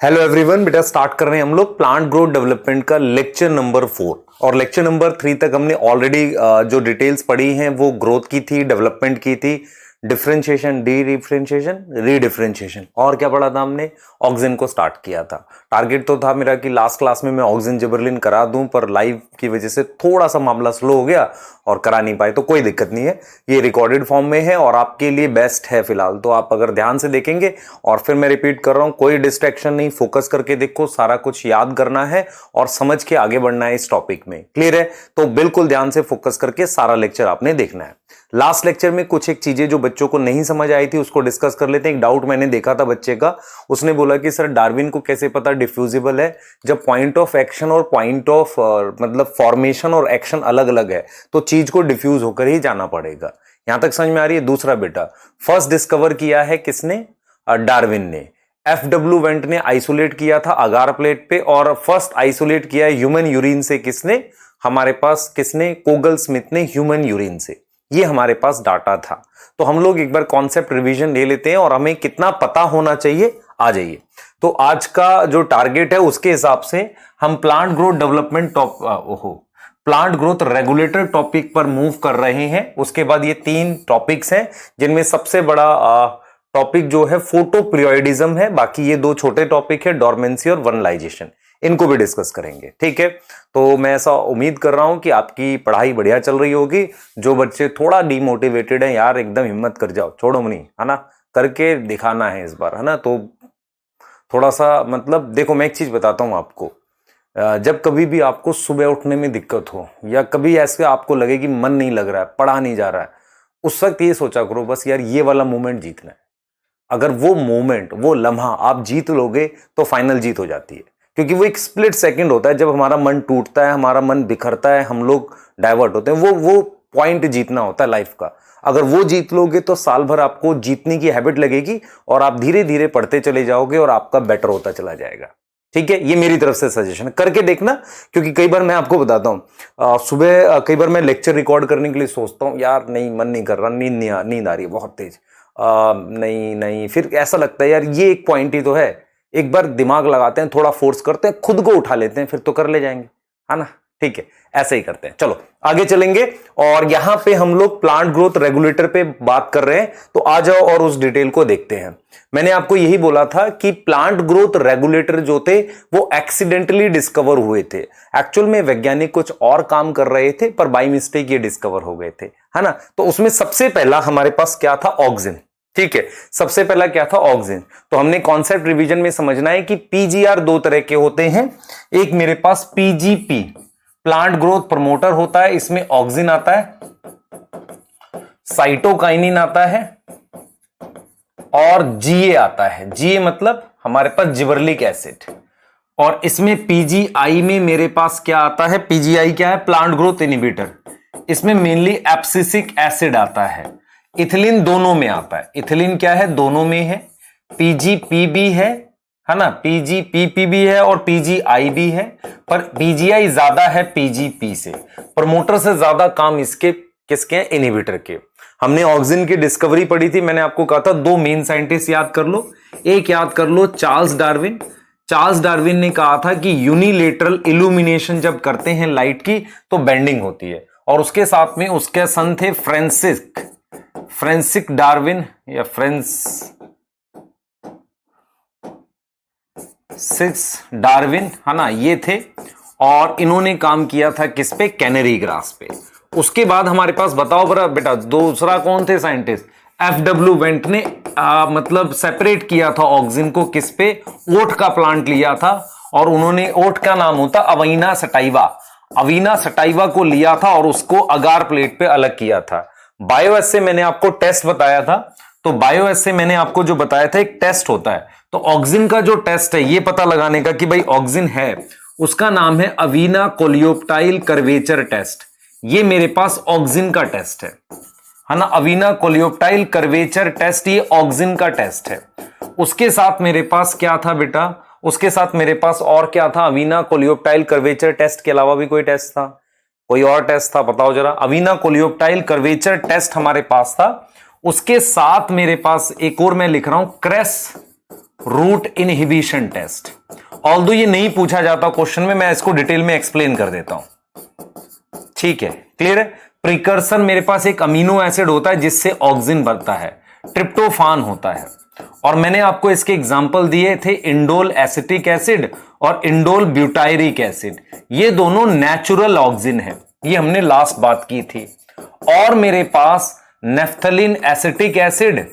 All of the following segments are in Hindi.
हेलो एवरीवन, बेटा स्टार्ट कर रहे हैं हम लोग प्लांट ग्रोथ डेवलपमेंट का लेक्चर नंबर 4 और लेक्चर नंबर 3 तक हमने ऑलरेडी जो डिटेल्स पढ़ी हैं वो ग्रोथ की थी, डेवलपमेंट की थी, डिफरेंशिएशन, डी डिफरेंशिएशन, रीडिफरेंशिएशन और क्या पढ़ा था हमने, ऑक्सिन को स्टार्ट किया था। टारगेट तो था मेरा कि लास्ट क्लास में मैं ऑक्सिन जिबरलिन करा दूं, पर लाइव की वजह से थोड़ा सा मामला स्लो हो गया और करा नहीं पाए, तो कोई दिक्कत नहीं है। ये रिकॉर्डेड फॉर्म में है और आपके लिए बेस्ट है फिलहाल, तो आप अगर ध्यान से देखेंगे और फिर मैं रिपीट कर रहा हूं, कोई डिस्ट्रैक्शन नहीं, फोकस करके देखो, सारा कुछ याद करना है और समझ के आगे बढ़ना है इस टॉपिक में। क्लियर है? तो बिल्कुल ध्यान से फोकस करके सारा लेक्चर आपने देखना है। लास्ट लेक्चर में कुछ एक चीजें जो बच्चों को नहीं समझ आई थी उसको डिस्कस कर लेते हैं। एक डाउट मैंने देखा था बच्चे का, उसने बोला कि सर डार्विन को कैसे पता डिफ्यूजिबल है जब पॉइंट ऑफ एक्शन और पॉइंट ऑफ मतलब फॉर्मेशन और एक्शन अलग अलग है, तो चीज को डिफ्यूज होकर ही जाना पड़ेगा। यहां तक समझ में आ रही है? दूसरा बेटा, फर्स्ट डिस्कवर किया है किसने? डार्विन ने। FW वेंट ने आइसोलेट किया था अगार प्लेट पे, और फर्स्ट आइसोलेट किया है ह्यूमन यूरिन से किसने? हमारे पास किसने? कोगल स्मिथ ने ह्यूमन यूरिन से। ये हमारे पास डाटा था। तो हम लोग एक बार कॉन्सेप्ट रिवीजन ले लेते हैं और हमें कितना पता होना चाहिए आ जाइए। तो आज का जो टारगेट है उसके हिसाब से हम plant growth development plant growth regulator topic पर मूव कर रहे हैं। उसके बाद ये 3 टॉपिक्स हैं जिनमें सबसे बड़ा टॉपिक जो है फोटो पीरियोडिज्म है, बाकी ये 2 छोटे टॉपिक है, डॉर्मेंसी और वनलाइजेशन, इनको भी डिस्कस करेंगे। ठीक है, तो मैं ऐसा उम्मीद कर रहा हूं कि आपकी पढ़ाई बढ़िया चल रही होगी। जो बच्चे थोड़ा डिमोटिवेटेड हैं, यार एकदम हिम्मत कर जाओ, छोड़ो नहीं, है ना, करके दिखाना है इस बार, है ना। तो थोड़ा सा मतलब देखो, मैं एक चीज बताता हूं आपको, जब कभी भी आपको सुबह उठने में दिक्कत हो या कभी ऐसे आपको लगे कि मन नहीं लग रहा है, पढ़ा नहीं जा रहा है, उस वक्त ये सोचा करो बस यार ये वाला मोमेंट जीतना है। अगर वो मोमेंट, वो लम्हा आप जीत लोगे तो फाइनल जीत हो जाती है, क्योंकि वो एक स्प्लिट सेकंड होता है जब हमारा मन टूटता है, हमारा मन बिखरता है, हम लोग डाइवर्ट होते हैं, वो पॉइंट जीतना होता है लाइफ का। अगर वो जीत लोगे तो साल भर आपको जीतने की हैबिट लगेगी और आप धीरे धीरे पढ़ते चले जाओगे और आपका बेटर होता चला जाएगा। ठीक है, ये मेरी तरफ से सजेशन करके देखना, क्योंकि कई बार मैं आपको बताता हूं, सुबह कई बार मैं लेक्चर रिकॉर्ड करने के लिए सोचता हूं, यार नहीं मन नहीं कर रहा, नींद आ रही है बहुत तेज, नहीं, फिर ऐसा लगता है यार ये एक पॉइंट ही तो है, एक बार दिमाग लगाते हैं, थोड़ा फोर्स करते हैं, खुद को उठा लेते हैं, फिर तो कर ले जाएंगे, है ना। ठीक है, ऐसे ही करते हैं। चलो आगे चलेंगे और यहां पे हम लोग प्लांट ग्रोथ रेगुलेटर पे बात कर रहे हैं, तो आ जाओ और उस डिटेल को देखते हैं। मैंने आपको यही बोला था कि प्लांट ग्रोथ रेगुलेटर जो थे वो एक्सीडेंटली डिस्कवर हुए थे। एक्चुअल में वैज्ञानिक कुछ और काम कर रहे थे, पर बाय मिस्टेक ये डिस्कवर हो गए थे, है ना। तो उसमें सबसे पहला हमारे पास क्या था? ऑक्सिन। ठीक है, सबसे पहला क्या था? ऑक्सिन। तो हमने कॉन्सेप्ट रिवीजन में समझना है कि पीजीआर 2 तरह के होते हैं। एक मेरे पास पीजीपी, प्लांट ग्रोथ प्रमोटर होता है, इसमें ऑक्सिन आता है, साइटोकाइनिन आता है और जीए आता है। जीए मतलब हमारे पास जिबरलिक एसिड। और इसमें पीजीआई में मेरे पास क्या आता है? पीजीआई क्या है? Plant growth inhibitor. इसमें मेनली एब्सिसिक एसिड आता है। इथिलीन दोनों में आता है। इथिलीन क्या है? दोनों में है। पीजीपी भी है ना, पीजीपीपी भी है और पीजीआई भी है, पर पीजीआई ज्यादा है पीजीपी से। प्रमोटर से ज्यादा काम इसके किसके हैं? इनहिबिटर के। हमने ऑक्सिन की डिस्कवरी पढ़ी थी, मैंने आपको कहा था 2 मेन साइंटिस्ट याद कर लो। एक याद कर लो, चार्ल्स डार्विन। चार्ल्स डार्विन ने कहा था कि यूनिलेटरल इल्यूमिनेशन जब करते हैं लाइट की तो बेंडिंग होती है, और उसके साथ में उसके सन थे फ्रांसिस डार्विन या फ्रांसिस डार्विन, है ना, ये थे। और इन्होंने काम किया था किस पे? कैनरी ग्रास पे। उसके बाद हमारे पास बताओ बरा बेटा, दूसरा कौन थे साइंटिस्ट? FW वेंट ने मतलब सेपरेट किया था ऑक्सिन को किस पे? ओट का प्लांट लिया था, और उन्होंने, ओट का नाम होता अवीना सटाइवा, अवीना सटाइवा को लिया था और उसको अगार प्लेट पे अलग किया था। बायोएस से मैंने आपको टेस्ट बताया था, तो बायोएस से मैंने आपको जो बताया था एक टेस्ट होता है, तो ऑक्सिन का जो टेस्ट है ये पता लगाने का कि भाई ऑक्सिन है, उसका नाम है अवीना कोलियोप्टाइल कर्वेचर टेस्ट। ये मेरे पास ऑक्सिन का टेस्ट है ना, अवीना कोलियोप्टाइल कर्वेचर टेस्ट, ये ऑक्सिन का टेस्ट है। उसके साथ मेरे पास क्या था बेटा? उसके साथ मेरे पास और क्या था? अवीना कोलियोप्टाइल कर्वेचर टेस्ट के अलावा भी कोई टेस्ट था? कोई और टेस्ट था? बताओ जरा। अवीना कोलियोप्टाइल कर्वेचर टेस्ट हमारे पास था। उसके साथ मेरे पास एक और मैं लिख रहा हूं, cress root inhibition test. Although ये नहीं पूछा जाता क्वेश्चन में, मैं इसको डिटेल में एक्सप्लेन कर देता हूं, ठीक है, क्लियर है। प्रिकर्सर मेरे पास एक अमीनो एसिड होता है जिससे ऑक्सिन बनता है, ट्रिप्टोफान होता है, और मैंने आपको इसके एग्जाम्पल दिए थे इंडोल एसिटिक एसिड और इंडोल ब्यूटायरिक एसिड, ये दोनों नेचुरल ऑक्सिन है, ये हमने लास्ट बात की थी। और मेरे पास नेफ्थलीन एसिटिक एसिड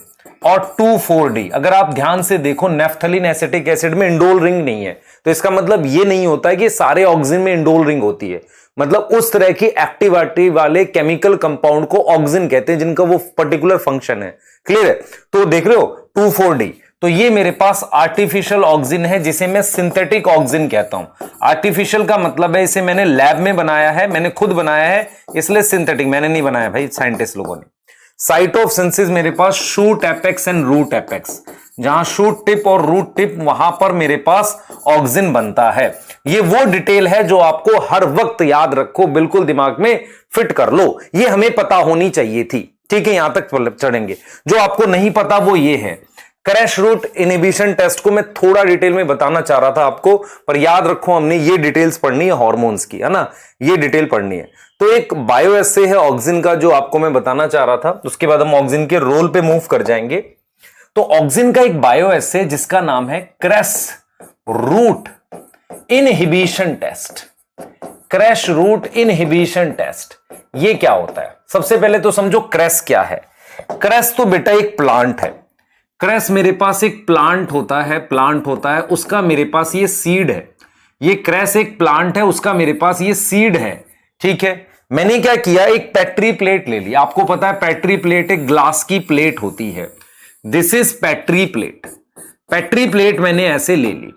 और 2,4-D, अगर आप ध्यान से देखो नेफ्थलीन एसिटिक एसिड में इंडोल रिंग नहीं है, तो इसका मतलब ये नहीं होता है कि सारे ऑक्सिन में इंडोल रिंग होती है, मतलब उस तरह की एक्टिविटी वाले केमिकल कंपाउंड को ऑक्सिन कहते हैं जिनका वो पर्टिकुलर फंक्शन है, क्लियर है। तो देख रहे हो 2,4-D, तो ये मेरे पास आर्टिफिशियल ऑक्सिन है जिसे मैं सिंथेटिक ऑक्सिन कहता हूं। आर्टिफिशियल का मतलब है इसे मैंने लैब में बनाया है, मैंने खुद बनाया है, इसलिए सिंथेटिक, मैंने नहीं बनाया भाई, साइंटिस्ट लोगों ने। साइट ऑफ सिंथेसिस मेरे पास shoot apex and root apex, जहां शूट टिप और रूट टिप, वहां पर मेरे पास ऑक्सिन बनता है। ये वो डिटेल है जो आपको हर वक्त याद रखो, बिल्कुल दिमाग में फिट कर लो, ये हमें पता होनी चाहिए थी, ठीक है। यहां तक चढ़ेंगे, जो आपको नहीं पता वो ये है। क्रैश रूट इनहिबिशन टेस्ट को मैं थोड़ा डिटेल में बताना चाह रहा था आपको, पर याद रखो हमने ये डिटेल्स पढ़नी है हार्मोन्स की, है ना, ये डिटेल पढ़नी है। तो एक बायो एसे है ऑक्सिन का जो आपको मैं बताना चाह रहा था, उसके बाद हम ऑक्सिन के रोल पे मूव कर जाएंगे। तो ऑक्सिन का एक बायो एसे जिसका नाम है cress root inhibition test. Cress root inhibition test, ये क्या होता है? सबसे पहले तो समझो क्रैश क्या है। क्रैश तो बेटा एक प्लांट है, क्रैश मेरे पास एक प्लांट होता है, उसका मेरे पास ये सीड है, ये क्रैश एक प्लांट है, उसका मेरे पास ये सीड है, ठीक है। मैंने क्या किया, एक पेट्री प्लेट ले ली, आपको पता है पेट्री प्लेट एक ग्लास की प्लेट होती है, this is petri plate. Petri plate मैंने ऐसे ले ली,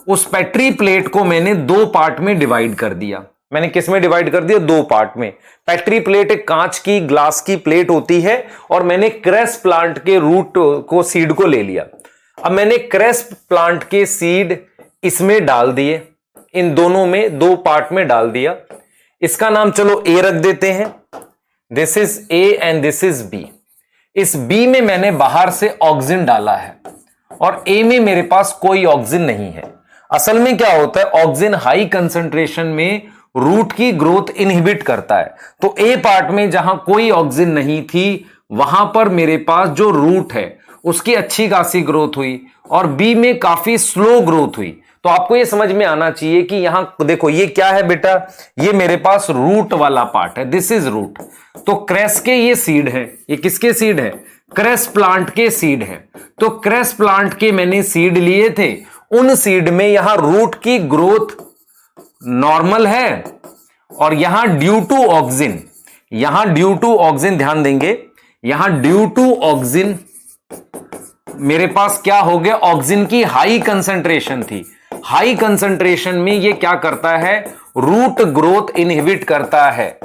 उस पेट्री प्लेट को मैंने दो पार्ट में डिवाइड कर दिया। मैंने किस में डिवाइड कर दिया? दो पार्ट में। पेट्री प्लेट एक कांच की ग्लास की प्लेट होती है, और मैंने क्रैश प्लांट के रूट को, सीड को ले लिया। अब मैंने क्रैश प्लांट के सीड इसमें डाल दिए, इन दोनों में दो पार्ट में डाल दिया। इसका नाम चलो ए रख देते हैं, this is A and this is B. इस बी में मैंने बाहर से ऑक्सिन डाला है, और ए में मेरे पास कोई ऑक्सिन नहीं है। असल में क्या होता है, ऑक्सिन हाई कंसंट्रेशन में रूट की ग्रोथ इनहिबिट करता है। तो ए पार्ट में जहां कोई ऑक्सिन नहीं थी, वहां पर मेरे पास जो रूट है उसकी अच्छी खासी ग्रोथ हुई, और बी में काफी स्लो ग्रोथ हुई। तो आपको ये समझ में आना चाहिए कि यहां देखो ये क्या है बेटा, ये मेरे पास रूट वाला पार्ट है, दिस इज रूट। तो क्रैश के ये सीड है, ये किसके सीड है? क्रैश प्लांट के सीड है। तो क्रैश प्लांट के मैंने सीड लिए थे, उन सीड में यहां रूट की ग्रोथ नॉर्मल है, और यहां ड्यू टू ऑक्सिन, यहां ड्यू टू ऑक्सिन, ध्यान देंगे, यहां ड्यू टू ऑक्सिन मेरे पास क्या हो गया, ऑक्सिन की हाई कंसंट्रेशन थी। हाई कंसंट्रेशन में ये क्या करता है, रूट ग्रोथ इनहिबिट करता है।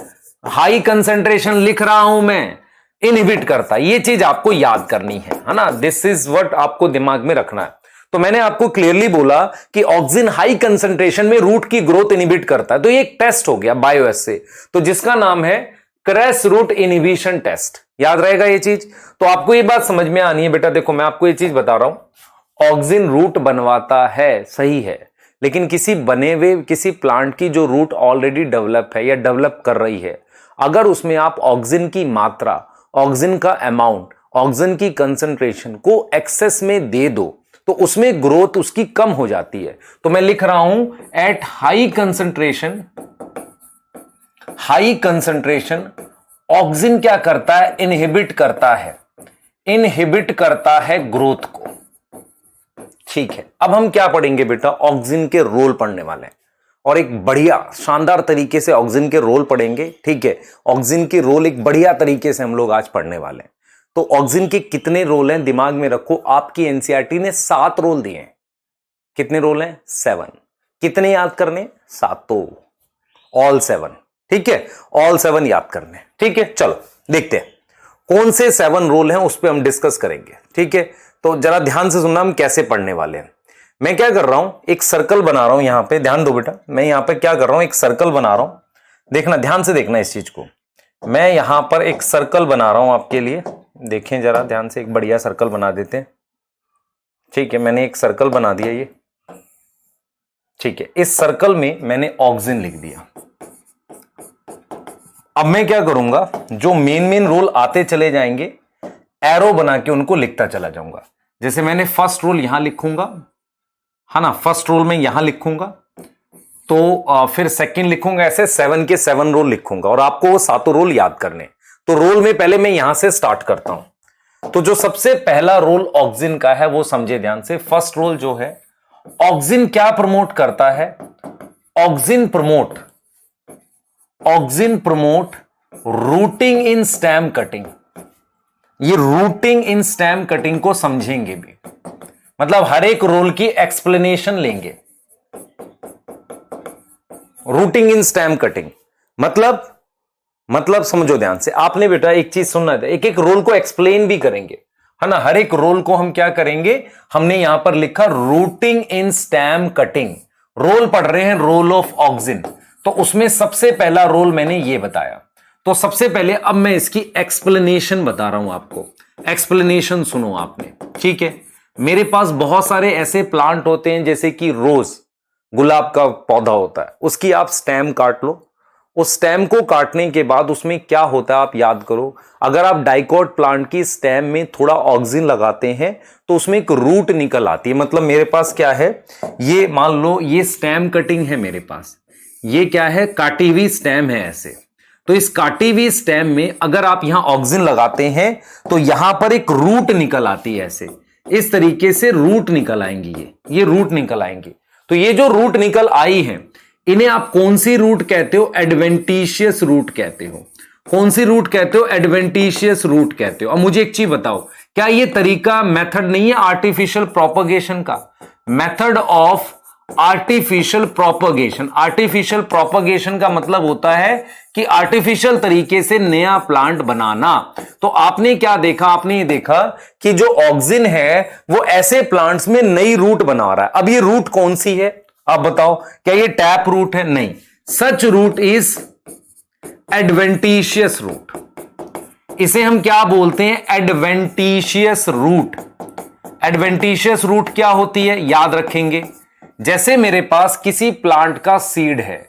हाई कंसंट्रेशन लिख रहा हूं मैं, इनहिबिट करता है, ये चीज आपको याद करनी है ना, दिस इज व्हाट आपको दिमाग में रखना है। तो मैंने आपको क्लियरली बोला कि ऑक्सिन हाई कंसंट्रेशन में रूट की ग्रोथ इनहिबिट करता है। तो ये एक टेस्ट हो गया बायो एसे, तो जिसका नाम है क्रैश रूट इनहिबिशन टेस्ट। याद रहेगा ये चीज। तो आपको ये बात समझ में आनी है बेटा, देखो मैं आपको ये चीज बता रहा हूं, ऑक्सिन रूट बनवाता है, सही है, लेकिन किसी बने हुए किसी प्लांट की जो रूट ऑलरेडी डेवलप है या डेवलप कर रही है, अगर उसमें आप ऑक्सिन की मात्रा, ऑक्सिन का अमाउंट, ऑक्सिन की कंसंट्रेशन को एक्सेस में दे दो, तो उसमें ग्रोथ उसकी कम हो जाती है। तो मैं लिख रहा हूं at high concentration, high concentration auxin क्या करता है, इनहिबिट करता है, इनहिबिट करता है ग्रोथ को। ठीक है, अब हम क्या पढ़ेंगे बेटा, ऑक्सिन के रोल पढ़ने वाले हैं, और एक बढ़िया शानदार तरीके से ऑक्सिन के रोल पढ़ेंगे। ठीक है, ऑक्सिन के रोल एक बढ़िया तरीके से हम लोग आज पढ़ने वाले हैं। तो ऑक्सिन के कितने रोल हैं दिमाग में रखो, आपकी एनसीईआरटी ने 7 रोल दिए हैं। कितने रोल हैं? 7। कितने याद करने? 7, ऑल 7। ठीक है, ऑल 7 याद करने। ठीक है, चलो देखते हैं कौन से 7 रोल हैं, उस पर हम डिस्कस करेंगे। ठीक है, तो जरा ध्यान से सुनना हम कैसे पढ़ने वाले हैं। मैं क्या कर रहा हूं, एक सर्कल बना रहा हूं यहां पे, ध्यान दो बेटा, मैं यहां पे क्या कर रहा हूं, एक सर्कल बना रहा हूं। देखना, ध्यान से देखना इस चीज को। मैं यहां पर एक सर्कल बना रहा हूं आपके लिए, देखें जरा ध्यान से, एक बढ़िया सर्कल बना देते हैं। ठीक है, मैंने एक सर्कल बना दिया ये, ठीक है। इस सर्कल में मैंने ऑक्सिन लिख दिया। अब मैं क्या करूंगा, जो मेन मेन रोल आते चले जाएंगे, एरो बना के उनको लिखता चला जाऊंगा। जैसे मैंने फर्स्ट रोल यहां लिखूंगा, है ना, फर्स्ट रोल में यहां लिखूंगा, तो फिर सेकंड लिखूंगा, ऐसे 7 के 7 रोल लिखूंगा और आपको वो सातों रोल याद करने। तो रोल में पहले मैं यहां से स्टार्ट करता हूं। तो जो सबसे पहला रोल ऑक्सिन का है वो समझे ध्यान से। फर्स्ट रोल जो है, ऑक्सिन क्या प्रमोट करता है? Auxin promote routing in stem cutting. ये रूटिंग इन स्टेम कटिंग को समझेंगे भी, मतलब हर एक रोल की एक्सप्लेनेशन लेंगे। रूटिंग इन स्टेम कटिंग मतलब समझो ध्यान से। आपने बेटा एक चीज सुनना है, एक एक रोल को एक्सप्लेन भी करेंगे, है ना। हर एक रोल को हम क्या करेंगे, हमने यहां पर लिखा routing in stem cutting. Role पढ़ रहे हैं, रोल ऑफ ऑक्सिन, तो उसमें सबसे पहला रोल मैंने ये बताया। तो सबसे पहले अब मैं इसकी एक्सप्लेनेशन बता रहा हूं आपको। एक्सप्लेनेशन सुनो आपने, ठीक है। मेरे पास बहुत सारे ऐसे प्लांट होते हैं, जैसे कि रोज, गुलाब का पौधा होता है, उसकी आप स्टेम काट लो। उस स्टेम को काटने के बाद उसमें क्या होता है आप याद करो। अगर आप डाइकोट प्लांट की स्टेम में थोड़ा ऑक्सिन लगाते हैं तो उसमें एक रूट निकल आती है। मतलब मेरे पास क्या है, ये मान लो ये स्टेम कटिंग है मेरे पास, ये क्या है, काटी हुई स्टेम है ऐसे। तो इस काटी हुई स्टेम में अगर आप यहां ऑक्सिन लगाते हैं तो यहां पर एक रूट निकल आती है ऐसे, इस तरीके से रूट निकल आएंगी, ये रूट निकल आएंगी। तो ये जो रूट निकल आई है, इन्हें आप कौन सी रूट कहते हो? एडवेंटिशियस रूट कहते हो। कौन सी रूट कहते हो? एडवेंटिशियस रूट कहते हो। अब मुझे एक चीज बताओ, क्या ये तरीका मेथड नहीं है आर्टिफिशियल प्रोपगेशन का? Method of artificial propagation. Artificial propagation का मतलब होता है कि आर्टिफिशियल तरीके से नया प्लांट बनाना। तो आपने क्या देखा, आपने ये देखा कि जो ऑक्सिन है वो ऐसे प्लांट्स में नई रूट बना रहा है। अब ये रूट कौन सी है आप बताओ? क्या ये टैप रूट है? नहीं, सच रूट इज एडवेंटिशियस रूट। इसे हम क्या बोलते हैं? Adventitious root. एडवेंटिशियस रूट क्या होती है याद रखेंगे। जैसे मेरे पास किसी प्लांट का सीड है,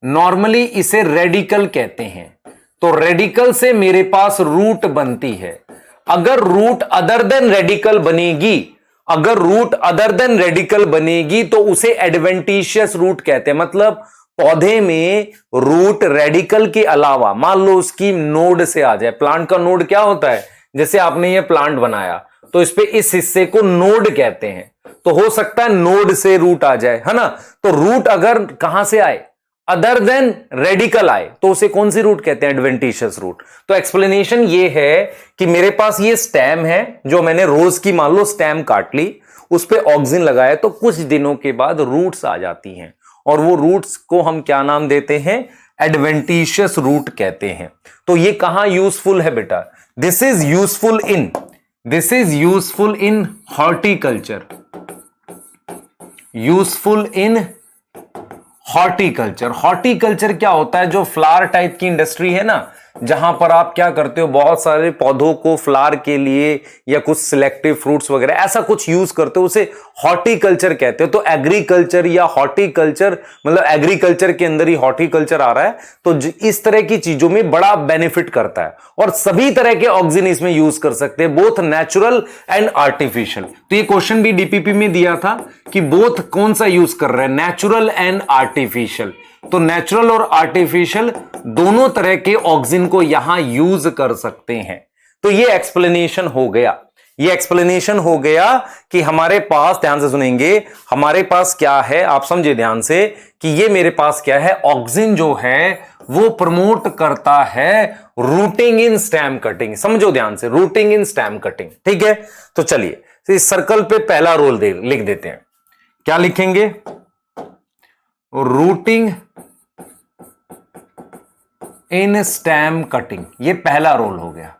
नॉर्मली इसे रेडिकल कहते हैं, तो रेडिकल से मेरे पास रूट बनती है। अगर रूट अदर देन रेडिकल बनेगी, अगर रूट अदर देन रेडिकल बनेगी तो उसे एडवेंटिशियस रूट कहते हैं। मतलब पौधे में रूट रेडिकल के अलावा, मान लो उसकी नोड से आ जाए। प्लांट का नोड क्या होता है? जैसे आपने ये प्लांट बनाया तो इस पे इस हिस्से को नोड कहते हैं, तो हो सकता है नोड से रूट आ जाए, है ना। तो रूट अगर कहां से आए, अदर देन रेडिकल आए, तो उसे कौन सी रूट कहते हैं? Adventitious root. तो एक्सप्लेनेशन ये है कि मेरे पास ये स्टेम है, जो मैंने रोज की मान लो स्टेम काट ली, उस पे ऑक्सिन लगाया, तो कुछ दिनों के बाद रूट्स आ जाती हैं, और वो रूट्स को हम क्या नाम देते हैं? एडवेंटिशियस रूट कहते हैं। तो ये कहां यूजफुल है बेटा? This is useful in horticulture. Useful in horticulture. Horticulture क्या होता है? जो फ्लावर टाइप की इंडस्ट्री है ना, जहां पर आप क्या करते हो, बहुत सारे पौधों को फ्लावर के लिए या कुछ सिलेक्टिव फ्रूट्स वगैरह ऐसा कुछ यूज करते हो, उसे हॉर्टिकल्चर कहते हो। तो एग्रीकल्चर या हॉर्टिकल्चर, मतलब एग्रीकल्चर के अंदर ही हॉर्टिकल्चर आ रहा है, तो इस तरह की चीजों में बड़ा बेनिफिट करता है, और सभी तरह के ऑक्सिन इसमें यूज कर सकते हैं, बोथ नेचुरल एंड आर्टिफिशियल। तो ये क्वेश्चन भी डीपीपी में दिया था कि बोथ कौन सा यूज कर रहे हैं, नेचुरल एंड आर्टिफिशियल। तो नेचुरल और आर्टिफिशियल दोनों तरह के ऑक्सिन को यहां यूज कर सकते हैं। तो ये एक्सप्लेनेशन हो गया, ये एक्सप्लेनेशन हो गया कि हमारे पास, ध्यान से सुनेंगे, हमारे पास क्या है, आप समझे ध्यान से कि ये मेरे पास क्या है, ऑक्सिन जो है वो प्रमोट करता है रूटिंग इन स्टेम कटिंग। समझो ध्यान से, रूटिंग इन स्टेम कटिंग, ठीक है। तो चलिए इस सर्कल पे पहला रोल लिख देते हैं। क्या लिखेंगे? रूटिंग इन स्टेम कटिंग, ये पहला रोल हो गया।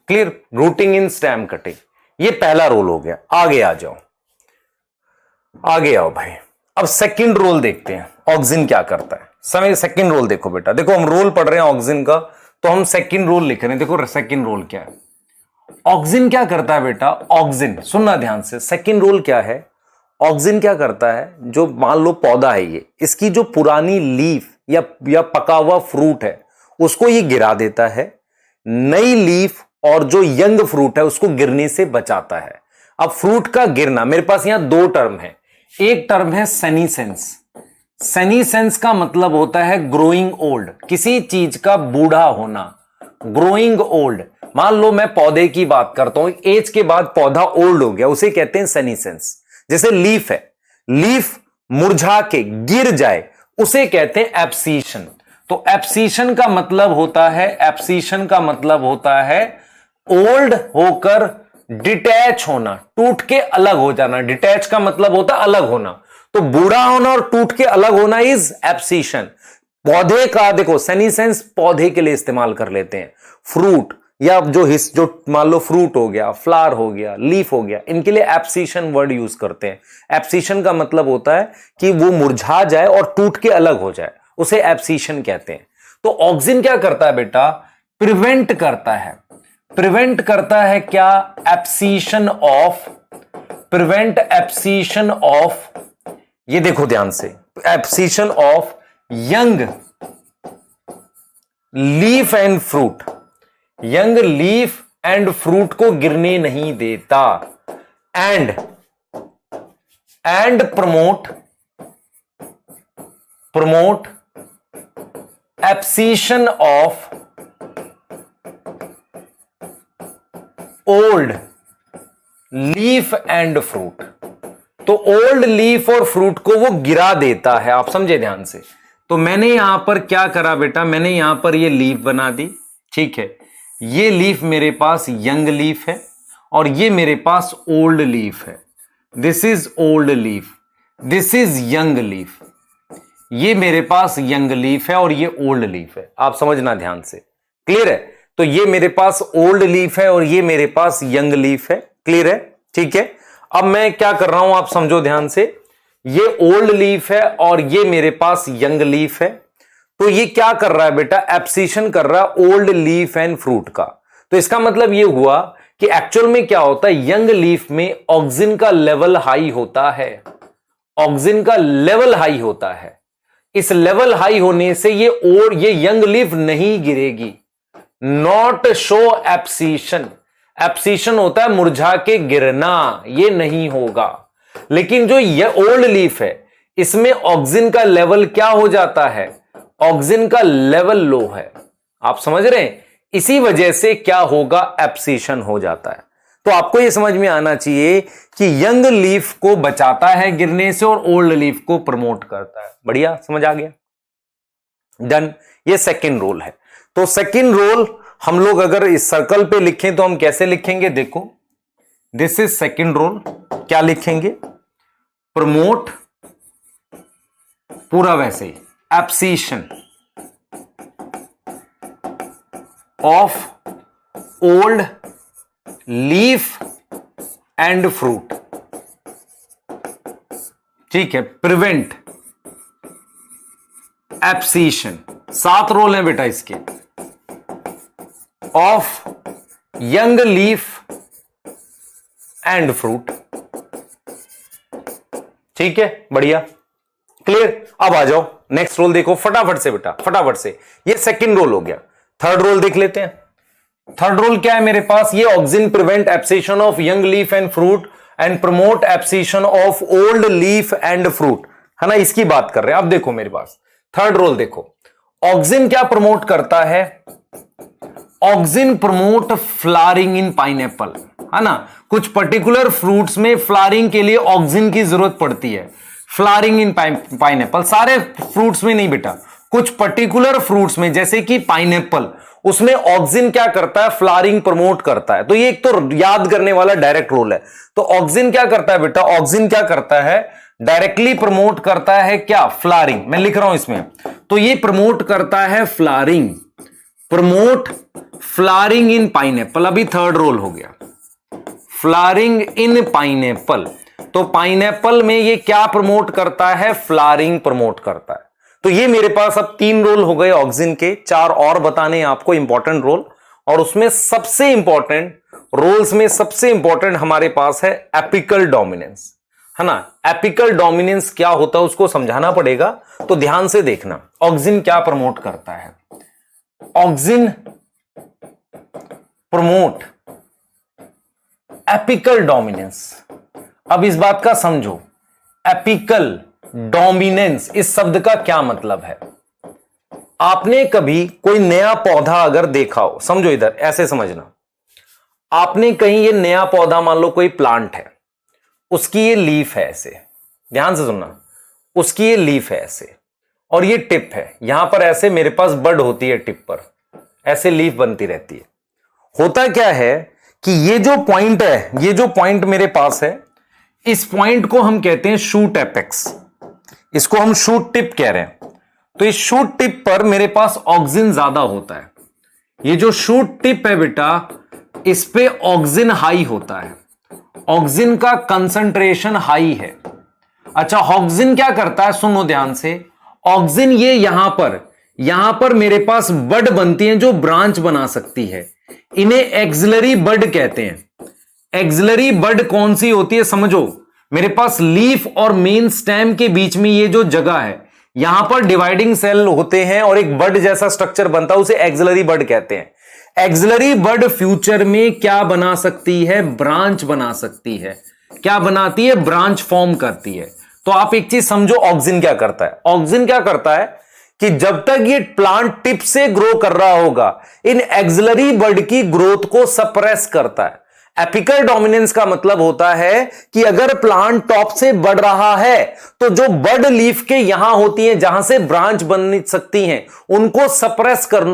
Clear? Routing in stem cutting, ये पहला रोल हो गया। आगे आ जाओ, आगे आओ भाई। अब सेकंड रोल देखते हैं, ऑक्सिन क्या करता है। समय सेकंड रोल देखो बेटा, देखो हम रोल पढ़ रहे हैं ऑक्सिन का, तो हम सेकंड रोल लिख रहे हैं। देखो सेकंड रोल क्या है, ऑक्सिन क्या करता है बेटा, ऑक्सिन सुनना ध्यान से, सेकंड रोल क्या है, ऑक्सिन क्या करता है, जो मान लो पौधा है ये, इसकी जो पुरानी लीफ या पका हुआ फ्रूट है उसको ये गिरा देता है, नई लीफ और जो यंग फ्रूट है उसको गिरने से बचाता है। अब फ्रूट का गिरना, मेरे पास यहां दो टर्म है, एक टर्म है सेनीसेंस। सेनीसेंस का मतलब होता है ग्रोइंग ओल्ड, किसी चीज का बूढ़ा होना, ग्रोइंग ओल्ड। मान लो मैं पौधे की बात करता हूं, एज के बाद पौधा ओल्ड हो गया, उसे कहते हैं सेनीसेंस। जैसे लीफ है, लीफ मुरझा के गिर जाए उसे कहते हैं एब्सीशन। तो एब्सीशन का मतलब होता है, एब्सीशन का मतलब होता है ओल्ड होकर डिटैच होना, टूट के अलग हो जाना। डिटैच का मतलब होता है अलग होना, तो बूढ़ा होना और टूट के अलग होना इज एब्सीशन। पौधे का देखो सेनीसेंस पौधे के लिए इस्तेमाल कर लेते हैं, फ्रूट या जो मान लो फ्रूट हो गया, फ्लावर हो गया, लीफ हो गया, इनके लिए एब्सीशन वर्ड यूज करते हैं। एब्सीशन का मतलब होता है कि वो मुरझा जाए और टूट के अलग हो जाए, उसे एब्सीशन कहते हैं। तो ऑक्सिन क्या करता है बेटा, प्रिवेंट करता है। प्रिवेंट करता है क्या, abscission of, prevent abscission of, ये देखो ध्यान से, abscission of young leaf and fruit, young leaf and fruit को गिरने नहीं देता। And promote abscission of old leaf and fruit. तो ओल्ड लीफ और फ्रूट को वो गिरा देता है। आप समझे ध्यान से। तो मैंने यहां पर क्या करा बेटा, मैंने यहां पर ये लीफ बना दी, ठीक है, ये लीफ मेरे पास यंग लीफ है और ये मेरे पास ओल्ड लीफ है। This is old leaf, this is young leaf, ये मेरे पास यंग लीफ है और ये ओल्ड लीफ है। आप समझना ध्यान से, क्लियर है। तो ये मेरे पास ओल्ड लीफ है और ये मेरे पास यंग लीफ है, क्लियर है, ठीक है। अब मैं क्या कर रहा हूं आप समझो ध्यान से, ये ओल्ड लीफ है और ये मेरे पास यंग लीफ है। तो ये क्या कर रहा है बेटा, एब्सीशन कर रहा है ओल्ड लीफ एंड फ्रूट का। तो इसका मतलब ये हुआ कि एक्चुअल में क्या होता है, यंग लीफ में ऑक्सिन का लेवल हाई होता है, ऑक्सिन का लेवल हाई होता है। इस लेवल हाई होने से ये यंग लीफ नहीं गिरेगी, नॉट शो एब्सीशन। एब्सीशन होता है मुरझा के गिरना, ये नहीं होगा। लेकिन जो ये ओल्ड लीफ है इसमें ऑक्सिन का लेवल क्या हो जाता है, ऑक्सिन का लेवल लो है। आप समझ रहे हैं, इसी वजह से क्या होगा, एब्सीशन हो जाता है। तो आपको यह समझ में आना चाहिए कि यंग लीफ को बचाता है गिरने से और ओल्ड लीफ को प्रमोट करता है। बढ़िया, समझ आ गया, डन। ये सेकंड रोल है। तो सेकंड रोल हम लोग अगर इस सर्कल पे लिखें तो हम कैसे लिखेंगे, देखो दिस इज सेकंड रोल, क्या लिखेंगे, प्रमोट, पूरा वैसे ही, abscission of old leaf and fruit, ठीक है, प्रिवेंट एब्सीशन, 7 रोल हैं बेटा इसके, of young leaf and fruit, ठीक है, बढ़िया, क्लियर। अब आ जाओ नेक्स्ट रोल देखो फटाफट से बेटा, फटाफट से। ये सेकंड रोल हो गया, थर्ड रोल देख लेते हैं। थर्ड रोल क्या है मेरे पास, ये auxin prevent abscission of young leaf and fruit and promote abscission of old leaf and fruit, है ना, इसकी बात कर रहे हैं। अब देखो मेरे पास थर्ड रोल देखो, ऑक्सिन क्या प्रमोट करता है, auxin promote flowering in pineapple, है ना। कुछ पर्टिकुलर फ्रूट्स में फ्लावरिंग के लिए ऑक्सिन की जरूरत पड़ती है, फ्लावरिंग इन पाइनएप्पल, सारे फ्रूट्स में नहीं बेटा, कुछ पर्टिकुलर फ्रूट्स में जैसे कि पाइनएप्पल, उसमें ऑक्सिन क्या करता है, फ्लावरिंग प्रमोट करता है। तो ये एक तो याद करने वाला डायरेक्ट रोल है। तो ऑक्सिन क्या करता है बेटा, ऑक्सिन क्या करता है, डायरेक्टली प्रमोट करता है क्या, फ्लावरिंग। मैं लिख रहा हूं इसमें, तो ये प्रमोट करता है flowering, promote flowering in pineapple. अभी थर्ड रोल हो गया, फ्लावरिंग इन पाइनएप्पल। तो पाइनएप्पल में ये क्या प्रमोट करता है, फ्लावरिंग प्रमोट करता है। तो ये मेरे पास अब 3 रोल हो गए ऑक्सिन के, 4 और बताने आपको इंपॉर्टेंट रोल, और उसमें सबसे इंपॉर्टेंट रोल्स में सबसे इंपॉर्टेंट हमारे पास है एपिकल डोमिनेंस, है ना। एपिकल डोमिनेंस क्या होता है उसको समझाना पड़ेगा, तो ध्यान से देखना। ऑक्सिन क्या प्रमोट करता है? Auxin promote apical dominance. अब इस बात का समझो, एपिकल डोमिनेंस इस शब्द का क्या मतलब है। आपने कभी कोई नया पौधा अगर देखा हो, समझो इधर ऐसे समझना, आपने कहीं ये नया पौधा, मान लो कोई प्लांट है, उसकी ये लीफ है ऐसे, ध्यान से सुनना, उसकी ये लीफ है ऐसे और ये टिप है, यहां पर ऐसे मेरे पास बड होती है, टिप पर ऐसे लीफ बनती रहती है। होता क्या है कि ये जो पॉइंट है, ये जो पॉइंट मेरे पास है, इस पॉइंट को हम कहते हैं शूट एपेक्स, इसको हम शूट टिप कह रहे हैं। तो इस शूट टिप पर मेरे पास ऑक्सिन ज्यादा होता है। ये जो शूट टिप है बेटा, इस पे ऑक्सिन हाई होता है, ऑक्सिन का कंसंट्रेशन हाई है। अच्छा, ऑक्सिन क्या करता है, सुनो ध्यान से। ऑक्सिन ये यहां पर मेरे पास बड बनती है जो ब्रांच बना सकती है, इन्हें एक्सिलरी बड कहते हैं। एक्सिलरी बड कौन सी होती है समझो, मेरे पास लीफ और मेन स्टेम के बीच में ये जो जगह है, यहां पर डिवाइडिंग सेल होते हैं और एक बड जैसा स्ट्रक्चर बनता है, उसे एक्सिलरी बड कहते हैं। एक्सिलरी बड फ्यूचर में क्या बना सकती है, ब्रांच बना सकती है। क्या बनाती है, ब्रांच फॉर्म करती है। तो आप एक चीज समझो, ऑक्सिन क्या करता है। ऑक्सिन क्या करता है कि जब तक ये प्लांट टिप से ग्रो कर रहा होगा, इन एक्सिलरी बड की ग्रोथ को सप्रेस करता है। एपिकल डोमिनेंस का मतलब होता है कि अगर प्लांट टॉप से बढ़ रहा है तो जो बड लीफ के यहां होती है, जहां से ब्रांच बन सकती हैं, उनको सप्रेस कर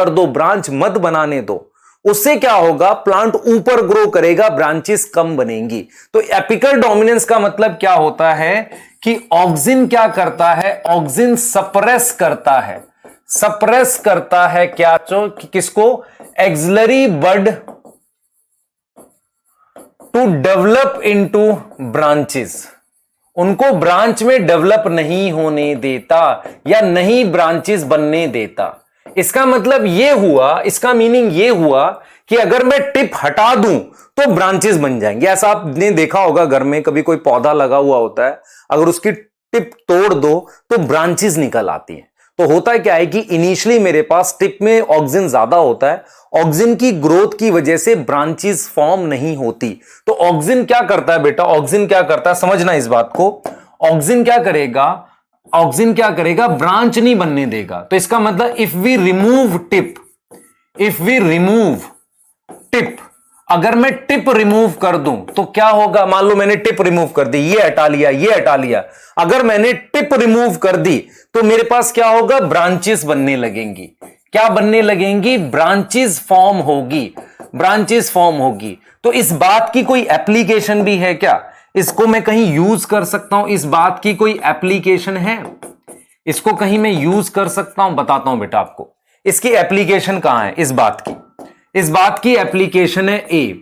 दो, ब्रांच मत बनाने दो। उससे क्या होगा, प्लांट ऊपर ग्रो करेगा, ब्रांचेस कम बनेंगी। तो एपिकल डोमिनेंस का मतलब क्या होता है कि ऑक्सिन क्या करता है, ऑक्सिन सप्रेस करता है। सप्रेस करता है क्या, किसको, axillary bud to develop into branches, उनको ब्रांच में डेवलप नहीं होने देता या नहीं ब्रांचेस बनने देता। इसका मतलब ये हुआ, इसका मीनिंग ये हुआ कि अगर मैं टिप हटा दूं तो ब्रांचेस बन जाएंगे। ऐसा आपने देखा होगा, घर में कभी कोई पौधा लगा हुआ होता है, अगर उसकी टिप तोड़ दो तो ब्रांचेस निकल आती हैं। तो होता क्या है कि इनिशियली मेरे पास टिप में ऑक्सिन ज्यादा होता है, ऑक्सिन की ग्रोथ की वजह से ब्रांचेस फॉर्म नहीं होती। तो ऑक्सिन क्या करता है बेटा, ऑक्सिन क्या करता है, समझना इस बात को। ऑक्सिन क्या करेगा, ऑक्सिन क्या करेगा, ब्रांच नहीं बनने देगा। तो इसका मतलब if we remove tip, if we remove tip, अगर मैं टिप रिमूव कर दूं तो क्या होगा, मान लो मैंने टिप रिमूव कर दी, ये हटा लिया, ये हटा लिया, अगर मैंने टिप रिमूव कर दी तो मेरे पास क्या होगा, ब्रांचेस बनने लगेंगी। क्या बनने लगेंगी, ब्रांचेस फॉर्म होगी, ब्रांचेस फॉर्म होगी। तो इस बात की कोई एप्लीकेशन भी है क्या, इसको मैं कहीं यूज कर सकता हूं, इस बात की कोई एप्लीकेशन है, इसको कहीं मैं यूज कर सकता हूं, बताता हूं बेटा आपको। इसकी एप्लीकेशन कहां है, इस बात की, इस बात की एप्लीकेशन है ए,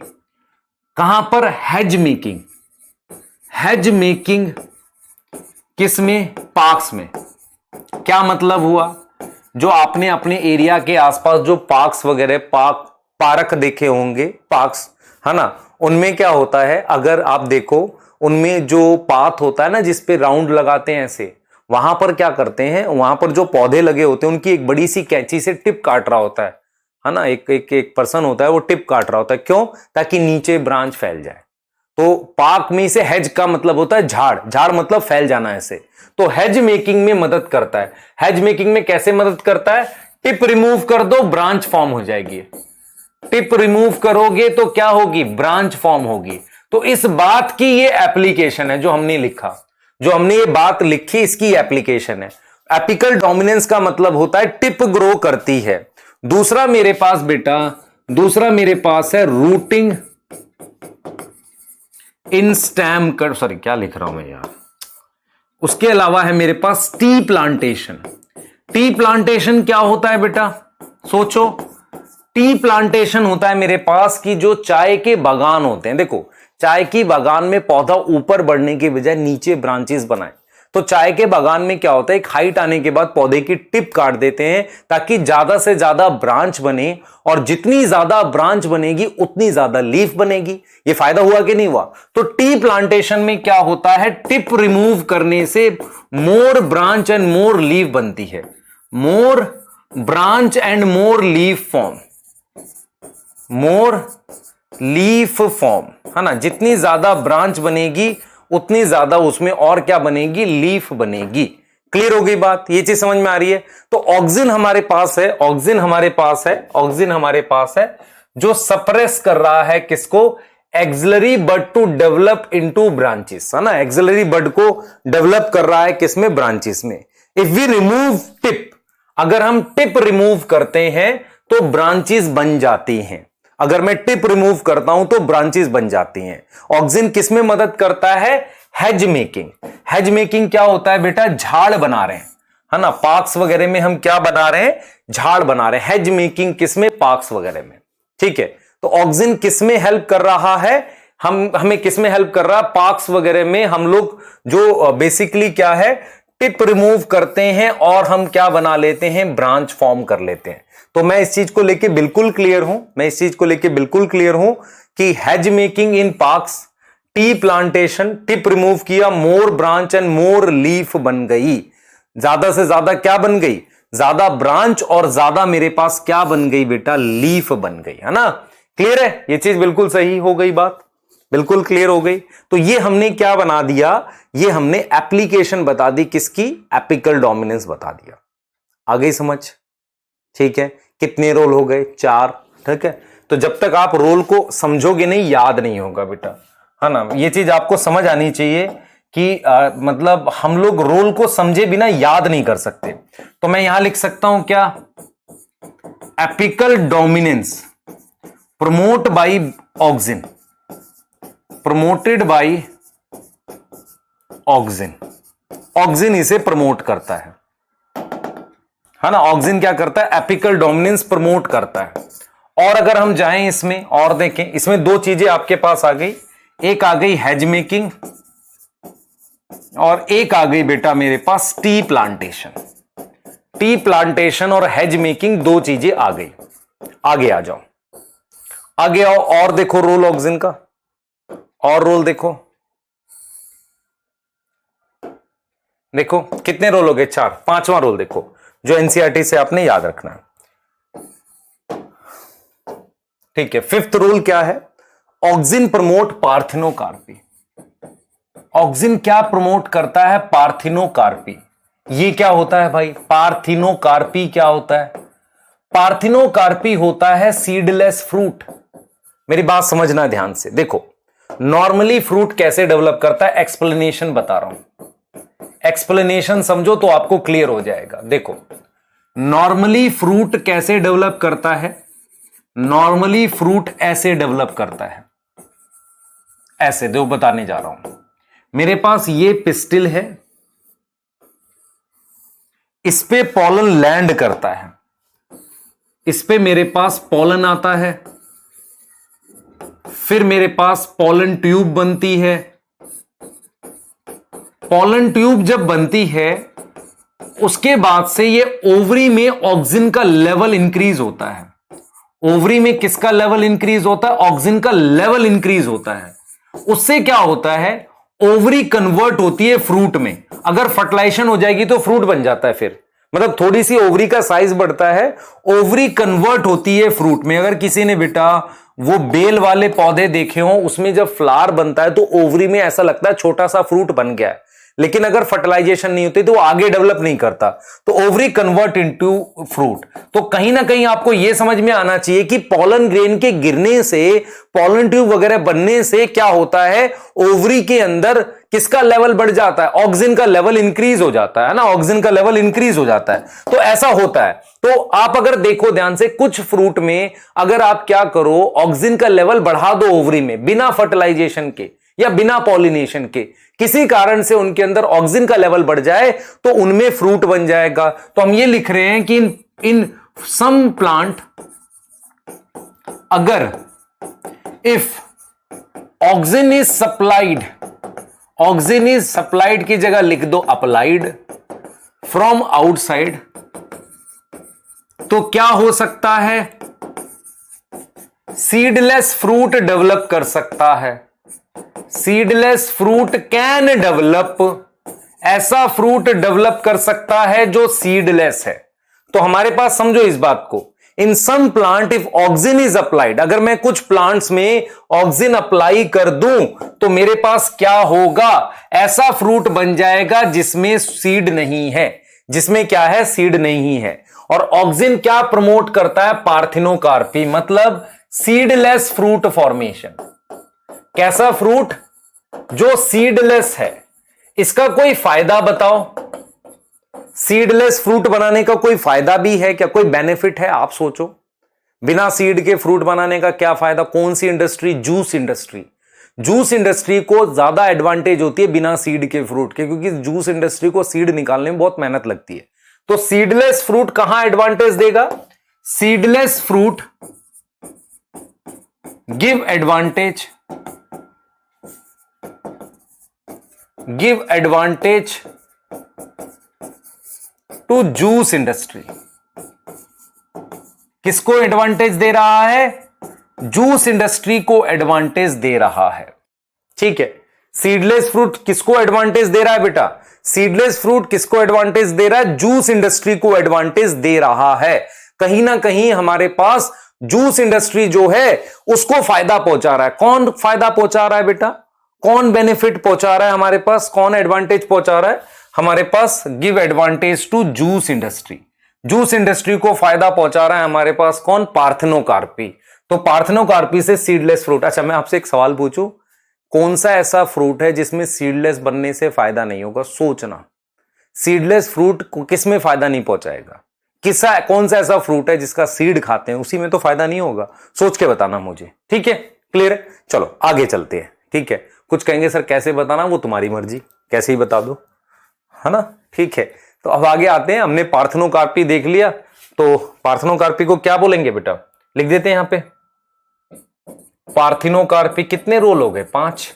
कहां पर, हेज मेकिंग। हेज मेकिंग किसमें, पार्क्स में। क्या मतलब हुआ, जो आपने अपने एरिया के आसपास जो पार्क्स वगैरह, पार्क देखे होंगे, पार्क्स, है ना, उनमें क्या होता है, अगर आप देखो उनमें जो पाथ होता है ना, जिसपे राउंड लगाते हैं ऐसे, वहां पर क्या करते हैं, वहां पर जो पौधे लगे होते हैं उनकी एक बड़ी सी कैंची से टिप काट रहा होता है ना, एक पर्सन होता है वो टिप काट रहा होता है, क्यों, ताकि नीचे ब्रांच फैल जाए। तो पार्क में से हेज का मतलब होता है झाड़, झाड़ मतलब फैल जाना ऐसे। तो हेज मेकिंग में मदद करता है। हेज मेकिंग में कैसे मदद करता है, टिप रिमूव कर दो, ब्रांच फॉर्म हो जाएगी। टिप रिमूव करोगे तो क्या होगी, ब्रांच फॉर्म होगी। तो इस बात की ये एप्लीकेशन है जो हमने लिखा, जो हमने ये बात लिखी, इसकी एप्लीकेशन है। एपिकल डोमिनेंस का मतलब होता है टिप ग्रो करती है। दूसरा मेरे पास बेटा, दूसरा मेरे पास है रूटिंग इन स्टेम कर, सॉरी क्या लिख रहा हूं मैं यार। उसके अलावा है मेरे पास टी प्लांटेशन। टी प्लांटेशन क्या होता है बेटा, सोचो। टी प्लांटेशन होता है मेरे पास कि जो चाय के बागान होते हैं, देखो चाय की बागान में पौधा ऊपर बढ़ने के बजाय नीचे ब्रांचेस बनाए, तो चाय के बागान में क्या होता है, एक हाइट आने के बाद पौधे की टिप काट देते हैं ताकि ज्यादा से ज्यादा ब्रांच बने, और जितनी ज्यादा ब्रांच बनेगी उतनी ज्यादा लीफ बनेगी। ये फायदा हुआ कि नहीं हुआ? तो टी प्लांटेशन में क्या होता है, टिप रिमूव करने से more branch and more leaf बनती है। More branch and more leaf form, more leaf form, है ना। जितनी ज्यादा ब्रांच बनेगी उतनी ज्यादा उसमें और क्या बनेगी, लीफ बनेगी। क्लियर हो गई बात? ये चीज समझ में आ रही है? तो ऑक्सिन हमारे पास है, ऑक्सिन हमारे पास है, ऑक्सिन हमारे पास है जो सप्रेस कर रहा है किसको, axillary bud to develop into branches, है ना। एक्सिलरी बड को डेवलप कर रहा है किसमें, ब्रांचेस में। इफ वी रिमूव टिप, अगर हम टिप रिमूव करते हैं तो ब्रांचेस बन जाती हैं। अगर मैं टिप रिमूव करता हूं तो ब्रांचेस बन जाती हैं। ऑक्सिन किसमें मदद करता है, हेज मेकिंग। हेज मेकिंग क्या होता है बेटा, झाड़ बना रहे हैं, है ना। पार्क्स वगैरह में हम क्या बना रहे हैं, झाड़ बना रहे हैं। हेज मेकिंग किसमें, पार्क्स वगैरह में, ठीक है। तो ऑक्सिन किसमें हेल्प कर रहा है, हमें किसमें हेल्प कर रहा है, पार्क्स वगैरह में। हम लोग जो बेसिकली क्या है, टिप रिमूव करते हैं और हम क्या बना लेते हैं, ब्रांच फॉर्म कर लेते हैं। तो मैं इस चीज को लेके बिल्कुल क्लियर हूं, मैं इस चीज को लेके बिल्कुल क्लियर हूं कि hedge making in parks, tea plantation, tip remove किया, मोर ब्रांच एंड मोर लीफ बन गई। ज्यादा से ज्यादा क्या बन गई, ज्यादा ब्रांच और ज्यादा मेरे पास क्या बन गई बेटा, लीफ बन गई, है ना। क्लियर है? ये चीज बिल्कुल सही हो गई, बात बिल्कुल क्लियर हो गई। तो ये हमने क्या बना दिया, ये हमने एप्लीकेशन बता दी किसकी, एपिकल डोमिनेंस बता दिया। आ गई समझ? ठीक है। कितने रोल हो गए, 4, ठीक है। तो जब तक आप रोल को समझोगे नहीं, याद नहीं होगा बेटा, है ना। ये चीज आपको समझ आनी चाहिए कि मतलब हम लोग रोल को समझे बिना याद नहीं कर सकते। तो मैं यहां लिख सकता हूं क्या, apical dominance promote by auxin, promoted by auxin. Auxin इसे प्रमोट करता है ना। ऑक्सिन क्या करता है, एपिकल डोमिनेंस प्रमोट करता है। और अगर हम जाएं इसमें और देखें, इसमें 2 चीजें आपके पास आ गई, एक आ गई हेज मेकिंग और एक आ गई बेटा मेरे पास टी प्लांटेशन। टी प्लांटेशन और हेज मेकिंग 2 चीजें आ गई। आगे आ जाओ, आगे आओ और देखो रोल ऑक्सिन का, और रोल देखो, देखो कितने रोल हो गए, 4। 5वां रोल देखो जो एनसीईआरटी से आपने याद रखना है, ठीक है। 5th रूल क्या है, ऑक्सिन प्रमोट पार्थिनोकार्पी। ऑक्सिन क्या प्रमोट करता है, पार्थिनोकार्पी। ये क्या होता है भाई, पार्थिनोकार्पी क्या होता है, पार्थिनोकार्पी होता है सीडलेस फ्रूट। मेरी बात समझना ध्यान से, देखो नॉर्मली फ्रूट कैसे डेवलप करता है, एक्सप्लेनेशन बता रहा हूं, एक्सप्लेनेशन समझो तो आपको क्लियर हो जाएगा। देखो नॉर्मली फ्रूट कैसे डेवलप करता है, नॉर्मली फ्रूट ऐसे डेवलप करता है, ऐसे दो बताने जा रहा हूं। मेरे पास ये पिस्टिल है, इस पे पॉलन लैंड करता है, इस पे मेरे पास पॉलन आता है, फिर मेरे पास पॉलन ट्यूब बनती है। पॉलन ट्यूब जब बनती है उसके बाद से ये ओवरी में ऑक्सिन का लेवल इंक्रीज होता है। ओवरी में किसका लेवल इंक्रीज होता है, ऑक्सिन का लेवल इंक्रीज होता है। उससे क्या होता है, ओवरी कन्वर्ट होती है फ्रूट में। अगर फर्टिलाइजेशन हो जाएगी तो फ्रूट बन जाता है, फिर मतलब थोड़ी सी ओवरी का साइज बढ़ता है, ओवरी कन्वर्ट होती है फ्रूट में। अगर किसी ने बेटा वो बेल वाले पौधे देखे हो, उसमें जब फ्लावर बनता है तो ओवरी में ऐसा लगता है छोटा सा फ्रूट बन गया है, लेकिन अगर फर्टिलाइजेशन नहीं होती तो वो आगे डेवलप नहीं करता, तो ओवरी कन्वर्ट इनटू फ्रूट। तो कहीं ना कहीं आपको यह समझ में आना चाहिए कि पॉलन ग्रेन के गिरने से, पॉलन ट्यूब वगैरह बनने से क्या होता है, ओवरी के अंदर किसका लेवल बढ़ जाता है, ऑक्सिन का लेवल इंक्रीज हो जाता है ना, ऑक्सिन का लेवल इंक्रीज हो जाता है। तो ऐसा होता है। तो आप अगर देखो ध्यान से, कुछ फ्रूट में अगर आप क्या करो, ऑक्सिन का लेवल बढ़ा दो ओवरी में बिना फर्टिलाइजेशन के या बिना पॉलिनेशन के, किसी कारण से उनके अंदर ऑक्सिन का लेवल बढ़ जाए तो उनमें फ्रूट बन जाएगा। तो हम ये लिख रहे हैं कि इन सम प्लांट, अगर if auxin is supplied, auxin is supplied की जगह लिख दो अप्लाइड फ्रॉम आउटसाइड, तो क्या हो सकता है? सीडलेस फ्रूट डेवलप कर सकता है। सीडलेस फ्रूट कैन डेवलप, ऐसा फ्रूट डेवलप कर सकता है जो सीडलेस है। तो हमारे पास समझो इस बात को, in some plant if auxin is applied, अगर मैं कुछ प्लांट्स में ऑक्सिन अप्लाई कर दूं तो मेरे पास क्या होगा? ऐसा फ्रूट बन जाएगा जिसमें सीड नहीं है, जिसमें क्या है? सीड नहीं है। और ऑक्सिन क्या प्रमोट करता है? पार्थिनोकार्पी, मतलब सीडलेस फ्रूट फॉर्मेशन। कैसा फ्रूट? जो सीडलेस है। इसका कोई फायदा बताओ? सीडलेस फ्रूट बनाने का कोई फायदा भी है क्या? कोई बेनिफिट है? आप सोचो, बिना सीड के फ्रूट बनाने का क्या फायदा? कौन सी industry? Juice industry. Juice industry को ज्यादा एडवांटेज होती है बिना सीड के फ्रूट के, क्योंकि जूस इंडस्ट्री को सीड निकालने में बहुत मेहनत लगती है। तो सीडलेस फ्रूट कहां एडवांटेज देगा? Seedless fruit give advantage to juice industry. किसको एडवांटेज दे रहा है? जूस इंडस्ट्री को एडवांटेज दे रहा है। ठीक है, सीडलेस फ्रूट किसको एडवांटेज दे रहा है बेटा? सीडलेस फ्रूट किसको एडवांटेज दे रहा है? जूस इंडस्ट्री को एडवांटेज दे रहा है। कहीं ना कहीं हमारे पास जूस इंडस्ट्री जो है उसको फायदा पहुंचा रहा है। कौन फायदा पहुंचा रहा है बेटा? कौन बेनिफिट पहुंचा रहा है हमारे पास? कौन एडवांटेज पहुंचा रहा है हमारे पास? Give advantage to juice industry. Juice industry को फायदा पहुंचा रहा है हमारे पास कौन? पार्थिनोकार्पी। तो पार्थिनोकार्पी से सीडलेस फ्रूट। अच्छा, मैं आपसे एक सवाल पूछूं, कौन सा ऐसा फ्रूट है जिसमें सीडलेस बनने से फायदा नहीं होगा? सोचना, सीडलेस फ्रूट को किस में फायदा नहीं पहुंचाएगा? कौन सा ऐसा फ्रूट है जिसका सीड खाते हैं उसी में तो फायदा नहीं होगा? सोच के बताना मुझे। ठीक है, क्लियर है? चलो आगे चलते हैं। ठीक है, कुछ कहेंगे सर कैसे बताना, वो तुम्हारी मर्जी, कैसे ही बता दो, है ना? ठीक है, तो अब आगे आते हैं। हमने पार्थिनोकार्पी देख लिया, तो पार्थिनोकार्पी को क्या बोलेंगे बेटा? लिख देते हैं यहां पे। पार्थिनोकार्पी कितने रोल हो गए? 5।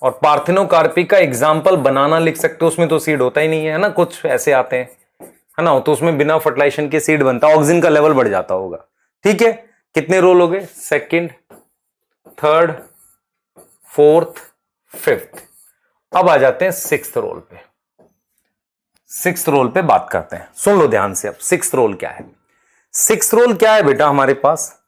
और पार्थिनोकार्पी का एग्जाम्पल बनाना लिख सकते हो, उसमें तो सीड होता ही नहीं है ना, कुछ ऐसे आते हैं, है ना? तो उसमें बिना फर्टिलाइजेशन के सीड बनता, ऑक्सिन का लेवल बढ़ जाता होगा। ठीक है, कितने रोल हो गए? 2nd, 3rd, 4th, 5th। अब आ जाते हैं 6th रोल पे। 6th रोल पे बात करते हैं, सुन लो ध्यान से। अब 6th रोल क्या है? 6th रोल क्या है बेटा हमारे पास?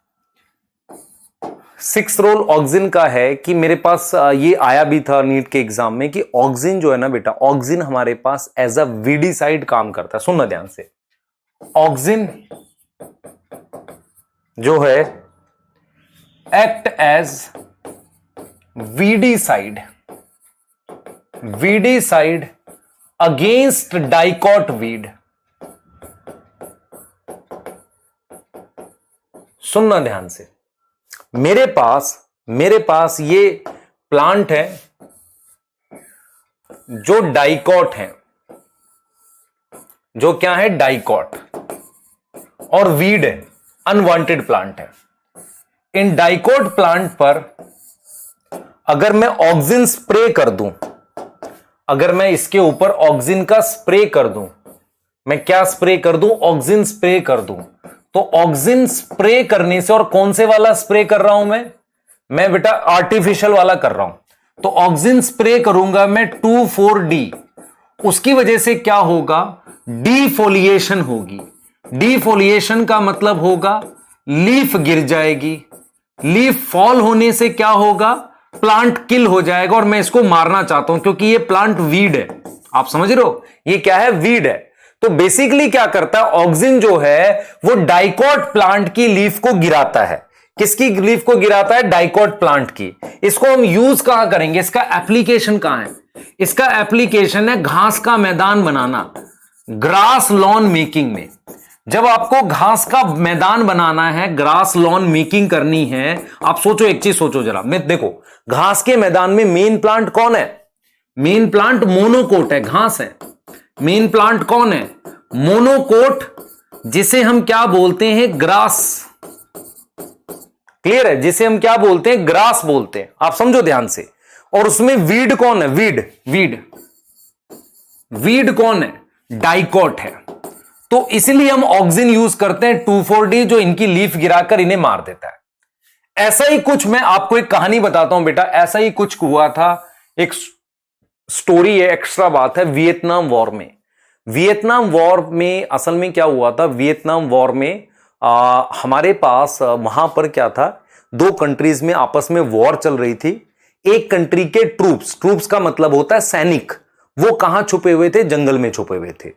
6th रोल ऑक्सिन का है कि मेरे पास ये आया भी था नीट के एग्जाम में कि ऑक्सिन जो है ना बेटा, ऑक्सिन हमारे पास एज अ वीडीसाइड काम करता है। सुनना ध्यान से, ऑक्सिन जो है act as weedicide against dicot weed. सुनना ध्यान से, मेरे पास ये प्लांट है जो डाइकॉट है, जो क्या है? डाइकॉट, और वीड है, अनवांटेड प्लांट है। इन डाइकॉट प्लांट पर अगर मैं ऑक्सिन स्प्रे कर दूं, अगर मैं इसके ऊपर ऑक्सिन का स्प्रे कर दूं, मैं क्या स्प्रे कर दूं? ऑक्सिन स्प्रे कर दूं, तो ऑक्सिन स्प्रे करने से, और कौन से वाला स्प्रे कर रहा हूं मैं बेटा आर्टिफिशियल वाला कर रहा हूं। तो ऑक्सिन स्प्रे करूंगा मैं 2,4-D, उसकी वजह से क्या होगा? डिफोलिएशन होगी। डिफोलिएशन का मतलब होगा लीफ गिर जाएगी। लीफ फॉल होने से क्या होगा? प्लांट किल हो जाएगा, और मैं इसको मारना चाहता हूं क्योंकि ये प्लांट वीड है। आप समझ रहे हो? ये क्या है? वीड है। तो बेसिकली क्या करता है? ऑक्सिन जो है वो डाइकॉट प्लांट की लीफ को गिराता है। किसकी लीफ को गिराता है? डाइकॉट प्लांट की। इसको हम यूज कहां करेंगे? इसका एप्लीकेशन कहां है? इसका एप्लीकेशन है घास का मैदान बनाना, ग्रास लॉन मेकिंग में। जब आपको घास का मैदान बनाना है, ग्रास लॉन मेकिंग करनी है, आप सोचो, एक चीज सोचो जरा। मैं देखो, घास के मैदान में मेन प्लांट कौन है? मेन प्लांट मोनोकोट है, घास है। मेन प्लांट कौन है? मोनोकोट, जिसे हम क्या बोलते हैं? ग्रास। क्लियर है? जिसे हम क्या बोलते हैं? ग्रास बोलते हैं। आप समझो ध्यान से। और उसमें वीड कौन है? वीड कौन है? डाइकॉट है। तो इसलिए हम ऑक्सिन यूज करते हैं 2,4-D, जो इनकी लीफ गिराकर इन्हें मार देता है। ऐसा ही कुछ, मैं आपको एक कहानी बताता हूं बेटा, ऐसा ही कुछ हुआ था, एक स्टोरी है, एक्स्ट्रा बात है। वियतनाम वॉर में असल में क्या हुआ था? वियतनाम वॉर में हमारे पास वहां पर क्या था, दो कंट्रीज में आपस में वॉर चल रही थी। एक कंट्री के ट्रूप्स का मतलब होता है सैनिक, वो कहां छुपे हुए थे? जंगल में छुपे हुए थे।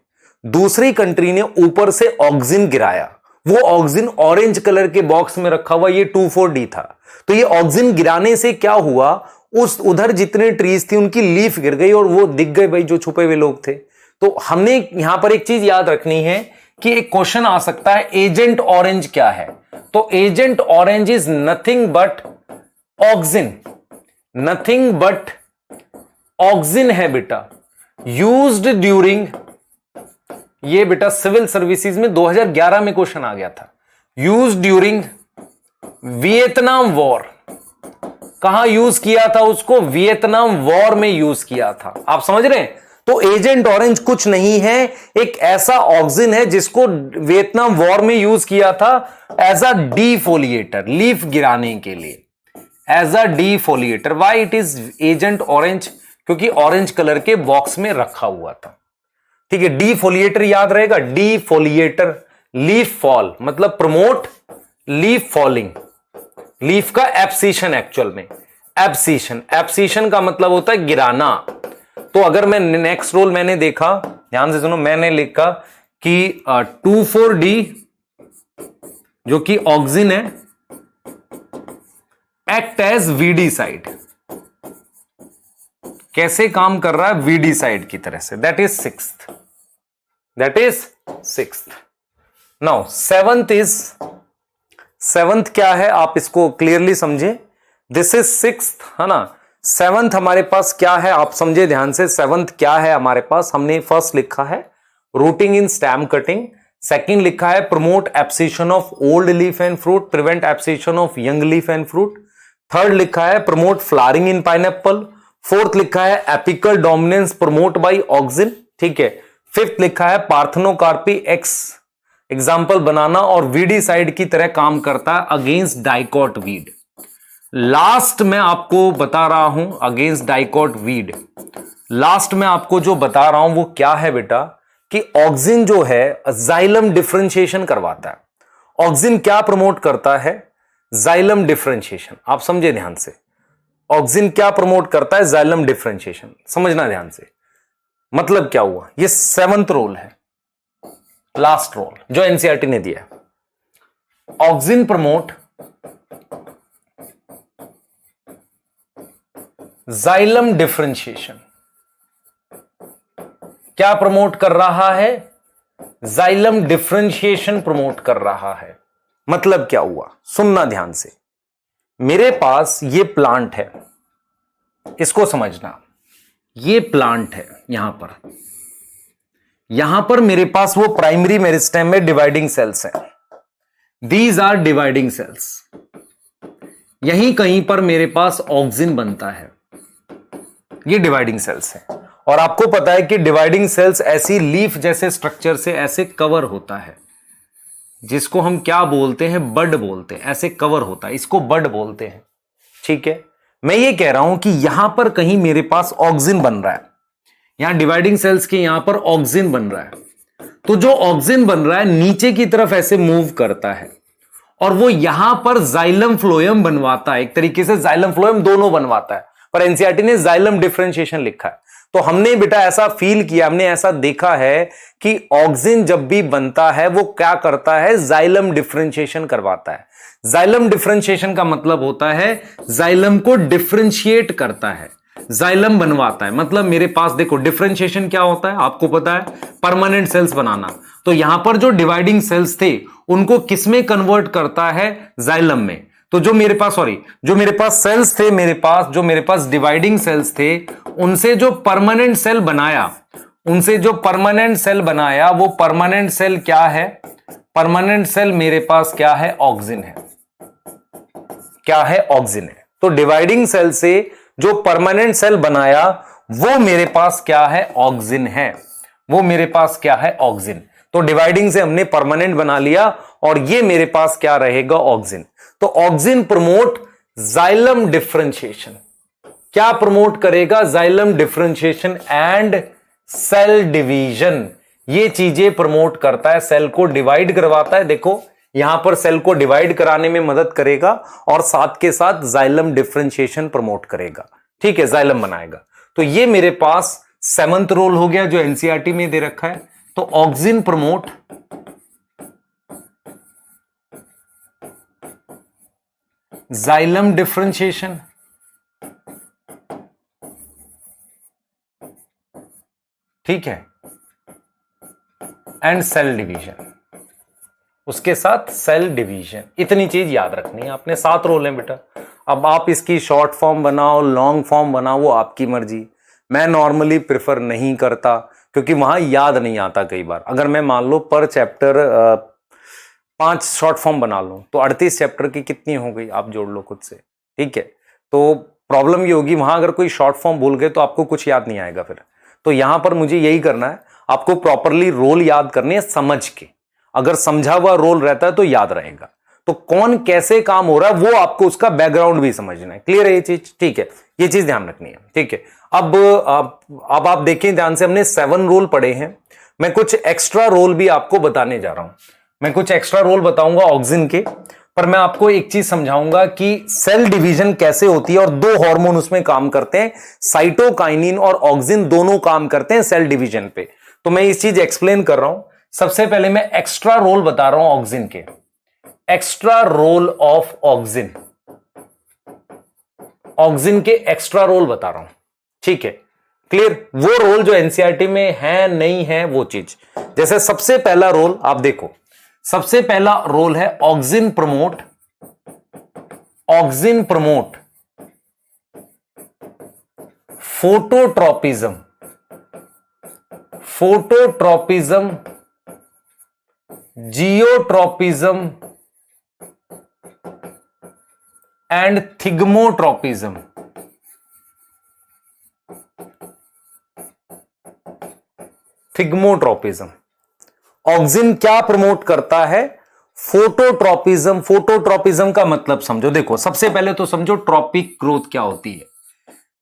दूसरी कंट्री ने ऊपर से ऑक्सिन गिराया, वो ऑक्सिन ऑरेंज कलर के बॉक्स में रखा हुआ, ये 2,4-D था। तो ये ऑक्सिन गिराने से क्या हुआ, उस उधर जितने ट्रीज थी उनकी लीफ गिर गई और वो दिख गए भाई जो छुपे हुए लोग थे। तो हमने यहां पर एक चीज याद रखनी है कि एक क्वेश्चन आ सकता है, एजेंट ऑरेंज क्या है? तो agent orange is nothing but auxin, nothing but auxin है बेटा, यूज्ड ड्यूरिंग, ये बेटा सिविल सर्विसेज में 2011 में क्वेश्चन आ गया था, यूज्ड ड्यूरिंग वियतनाम वॉर। कहां यूज किया था उसको? वियतनाम वॉर में यूज किया था। आप समझ रहे हैं? तो एजेंट ऑरेंज कुछ नहीं है, एक ऐसा ऑक्सिन है जिसको वियतनाम वॉर में यूज किया था एज अ डीफोलिएटर, लीफ गिराने के लिए, as a defoliator. Why it is Agent Orange? क्योंकि ऑरेंज कलर के बॉक्स में रखा हुआ था। ठीक है, डीफोलिएटर याद रहेगा, डीफोलिएटर, लीफ फॉल मतलब प्रमोट लीफ फॉलिंग, लीफ का एब्सिशन, एक्चुअल में एब्सिशन का मतलब होता है गिराना। तो अगर मैं नेक्स्ट रोल मैंने देखा, ध्यान से सुनो, मैंने लिखा कि 2,4-D जो कि ऑक्सिन है, एक्ट एज वीडीसाइड। कैसे काम कर रहा है? वीडीसाइड की तरह से। That is sixth. Now seventh क्या है, आप इसको क्लियरली समझे। दिस इज सिक्स्थ, है ना। सेवंथ हमारे पास क्या है, आप समझे ध्यान से। सेवंथ क्या है हमारे पास? हमने फर्स्ट लिखा है rooting in stem cutting, second लिखा है promote abscission of old leaf and fruit, prevent abscission of young leaf and fruit, third लिखा है promote flowering in pineapple, fourth लिखा है apical dominance promote by auxin. ठीक है, फिफ्थ लिखा है पार्थेनोकार्पी एक्स एग्जाम्पल बनाना और वीडीसाइड की तरह काम करता है अगेंस्ट डाइकॉट वीड। लास्ट में आपको बता रहा हूं अगेंस्ट डाइकॉट वीड, लास्ट में आपको जो बता रहा हूं वो क्या है बेटा, कि ऑक्सिन जो है जाइलम डिफरेंशिएशन करवाता है। ऑक्सिन क्या प्रमोट करता है? Xylem differentiation. आप समझे ध्यान से, ऑक्सिन क्या प्रमोट करता है? Xylem differentiation. समझना ध्यान से, मतलब क्या हुआ? ये सेवंथ रोल है, लास्ट रोल जो एनसीईआरटी ने दिया है। Auxin promote xylem differentiation. क्या प्रमोट कर रहा है? जाइलम डिफरेंशिएशन प्रमोट कर रहा है। मतलब क्या हुआ? सुनना ध्यान से। मेरे पास ये प्लांट है, इसको समझना, ये प्लांट है, यहां पर मेरे पास वो प्राइमरी मेरिस्टेम में डिवाइडिंग सेल्स हैं। These are dividing cells. यहीं कहीं पर मेरे पास ऑक्सिन बनता है, ये डिवाइडिंग सेल्स हैं। और आपको पता है कि डिवाइडिंग सेल्स ऐसी लीफ जैसे स्ट्रक्चर से ऐसे कवर होता है, जिसको हम क्या बोलते हैं? बड बोलते हैं। ऐसे कवर होता है, इसको बड बोलते हैं। ठीक है, मैं ये कह रहा हूं कि यहां पर कहीं मेरे पास ऑक्सिन बन रहा है, यहां डिवाइडिंग सेल्स के यहां पर ऑक्सिन बन रहा है। तो जो ऑक्सिन बन रहा है नीचे की तरफ ऐसे मूव करता है और वो यहां पर जाइलम फ्लोएम बनवाता है। एक तरीके से जाइलम फ्लोएम दोनों बनवाता है, पर एनसीईआरटी ने जाइलम डिफरेंशिएशन लिखा है। तो हमने बेटा ऐसा फील किया, हमने ऐसा देखा है कि ऑक्सिन जब भी बनता है वो क्या करता है? जाइलम डिफरेंशिएशन करवाता है। जाइलम डिफरेंशिएशन का मतलब होता है जाइलम को डिफरेंशिएट करता है, जाइलम बनवाता है। मतलब मेरे पास देखो, डिफरेंशिएशन क्या होता है आपको पता है? परमानेंट सेल्स बनाना। तो यहां पर जो डिवाइडिंग सेल्स थे उनको किसमें कन्वर्ट करता है? जाइलम में। तो जो मेरे पास सेल्स थे, जो मेरे पास डिवाइडिंग सेल्स थे, उनसे जो परमानेंट सेल बनाया, वो परमानेंट सेल क्या है? परमानेंट सेल मेरे पास क्या है? ऑक्सिन है। क्या है? ऑक्सिन है। तो डिवाइडिंग सेल से जो परमानेंट सेल बनाया वो मेरे पास क्या है, ऑक्सिन है, वो मेरे पास क्या है, ऑक्सिन। तो डिवाइडिंग से हमने परमानेंट बना लिया और ये मेरे पास क्या रहेगा, ऑक्सिन। तो ऑक्सिन प्रमोट जाइलम डिफरेंशिएशन, क्या प्रमोट करेगा, xylem differentiation and cell division, ये चीजें प्रमोट करता है, सेल को डिवाइड करवाता है। देखो यहां पर सेल को डिवाइड कराने में मदद करेगा और साथ के साथ जाइलम डिफरेंशिएशन प्रमोट करेगा, ठीक है, जाइलम बनाएगा। तो ये मेरे पास 7th रोल हो गया जो एनसीईआरटी में दे रखा है। तो ऑक्सिन प्रमोट जाइलम डिफरेंशिएशन, ठीक है, एंड सेल डिवीजन, उसके साथ सेल डिवीजन। इतनी चीज याद रखनी है आपने, 7 रोल हैं बेटा। अब आप इसकी शॉर्ट फॉर्म बनाओ, लॉन्ग फॉर्म बनाओ, वो आपकी मर्जी। मैं नॉर्मली प्रेफर नहीं करता क्योंकि वहां याद नहीं आता कई बार। अगर मैं मान लो पर चैप्टर 5 शॉर्ट फॉर्म बना लूं तो 38 चैप्टर की कितनी हो गई, आप जोड़ लो खुद से, ठीक है। तो प्रॉब्लम ये होगी वहां अगर कोई शॉर्ट फॉर्म भूल गए तो आपको कुछ याद नहीं आएगा फिर। तो यहां पर मुझे यही करना है, आपको प्रॉपरली रोल याद करने है समझ के। अगर समझा हुआ रोल रहता है तो याद रहेगा। तो कौन कैसे काम हो रहा है वो आपको उसका बैकग्राउंड भी समझना है। क्लियर है ये चीज, ठीक है, ये चीज ध्यान रखनी है, ठीक है। अब आप देखें ध्यान से, हमने 7 रोल पढ़े हैं। मैं कुछ एक्स्ट्रा रोल भी आपको बताने जा रहा हूं। मैं कुछ एक्स्ट्रा रोल बताऊंगा ऑक्सिन के, पर मैं आपको एक चीज समझाऊंगा कि सेल डिवीजन कैसे होती है और 2 हार्मोन उसमें काम करते हैं, साइटोकाइनिन और ऑक्सिन दोनों काम करते हैं सेल डिवीजन पे। तो मैं इस चीज एक्सप्लेन कर रहा हूं। सबसे पहले मैं एक्स्ट्रा रोल बता रहा हूं ऑक्सिन के, extra role of auxin, auxin के एक्स्ट्रा रोल बता रहा हूं, ठीक है, क्लियर। वो रोल जो एनसीईआरटी में है नहीं है वो चीज। जैसे सबसे पहला रोल आप देखो, सबसे पहला रोल है auxin promote, auxin promote phototropism, phototropism, geotropism and thigmotropism. Thigmotropism auxin क्या प्रमोट करता है, फोटोट्रोपिज्म। फोटोट्रोपिज्म का मतलब समझो, देखो सबसे पहले तो समझो ट्रॉपिक ग्रोथ क्या होती है।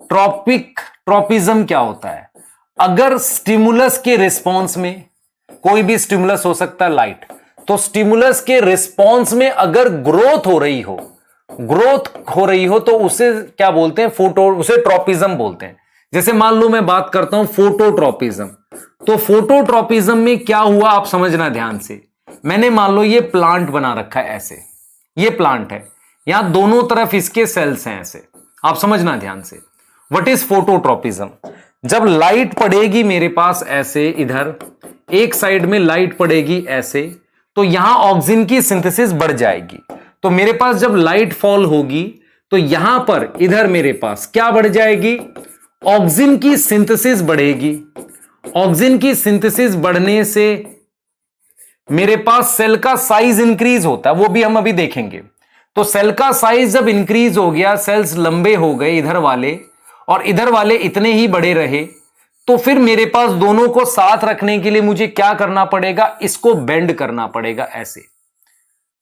ट्रॉपिक ट्रोपिज्म क्या होता है, अगर स्टिमुलस के रिस्पॉन्स में, कोई भी स्टिमुलस हो सकता है लाइट, तो स्टिमुलस के रिस्पॉन्स में अगर ग्रोथ हो रही हो, ग्रोथ हो रही हो तो उसे क्या बोलते हैं, फोटो, उसे ट्रोपिज्म बोलते हैं। जैसे मान लो मैं बात करता हूं फोटोट्रोपिज्म, तो फोटोट्रोपिज्म में क्या हुआ आप समझना ध्यान से। मैंने मान लो ये प्लांट बना रखा है ऐसे, ये प्लांट है, यहां दोनों तरफ इसके सेल्स हैं ऐसे, आप समझना ध्यान से। व्हाट इज फोटोट्रोपिज्म, जब लाइट पड़ेगी मेरे पास ऐसे, इधर एक साइड में लाइट पड़ेगी ऐसे, तो यहां ऑक्सिन की सिंथेसिस बढ़ जाएगी। तो मेरे पास जब लाइट फॉल होगी तो यहां पर इधर मेरे पास क्या बढ़ जाएगी, ऑक्सिन की सिंथेसिस बढ़ेगी। ऑक्सिन की सिंथेसिस बढ़ने से मेरे पास सेल का साइज इंक्रीज होता है, वो भी हम अभी देखेंगे। तो सेल का साइज जब इंक्रीज हो गया, सेल्स लंबे हो गए इधर वाले और इधर वाले इतने ही बड़े रहे, तो फिर मेरे पास दोनों को साथ रखने के लिए मुझे क्या करना पड़ेगा, इसको बेंड करना पड़ेगा ऐसे,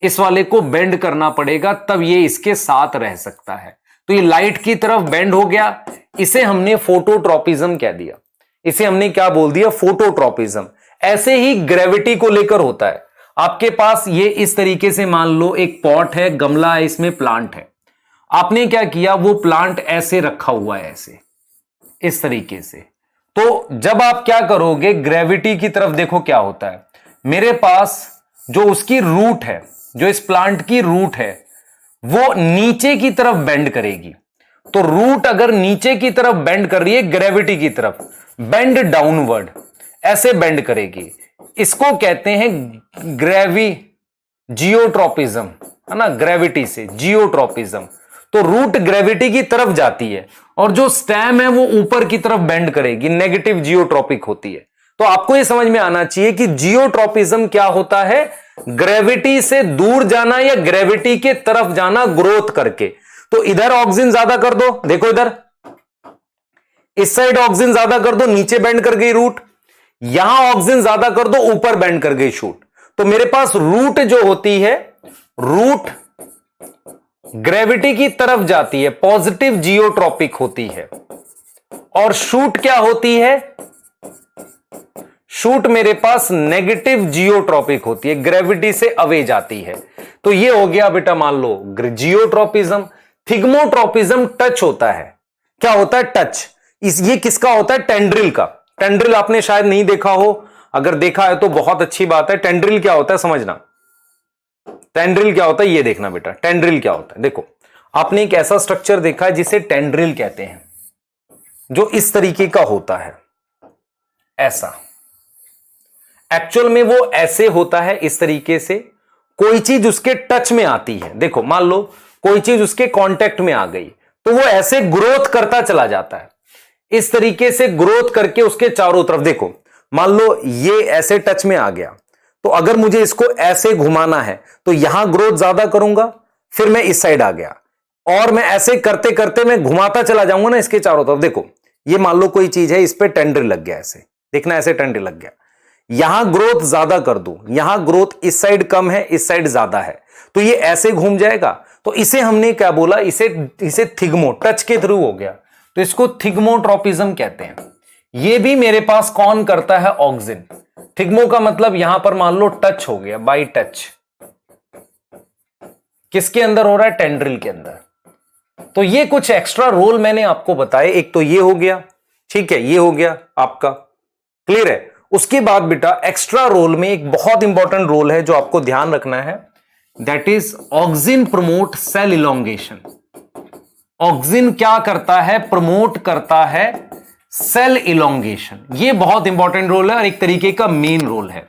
इस वाले को बेंड करना पड़ेगा, तब ये इसके साथ रह सकता है। तो ये लाइट की तरफ बेंड हो गया, इसे हमने फोटोट्रोपिज्म कह दिया, इसे हमने क्या बोल दिया, फोटोट्रोपिज्म। ऐसे ही ग्रेविटी को लेकर होता है। आपके पास ये इस तरीके से मान लो एक पॉट है, गमला है, इसमें प्लांट है, आपने क्या किया, वो प्लांट ऐसे रखा हुआ है ऐसे, इस तरीके से। तो जब आप क्या करोगे, ग्रेविटी की तरफ देखो क्या होता है, मेरे पास जो उसकी रूट है, जो इस प्लांट की रूट है, वो नीचे की तरफ बेंड करेगी। तो रूट अगर नीचे की तरफ बेंड कर रही है, ग्रेविटी की तरफ, बेंड डाउनवर्ड, ऐसे बेंड करेगी। इसको कहते हैं जियोट्रोपिज्म, है ना, ग्रेविटी से जियोट्रोपिज्म। तो रूट ग्रेविटी की तरफ जाती है और जो स्टेम है वो ऊपर की तरफ बेंड करेगी, नेगेटिव जियोट्रोपिक होती है। तो आपको यह समझ में आना चाहिए कि जियोट्रोपिज्म क्या होता है, ग्रेविटी से दूर जाना या ग्रेविटी के तरफ जाना ग्रोथ करके। तो इधर ऑक्सिन ज्यादा कर दो, देखो इधर इस साइड ऑक्सिन ज्यादा कर दो, नीचे बेंड कर गई रूट, यहां ऑक्सिन ज्यादा कर दो, ऊपर बेंड कर गई शूट। तो मेरे पास रूट जो होती है, रूट ग्रेविटी की तरफ जाती है, पॉजिटिव जियोट्रॉपिक होती है, और शूट क्या होती है, शूट मेरे पास नेगेटिव जियोट्रॉपिक होती है, ग्रेविटी से अवे जाती है। तो ये हो गया बेटा, मान लो जियोट्रॉपिज्म। थिग्मोट्रॉपिज्म टच होता है, क्या होता है, टच। ये किसका होता है, टेंड्रिल का। टेंड्रिल आपने शायद नहीं देखा हो, अगर देखा है तो बहुत अच्छी बात है। टेंड्रिल क्या होता है समझना, टेंड्रिल क्या होता है ये देखना बेटा। टेंड्रिल क्या होता है, देखो आपने एक ऐसा स्ट्रक्चर देखा है जिसे टेंड्रिल कहते हैं, जो इस तरीके का होता है, ऐसा। एक्चुअल में वो ऐसे होता है, इस तरीके से। कोई चीज उसके टच में आती है, देखो मान लो कोई चीज उसके कांटेक्ट में आ गई, तो वो ऐसे ग्रोथ करता चला जाता है, इस तरीके से ग्रोथ करके उसके चारों तरफ। देखो मान लो ये ऐसे टच में आ गया, तो अगर मुझे इसको ऐसे घुमाना है तो यहां ग्रोथ ज्यादा करूंगा, फिर मैं इस साइड आ गया, और मैं ऐसे करते करते मैं घुमाता चला जाऊंगा ना इसके चारों तरफ। देखो ये मान लो कोई चीज है, इस पे टेंड्रिल लग गया, ऐसे देखना, ऐसे टेंड्रिल लग गया, यहां ग्रोथ ज्यादा कर दूं, यहां ग्रोथ इस साइड कम है, इस साइड ज्यादा है, तो ये ऐसे घूम जाएगा। तो इसे हमने क्या बोला, इसे थिग्मो, टच के थ्रू हो गया, तो इसको थिग्मोट्रॉपिज्म कहते हैं। ये भी मेरे पास कौन करता है, ऑक्सिन। थिग्मो का मतलब यहां पर मान लो टच हो गया, बाय टच। किसके अंदर हो रहा है, टेंड्रिल के अंदर। तो ये कुछ एक्स्ट्रा रोल मैंने आपको बताए, एक तो ये हो गया, ठीक है, ये हो गया आपका, क्लियर है। उसके बाद बेटा एक्स्ट्रा रोल में एक बहुत इंपॉर्टेंट रोल है जो आपको ध्यान रखना है, that is auxin promote cell elongation. Auxin क्या करता है, प्रमोट करता है सेल इलोंगेशन। ये बहुत इंपॉर्टेंट रोल है और एक तरीके का मेन रोल है।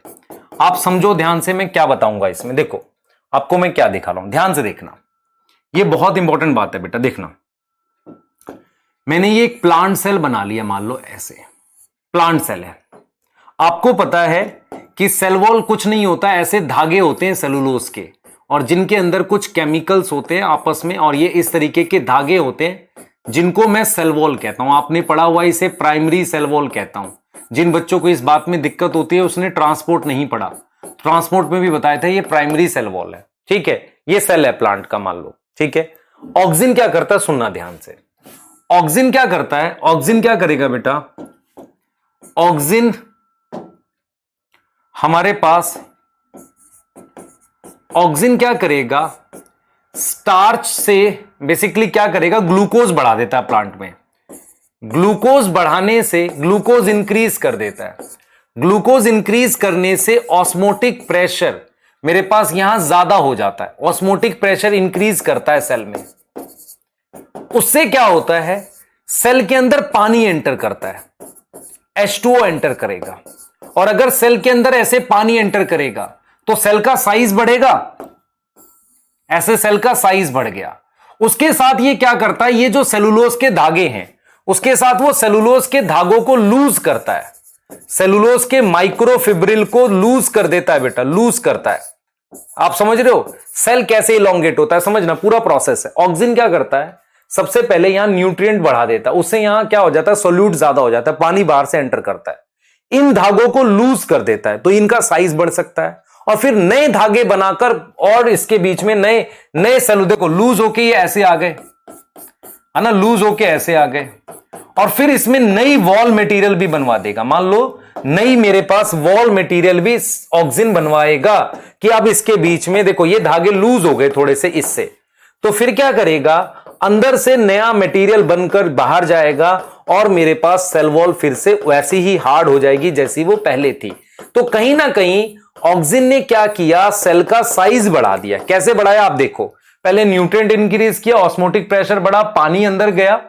आप समझो ध्यान से, मैं क्या बताऊंगा इसमें। देखो आपको मैं क्या दिखा रहा हूं, ध्यान से देखना, ये बहुत इंपॉर्टेंट बात है बेटा। देखना, मैंने ये एक प्लांट सेल बना लिया, मान लो ऐसे प्लांट सेल है। आपको पता है कि सेल वॉल कुछ नहीं होता, ऐसे धागे होते हैं सेलुलोज के, और जिनके अंदर कुछ केमिकल्स होते हैं आपस में, और ये इस तरीके के धागे होते हैं जिनको मैं सेल वॉल कहता हूं। आपने पढ़ा हुआ, इसे प्राइमरी सेल वॉल कहता हूं। जिन बच्चों को इस बात में दिक्कत होती है उसने ट्रांसपोर्ट नहीं पढ़ा, ट्रांसपोर्ट में भी बताया था, ये प्राइमरी सेल वॉल है, ठीक है। ये सेल है प्लांट का, मान लो, ठीक है। ऑक्सिन क्या करता है, सुनना ध्यान से। ऑक्सिन क्या करता है, ऑक्सिन क्या करेगा बेटा, ऑक्सिन हमारे पास, ऑक्सिन क्या करेगा, स्टार्च से बेसिकली क्या करेगा, ग्लूकोज बढ़ा देता है प्लांट में। ग्लूकोज बढ़ाने से ग्लूकोज इंक्रीज कर देता है, ग्लूकोज इंक्रीज करने से ऑस्मोटिक प्रेशर मेरे पास यहां ज्यादा हो जाता है, ऑस्मोटिक प्रेशर इंक्रीज करता है सेल में। उससे क्या होता है, सेल के अंदर पानी एंटर करता है, H2O एंटर करेगा, और अगर सेल के अंदर ऐसे पानी एंटर करेगा तो सेल का साइज बढ़ेगा, ऐसे सेल का साइज बढ़ गया। उसके साथ ये क्या करता है, ये जो सेलुलोज के धागे हैं उसके साथ वो सेलुलोज के धागों को लूज करता है, सेलुलोज के माइक्रोफिब्रिल को लूज कर देता है बेटा, लूज करता है। आप समझ रहे हो सेल कैसे इलोंगेट होता है, समझना पूरा प्रोसेस है। ऑक्सिन क्या करता है, सबसे पहले यहां न्यूट्रिएंट बढ़ा देता है, उससे यहां क्या हो जाता है, सोल्यूट ज्यादा हो जाता है, पानी बाहर से एंटर करता है, इन धागों को लूज कर देता है, तो इनका साइज बढ़ सकता है, और फिर नए धागे बनाकर, और इसके बीच में नए नए सेल, देखो लूज होके ये ऐसे आ गए, है ना, लूज होके ऐसे आ गए, और फिर इसमें नई वॉल मटेरियल भी बनवा देगा। मान लो नई मेरे पास वॉल मटेरियल भी ऑक्सिन बनवाएगा, कि अब इसके बीच में देखो ये धागे लूज हो गए थोड़े से इससे, तो फिर क्या करेगा, अंदर से नया मटेरियल बनकर बाहर जाएगा, और मेरे पास सेल वॉल फिर से वैसी ही हार्ड हो जाएगी जैसी वो पहले थी। तो कहीं ना कहीं ऑक्सिन ने क्या किया, सेल का साइज बढ़ा दिया। कैसे बढ़ाया आप देखो, पहले न्यूट्रिएंट इंक्रीज किया, ऑस्मोटिक प्रेशर बढ़ा, पानी अंदर गया,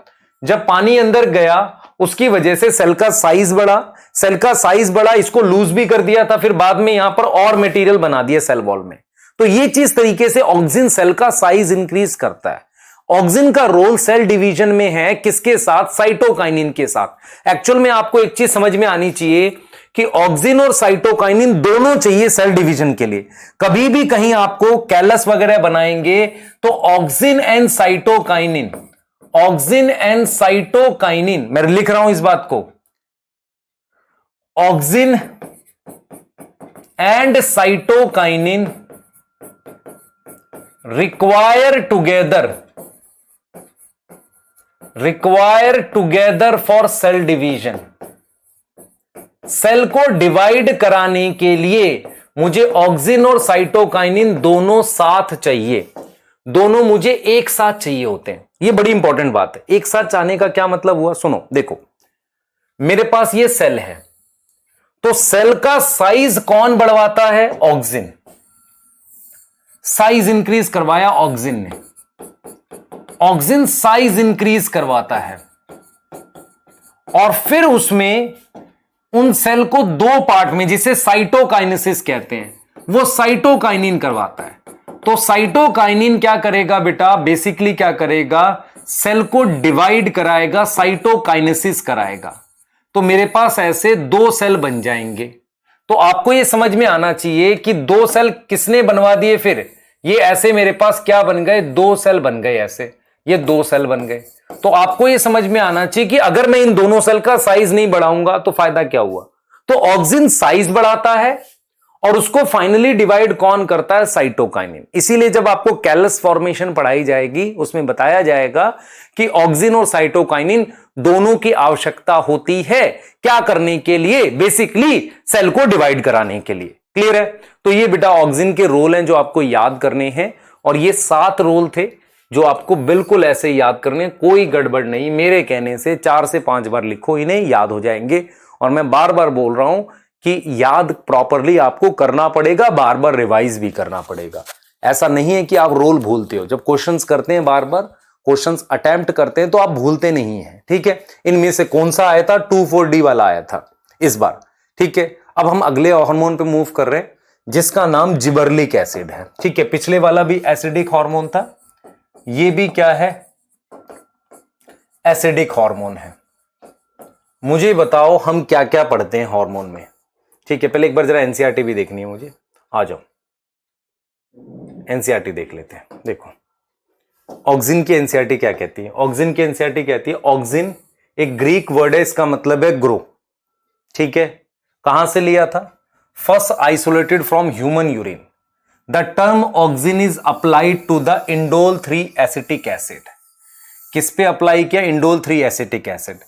जब पानी अंदर गया उसकी वजह से सेल का साइज बढ़ा, सेल का साइज बढ़ा, इसको लूज भी कर दिया था, फिर बाद में यहां पर और मटेरियल बना दिया सेल वॉल में। तो ये चीज तरीके से ऑक्सिन सेल का साइज इंक्रीज करता है। ऑक्सिन का रोल सेल डिवीजन में है, किसके साथ, साइटोकाइनिन के साथ। एक्चुअल में आपको एक चीज समझ में आनी चाहिए कि ऑक्सिन और साइटोकाइनिन दोनों चाहिए सेल डिवीजन के लिए। कभी भी कहीं आपको कैलस वगैरह बनाएंगे तो auxin and cytokinin, auxin and cytokinin, मैं लिख रहा हूं इस बात को, auxin and cytokinin require together for cell division. Cell को डिवाइड कराने के लिए मुझे ऑक्सिन और साइटोकाइनिन दोनों साथ चाहिए, दोनों मुझे एक साथ चाहिए होते हैं। यह बड़ी इंपॉर्टेंट बात है। एक साथ चाहने का क्या मतलब हुआ, सुनो देखो, मेरे पास ये सेल है, तो सेल का साइज कौन बढ़वाता है, ऑक्सिन। साइज इंक्रीज करवाया ऑक्सिन ने, ऑक्सिन साइज इंक्रीज करवाता है और फिर उसमें उन सेल को दो पार्ट में, जिसे साइटोकाइनेसिस कहते हैं, वो साइटोकाइनिन करवाता है। तो साइटोकाइनिन क्या करेगा बेटा, बेसिकली क्या करेगा, सेल को डिवाइड कराएगा, साइटोकाइनेसिस कराएगा। तो मेरे पास ऐसे दो सेल बन जाएंगे। तो आपको यह समझ में आना चाहिए कि दो सेल किसने बनवा दिए, फिर ये ऐसे मेरे पास क्या बन गए, दो सेल बन गए, ऐसे ये दो सेल बन गए। तो आपको यह समझ में आना चाहिए कि अगर मैं इन दोनों सेल का साइज नहीं बढ़ाऊंगा तो फायदा क्या हुआ। तो ऑक्सिन साइज बढ़ाता है और उसको फाइनली डिवाइड कौन करता है, साइटोकाइनिन। इसीलिए जब आपको कैलस फॉर्मेशन पढ़ाई जाएगी उसमें बताया जाएगा कि ऑक्सिन और साइटोकाइनिन दोनों की आवश्यकता होती है क्या करने के लिए, बेसिकली सेल को डिवाइड कराने के लिए। क्लियर है। तो ये बेटा ऑक्सिन के रोल हैं जो आपको याद करने हैं, और ये 7 रोल थे जो आपको बिल्कुल ऐसे याद करने, कोई गड़बड़ नहीं। मेरे कहने से 4 से 5 बार लिखो, इन्हें याद हो जाएंगे। और मैं बार बार बोल रहा हूं कि याद प्रॉपरली आपको करना पड़ेगा, बार बार रिवाइज भी करना पड़ेगा। ऐसा नहीं है कि आप रोल भूलते हो। जब क्वेश्चंस करते हैं, बार बार क्वेश्चंस अटेम्प्ट करते हैं, तो आप भूलते नहीं हैं। ठीक है। इनमें से कौन सा आया था, 2,4-D वाला आया था इस बार। ठीक है। अब हम अगले हार्मोन पे मूव कर रहे हैं जिसका नाम जिबर्लिक एसिड है। ठीक है। पिछले वाला भी एसिडिक हार्मोन था, ये भी क्या है, एसिडिक हार्मोन है। मुझे बताओ हम क्या क्या पढ़ते हैं हार्मोन में। ठीक है। पहले एक बार जरा एनसीईआरटी भी देखनी है मुझे, आ जाओ एनसीईआरटी देख लेते हैं। देखो ऑक्सिन की एनसीईआरटी क्या कहती है, ऑक्सिन की एनसीईआरटी कहती है, ऑक्सिन एक ग्रीक वर्ड है, इसका मतलब है ग्रो। ठीक है। कहां से लिया था, first isolated from human urine. The term auxin is applied to the indole 3 acetic acid. किस पे अप्लाई किया, indole 3 acetic acid,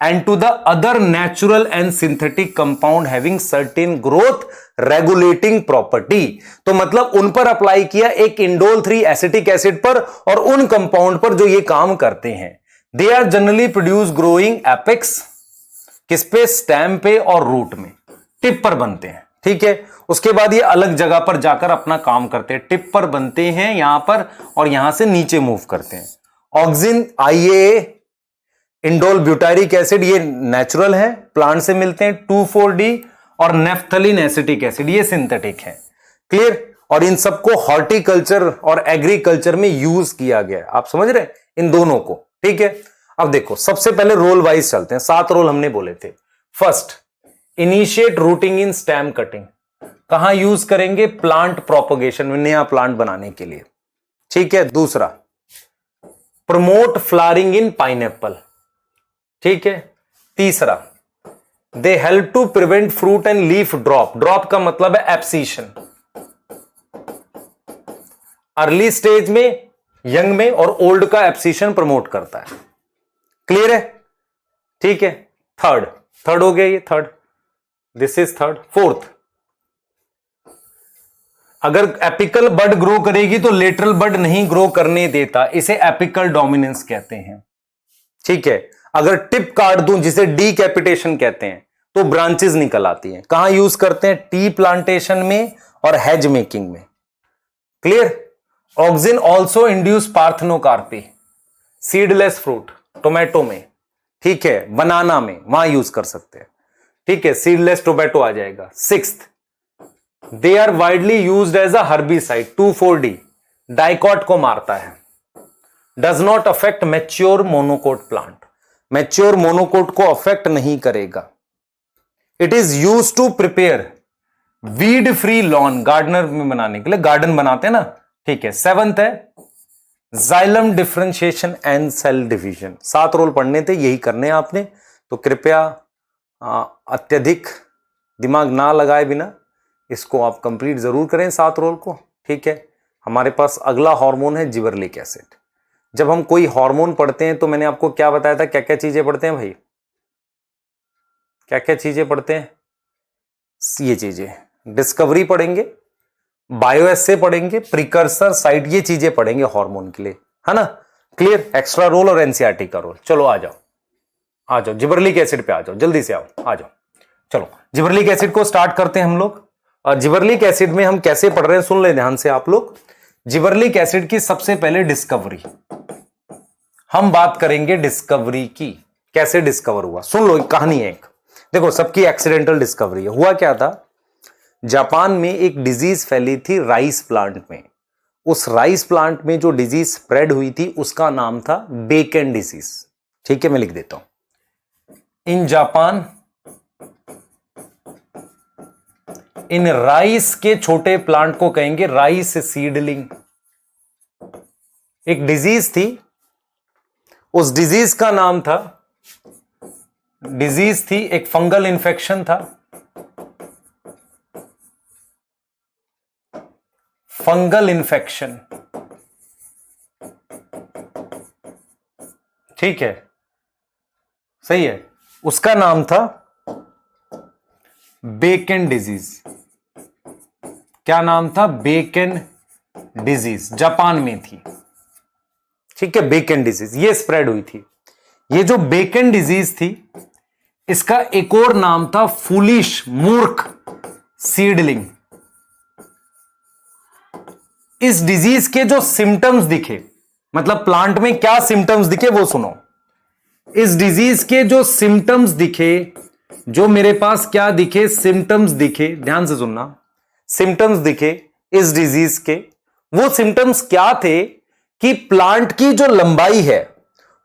and to the other natural and synthetic compound having certain growth regulating property. तो मतलब उन पर अप्लाई किया, एक इंडोल 3 एसिटिक एसिड पर और उन कंपाउंड पर जो ये काम करते हैं। They are generally produce growing apex, किस पे, स्टेम पे और रूट में, टिप पर बनते हैं। ठीक है। उसके बाद ये अलग जगह पर जाकर अपना काम करते हैं, टिप पर बनते हैं यहां पर, और यहां से नीचे मूव करते हैं। Auxin IAA, indole butyric acid, ये नेचुरल है, प्लांट से मिलते हैं। 2,4-D और नेफ्थलीन एसिटिक एसिड, ये सिंथेटिक है। क्लियर। और इन सबको हॉर्टिकल्चर और एग्रीकल्चर में यूज किया गया, आप समझ रहे हैं इन दोनों को। ठीक है। अब देखो सबसे पहले रोल वाइज चलते हैं। 7 रोल हमने बोले थे। First, initiate routing in stem cutting. कहां यूज करेंगे, प्लांट प्रोपोगेशन में, नया प्लांट बनाने के लिए। ठीक है। दूसरा, प्रमोट फ्लावरिंग इन पाइनएप्पल। ठीक है। तीसरा, they help to prevent fruit and leaf drop. Drop का मतलब है एब्सीशन, अर्ली स्टेज में, यंग में, और ओल्ड का एब्सीशन प्रमोट करता है। क्लियर है। ठीक है। थर्ड हो गया ये, third, this is third. Fourth, अगर एपिकल बड ग्रो करेगी तो लेटरल बड नहीं ग्रो करने देता, इसे एपिकल डोमिनेंस कहते हैं। ठीक है। अगर टिप काट दूं, जिसे डीकैपिटेशन कहते हैं, तो ब्रांचेस निकल आती हैं। कहां यूज करते हैं, टी प्लांटेशन में और हेज मेकिंग में। Clear. Auxin also induce parthenocarpy, seedless fruit, tomato में। ठीक है। बनाना में, वहां यूज कर सकते हैं। ठीक है। सीडलेस टोमेटो आ जाएगा। Sixth, they are widely used as a herbicide. 2,4-D dicot को मारता है। Does not affect mature monocot plant, mature monocot को अफेक्ट नहीं करेगा। It is use to prepare weed free lawn, gardener में बनाने के लिए, गार्डन बनाते हैं ना। ठीक है। 7th है, xylem differentiation and cell division, 7 role पढ़ने थे, यही करने हैं आपने, तो कृपया अत्यधिक दिमाग ना लगाए बिना इसको आप कंप्लीट जरूर करें 7 रोल को। ठीक है, हमारे पास अगला हार्मोन है जिबरेलिक एसिड। जब हम कोई हार्मोन पढ़ते हैं तो मैंने आपको क्या बताया था, क्या क्या चीजें पढ़ते हैं भाई, क्या क्या चीजें पढ़ते हैं, ये चीजें डिस्कवरी पढ़ेंगे, बायोएसे पढ़ेंगे, प्रिकर्सर, साइट, ये चीजें पढ़ेंगे हार्मोन के लिए, है ना। क्लियर, एक्स्ट्रा रोल और एनसीईआरटी का रोल। चलो आ जाओ, आ जाओ जिबरेलिक एसिड पे आ जाओ, जल्दी से आओ, आ जाओ। चलो जिबरेलिक एसिड को स्टार्ट करते हैं हम लोग। और जिबरेलिक एसिड में हम कैसे पढ़ रहे हैं सुन ले ध्यान से आप लोग। जिबरेलिक एसिड की सबसे पहले डिस्कवरी, हम बात करेंगे डिस्कवरी की, कैसे डिस्कवर हुआ। सुन लो, एक कहानी है एक, देखो सबकी एक्सीडेंटल डिस्कवरी है। हुआ क्या था, जापान में एक डिजीज फैली थी राइस प्लांट में। उस राइस प्लांट में जो डिजीज स्प्रेड हुई थी उसका नाम था बेकन डिजीज। ठीक है, मैं लिख देता हूं, इन जापान इन राइस के छोटे प्लांट को कहेंगे राइस सीडलिंग। एक डिजीज थी, उस डिजीज का नाम था, डिजीज थी, एक फंगल इन्फेक्शन था, फंगल इन्फेक्शन। ठीक है, सही है, उसका नाम था बेकन डिजीज। क्या नाम था, बेकन डिजीज, जापान में थी। ठीक है, बेकन डिजीज ये स्प्रेड हुई थी। ये जो बेकन डिजीज थी इसका एक और नाम था फूलिश, मूर्ख सीडलिंग। इस डिजीज के जो सिम्टम्स दिखे, मतलब प्लांट में क्या सिम्टम्स दिखे वो सुनो। इस डिजीज के जो सिम्टम्स दिखे, जो मेरे पास क्या दिखे, सिम्टम्स दिखे, ध्यान से सुनना, सिम्टम्स दिखे इस डिजीज के। वो सिम्टम्स क्या थे कि प्लांट की जो लंबाई है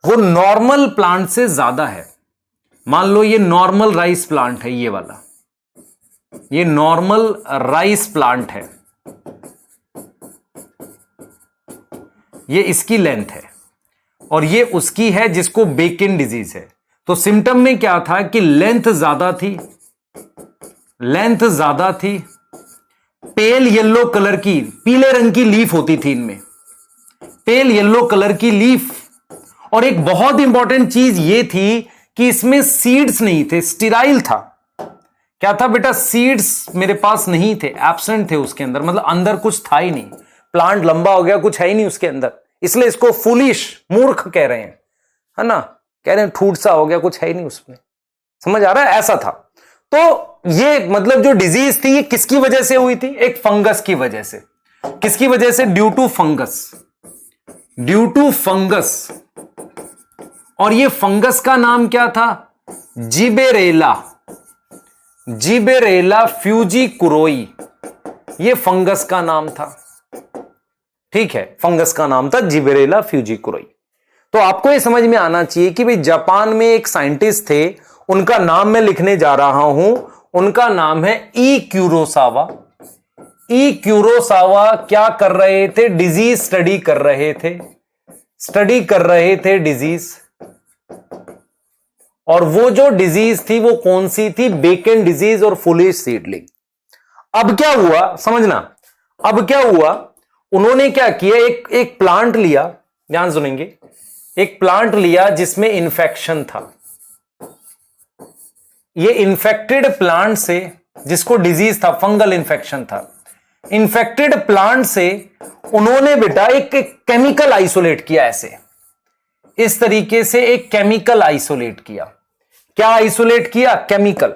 वो नॉर्मल प्लांट से ज्यादा है। मान लो ये नॉर्मल राइस प्लांट है, ये वाला, ये नॉर्मल राइस प्लांट है, ये इसकी लेंथ है, और ये उसकी है जिसको बेकन डिजीज है। तो सिम्टम में क्या था कि लेंथ ज्यादा थी, लेंथ ज्यादा थी, पेल येलो कलर की, पीले रंग की लीफ होती थी इनमें, पेल येलो कलर की लीफ। और एक बहुत इंपॉर्टेंट चीज ये थी कि इसमें सीड्स नहीं थे, स्टिराइल था। क्या था बेटा, सीड्स मेरे पास नहीं थे, एब्सेंट थे उसके अंदर, मतलब अंदर कुछ था ही नहीं। प्लांट लंबा हो गया, कुछ है ही नहीं उसके अंदर, इसलिए इसको फूलिश, मूर्ख कह रहे हैं, है ना, कह रहे हैं ठूठ सा हो गया, कुछ है ही नहीं उसमें। समझ आ रहा है, ऐसा था। तो ये मतलब जो डिजीज थी ये किसकी वजह से हुई थी, एक फंगस की वजह से। किसकी वजह से, due to fungus, due to fungus. और ये फंगस का नाम क्या था, जिबेरेला, जिबेरेला फ्यूजिकुरोई, ये फंगस का नाम था। ठीक है, फंगस का नाम था जिबेरेला फ्यूजिकुरोई। तो आपको ये समझ में आना चाहिए कि भाई जापान में एक साइंटिस्ट थे, उनका नाम मैं लिखने जा रहा हूं, उनका नाम है ई क्यूरोसावा। ई क्यूरोसावा क्या कर रहे थे, डिजीज स्टडी कर रहे थे, स्टडी कर रहे थे डिजीज। और वो जो डिजीज थी वो कौन सी थी, बेकन डिजीज और फुलिश सीडलिंग। अब क्या हुआ समझना, अब क्या हुआ, उन्होंने क्या किया, एक प्लांट लिया, ध्यान सुनेंगे, एक प्लांट लिया जिसमें इन्फेक्शन था। ये इन्फेक्टेड प्लांट से, जिसको डिजीज था, फंगल इन्फेक्शन था, इन्फेक्टेड प्लांट से उन्होंने बेटा एक केमिकल आइसोलेट किया, ऐसे इस तरीके से एक केमिकल आइसोलेट किया। क्या आइसोलेट किया, केमिकल,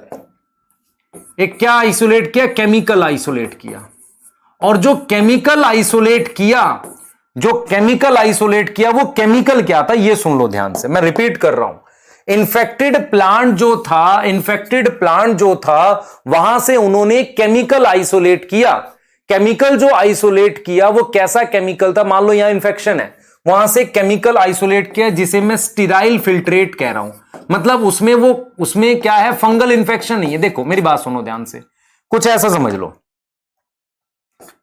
एक क्या आइसोलेट किया, केमिकल आइसोलेट किया। और जो केमिकल आइसोलेट किया, जो केमिकल आइसोलेट किया, वो केमिकल क्या था, ये सुन लो ध्यान से, मैं रिपीट कर रहा हूं। इन्फेक्टेड प्लांट जो था, इन्फेक्टेड प्लांट जो था, वहां से उन्होंने केमिकल आइसोलेट किया। केमिकल जो आइसोलेट किया वो कैसा केमिकल था, मान लो यहां इंफेक्शन है, वहां से केमिकल आइसोलेट किया जिसे मैं स्टीराइल फिल्ट्रेट कह रहा हूं। मतलब उसमें क्या है, फंगल इंफेक्शन नहीं है। देखो मेरी बात सुनो ध्यान से, कुछ ऐसा समझ लो,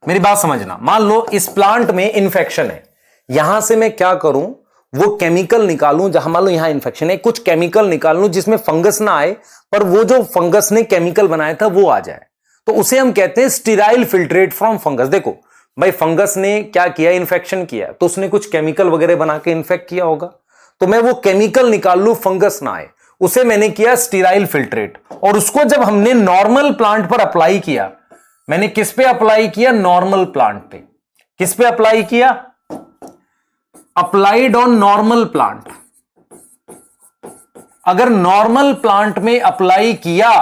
मेरी बात समझना। मान लो इस प्लांट में इंफेक्शन है, यहां से मैं क्या करूं, वो केमिकल निकालूं, जहां मान लो यहां इन्फेक्शन है, कुछ केमिकल निकाल लूं जिसमें फंगस ना आए, पर वो जो फंगस ने केमिकल बनाया था वो आ जाए, तो उसे हम कहते हैं स्टीराइल फिल्ट्रेट फ्रॉम फंगस। देखो भाई, फंगस ने क्या किया, इन्फेक्शन किया, तो उसने कुछ केमिकल वगैरह बना के इन्फेक्ट किया होगा, तो मैं वो केमिकल निकाल लूं, फंगस ना आए, उसे मैंने किया स्टीराइल फिल्ट्रेट। और उसको जब हमने नॉर्मल प्लांट पर अप्लाई किया, मैंने किस पे अप्लाई किया, नॉर्मल प्लांट पे। किस पे अप्लाई किया, अप्लाइड ऑन नॉर्मल प्लांट। अगर नॉर्मल प्लांट में अप्लाई किया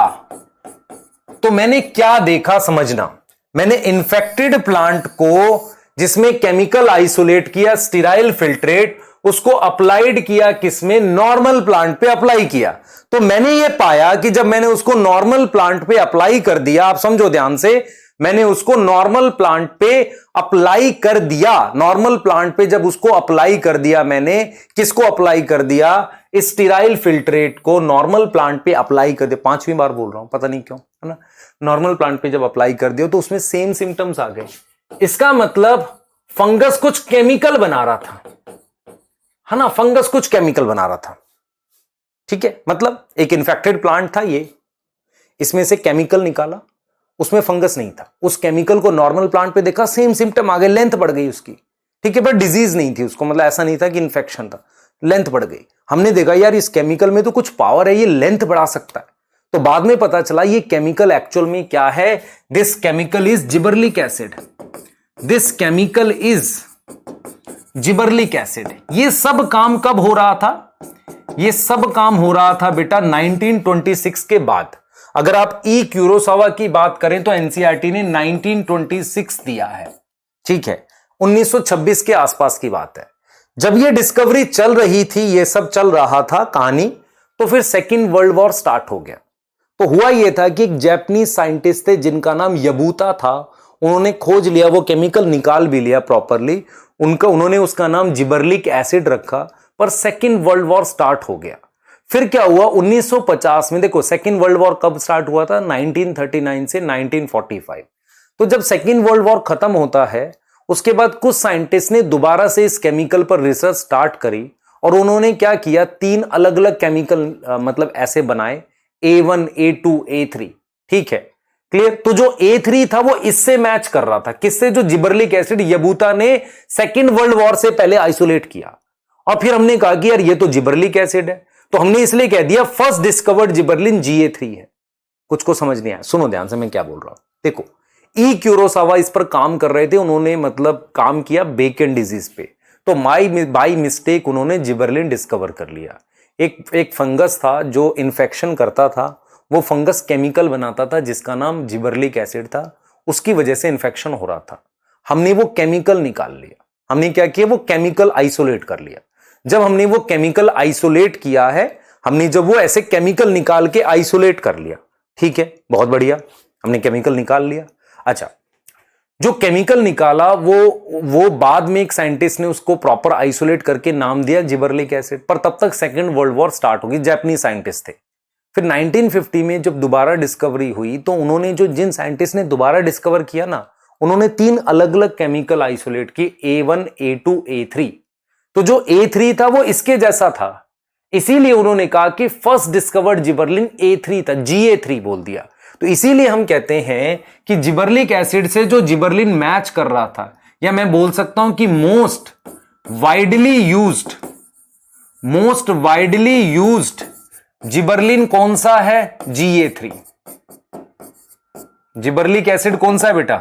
तो मैंने क्या देखा समझना, मैंने इन्फेक्टेड प्लांट को जिसमें केमिकल आइसोलेट किया, स्टीराइल फिल्ट्रेट, उसको अप्लाइड किया किसमें, नॉर्मल प्लांट पे अप्लाई किया। तो मैंने ये पाया कि जब मैंने उसको नॉर्मल प्लांट पे अप्लाई कर दिया, आप समझो ध्यान से, मैंने उसको नॉर्मल प्लांट पे अप्लाई कर दिया, नॉर्मल प्लांट पे जब उसको अप्लाई कर दिया, मैंने किसको अप्लाई कर दिया, स्टीराइल फिल्ट्रेट को नॉर्मल प्लांट पे अप्लाई कर दिया। 5वीं बार बोल रहा हूं, पता नहीं क्यों, है ना। नॉर्मल प्लांट पे जब अप्लाई कर दिया तो उसमें सेम सिम्टम्स आ गए। इसका मतलब फंगस कुछ केमिकल बना रहा था, है ना, फंगस कुछ केमिकल बना रहा था, ठीक है। मतलब एक इन्फेक्टेड प्लांट था ये, इसमें से केमिकल निकाला, उसमें फंगस नहीं था, उस केमिकल को नॉर्मल प्लांट पे देखा, सेम सिम्टम आ गए, लेंथ बढ़ गई उसकी, ठीक है, पर डिजीज नहीं थी उसको, मतलब ऐसा नहीं था कि इन्फेक्शन था, लेंथ बढ़ गई। हमने देखा यार इस केमिकल में तो कुछ पावर है, ये लेंथ बढ़ा सकता है। तो बाद में पता चला ये केमिकल एक्चुअल में क्या है, this chemical is gibberellic acid, this chemical is gibberellic acid. ये सब काम कब हो रहा था, ये सब काम हो रहा था बेटा 1926 के बाद। अगर आप ई क्यूरोसावा की बात करें तो एनसीईआरटी ने 1926 दिया है, ठीक है, 1926 के आसपास की बात है। जब ये डिस्कवरी चल रही थी, ये सब चल रहा था कहानी, तो फिर सेकेंड वर्ल्ड वॉर स्टार्ट हो गया। तो हुआ यह था कि एक जापानीज साइंटिस्ट थे जिनका नाम यबूता था, उन्होंने खोज लिया, वो केमिकल निकाल भी लिया प्रॉपरली, उन्होंने उसका नाम जिबरलिक एसिड रखा, पर सेकेंड वर्ल्ड वॉर स्टार्ट हो गया। फिर क्या हुआ 1950 में, देखो सेकेंड वर्ल्ड वॉर कब स्टार्ट हुआ था, 1939 से 1945। तो जब सेकेंड वर्ल्ड वॉर खत्म होता है, उसके बाद कुछ साइंटिस्ट ने दोबारा से इस केमिकल पर रिसर्च स्टार्ट करी, और उन्होंने क्या किया, 3 अलग अलग केमिकल मतलब ऐसे बनाए, A1, A2, A3, ठीक है, क्लियर। तो जो A3 था वो इससे मैच कर रहा था, किससे, जो जिबरलिक एसिड यबूता ने सेकेंड वर्ल्ड वॉर से पहले आइसोलेट किया। और फिर हमने कहा कि यार ये तो जिबरलिक एसिड है, तो हमने इसलिए कह दिया फर्स्ट डिस्कवर्ड जिबरलिन GA3 है। कुछ को समझ नहीं आया, सुनो ध्यान से मैं क्या बोल रहा हूं। देखो ई क्यूरोसावा इस पर काम कर रहे थे, उन्होंने मतलब काम किया बेकन डिजीज पे, तो बाई मिस्टेक उन्होंने जिबरलिन डिस्कवर कर लिया। एक फंगस था जो इन्फेक्शन करता था, वो फंगस केमिकल बनाता था जिसका नाम जिबरलिक एसिड था, उसकी वजह से इन्फेक्शन हो रहा था। हमने वो केमिकल निकाल लिया, हमने क्या किया, वो केमिकल आइसोलेट कर लिया। जब हमने वो केमिकल आइसोलेट किया है, हमने जब वो ऐसे केमिकल निकाल के आइसोलेट कर लिया, ठीक है, बहुत बढ़िया, हमने केमिकल निकाल लिया। अच्छा, जो केमिकल निकाला वो बाद में एक साइंटिस्ट ने उसको प्रॉपर आइसोलेट करके नाम दिया जिबरलिक एसिड, पर तब तक सेकेंड वर्ल्ड वॉर स्टार्ट होगी, जापानीज साइंटिस्ट थे। फिर 1950 में जब दोबारा डिस्कवरी हुई, तो उन्होंने जिन साइंटिस्ट ने दोबारा डिस्कवर किया ना, उन्होंने 3 अलग अलग केमिकल आइसोलेट किए, A1, A2, A3। तो जो A3 था वो इसके जैसा था, इसीलिए उन्होंने कहा कि फर्स्ट डिस्कवर्ड जिबरलिन A3 था, GA3 बोल दिया। तो इसीलिए हम कहते हैं कि जिबरलिक एसिड से जो जिबरलिन मैच कर रहा था, या मैं बोल सकता हूं कि मोस्ट वाइडली यूज्ड जिबरलिन कौन सा है, GA3। जिबरलिक एसिड कौन सा है बेटा,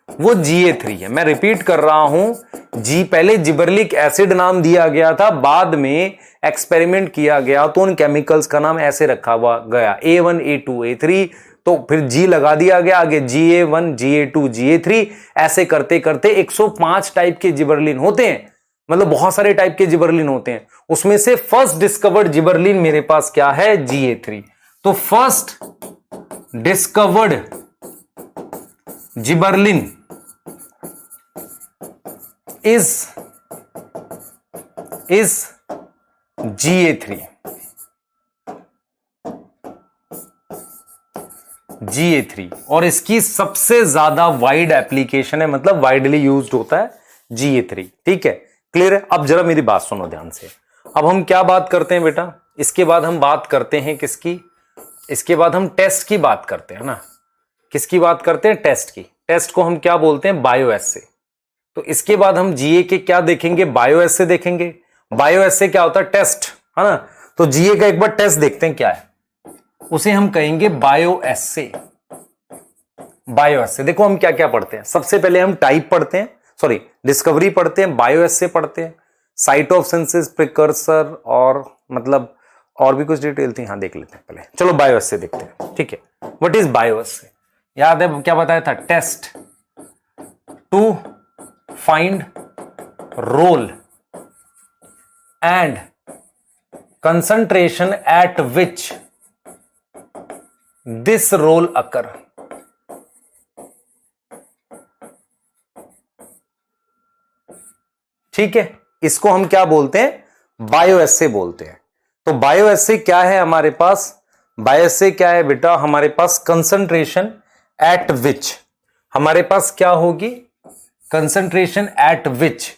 वो GA3 है। मैं रिपीट कर रहा हूं, पहले जिबरलिक एसिड नाम दिया गया था, बाद में एक्सपेरिमेंट किया गया तो उन केमिकल्स का नाम ऐसे रखा हुआ गया, A1, A2, A3, तो फिर G लगा दिया गया, आगे GA1, GA2, GA3, ऐसे करते करते 105 टाइप के जिबरलिन होते हैं, मतलब बहुत सारे टाइप के जिबरलिन होते हैं। उसमें से फर्स्ट डिस्कवर्ड जिबरलिन मेरे पास क्या है, GA3। तो first discovered gibberellin is GA3। GA3 और इसकी सबसे ज्यादा वाइड एप्लीकेशन है, मतलब वाइडली यूज्ड होता है GA3। ठीक है, क्लियर है। अब जरा मेरी बात सुनो ध्यान से। अब हम क्या बात करते हैं बेटा, इसके बाद हम बात करते हैं किसकी, इसके बाद हम टेस्ट की बात करते हैं ना। किसकी बात करते हैं, टेस्ट की। टेस्ट को हम क्या बोलते हैं, बायो एसे। तो इसके बाद हम जीए के क्या देखेंगे, बायो एसे देखेंगे। बायो एसे क्या होता है, टेस्ट, है ना। तो जीए का एक बार टेस्ट देखते हैं क्या है, उसे हम कहेंगे बायो एसे। बायो एसे देखो हम क्या क्या पढ़ते हैं। सबसे पहले हम टाइप पढ़ते हैं, सॉरी डिस्कवरी पढ़ते हैं, बायो एसे पढ़ते हैं, साइट ऑफ सेंसेस, प्रिकर्सर, और मतलब और भी कुछ डिटेल थी, हाँ देख लेते हैं पहले। चलो बायो एसे देखते हैं। ठीक है, व्हाट इज बायो एसे, याद है क्या बताया था, test to find role and concentration at which this role occur. ठीक है, इसको हम क्या बोलते हैं, बायो एसे बोलते हैं। तो बायो एसे क्या है हमारे पास, बायो एसे क्या है बेटा, हमारे पास कंसंट्रेशन एट विच, हमारे पास क्या होगी, concentration at which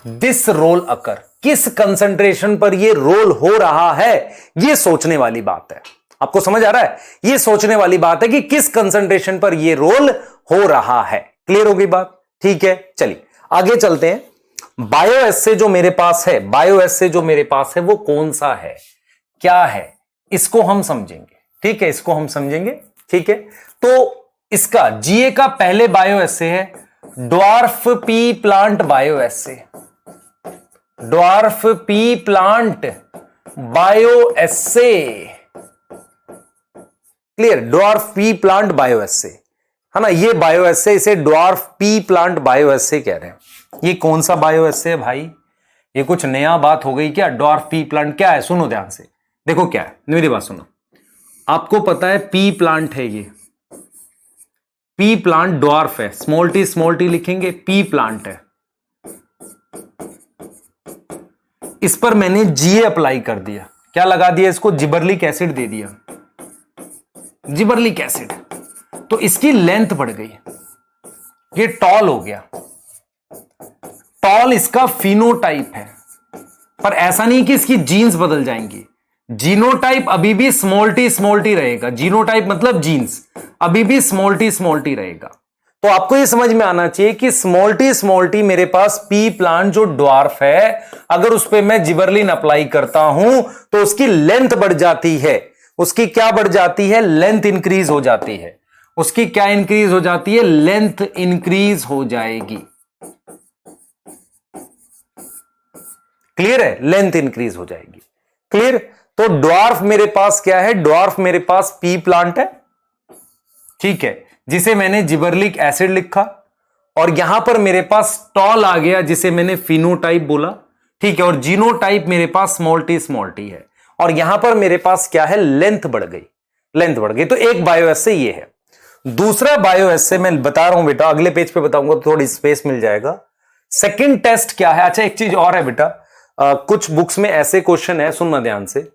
this role occur. किस कंसंट्रेशन पर ये रोल हो रहा है, ये सोचने वाली बात है। आपको समझ आ रहा है, ये सोचने वाली बात है कि किस कंसंट्रेशन पर ये रोल हो रहा है। क्लियर हो गई बात, ठीक है। चलिए आगे चलते हैं। बायो एसे जो मेरे पास है, बायो एसे जो मेरे पास है वो कौन सा है, क्या है, इसको हम समझेंगे। ठीक है, इसको हम समझेंगे। ठीक है, तो इसका जीए का पहले बायो एसे है dwarf pea plant bioassay. Dwarf pea plant bioassay, clear, dwarf pea plant bioassay, है ना। ये बायो एसे, इसे dwarf pea plant bioassay कह रहे हैं। ये कौन सा बायो एसे है भाई, ये कुछ नया बात हो गई क्या, ड्वार्फ पी प्लांट क्या है, सुनो ध्यान से, देखो क्या है, मेरी बात सुनो। आपको पता है पी प्लांट है, ये पी प्लांट ड्वार्फ है, स्मॉल टी लिखेंगे, पी प्लांट है। इस पर मैंने जीए अप्लाई कर दिया, क्या लगा दिया, इसको जिबरलिक एसिड दे दिया, जिबरलिक एसिड, तो इसकी लेंथ बढ़ गई, ये टॉल हो गया। टॉल इसका फिनोटाइप है, पर ऐसा नहीं कि इसकी जीन्स बदल जाएंगी। जीनोटाइप अभी भी स्मॉल टी रहेगा, जीनोटाइप मतलब जीन्स अभी भी स्मॉल टी रहेगा। तो आपको यह समझ में आना चाहिए कि स्मॉल टी मेरे पास पी प्लांट जो ड्वार्फ है, अगर उस पर मैं जिबरलिन अप्लाई करता हूं तो उसकी लेंथ बढ़ जाती है। उसकी क्या बढ़ जाती है, लेंथ इंक्रीज हो जाती है। उसकी क्या इंक्रीज हो जाती है, लेंथ इंक्रीज हो जाएगी। क्लियर है, लेंथ इंक्रीज हो जाएगी। क्लियर, तो ड्वार्फ मेरे पास क्या है, ड्वार्फ मेरे पास पी प्लांट है, ठीक है, जिसे मैंने जिबरलिक एसिड लिखा, और यहां पर मेरे पास टॉल आ गया जिसे मैंने फिनोटाइप बोला, ठीक है, और जीनोटाइप मेरे पास स्मॉल टी है, और यहां पर मेरे पास क्या है, लेंथ बढ़ गई, लेंथ बढ़ गई। तो एक बायो एसे ये है। दूसरा बायो एसे मैं बता रहा हूं बेटा, अगले पेज पे बताऊंगा तो थोड़ी स्पेस मिल जाएगा। सेकंड टेस्ट क्या है, अच्छा एक चीज और है बेटा, कुछ बुक्स में ऐसे क्वेश्चन है, सुनना ध्यान से,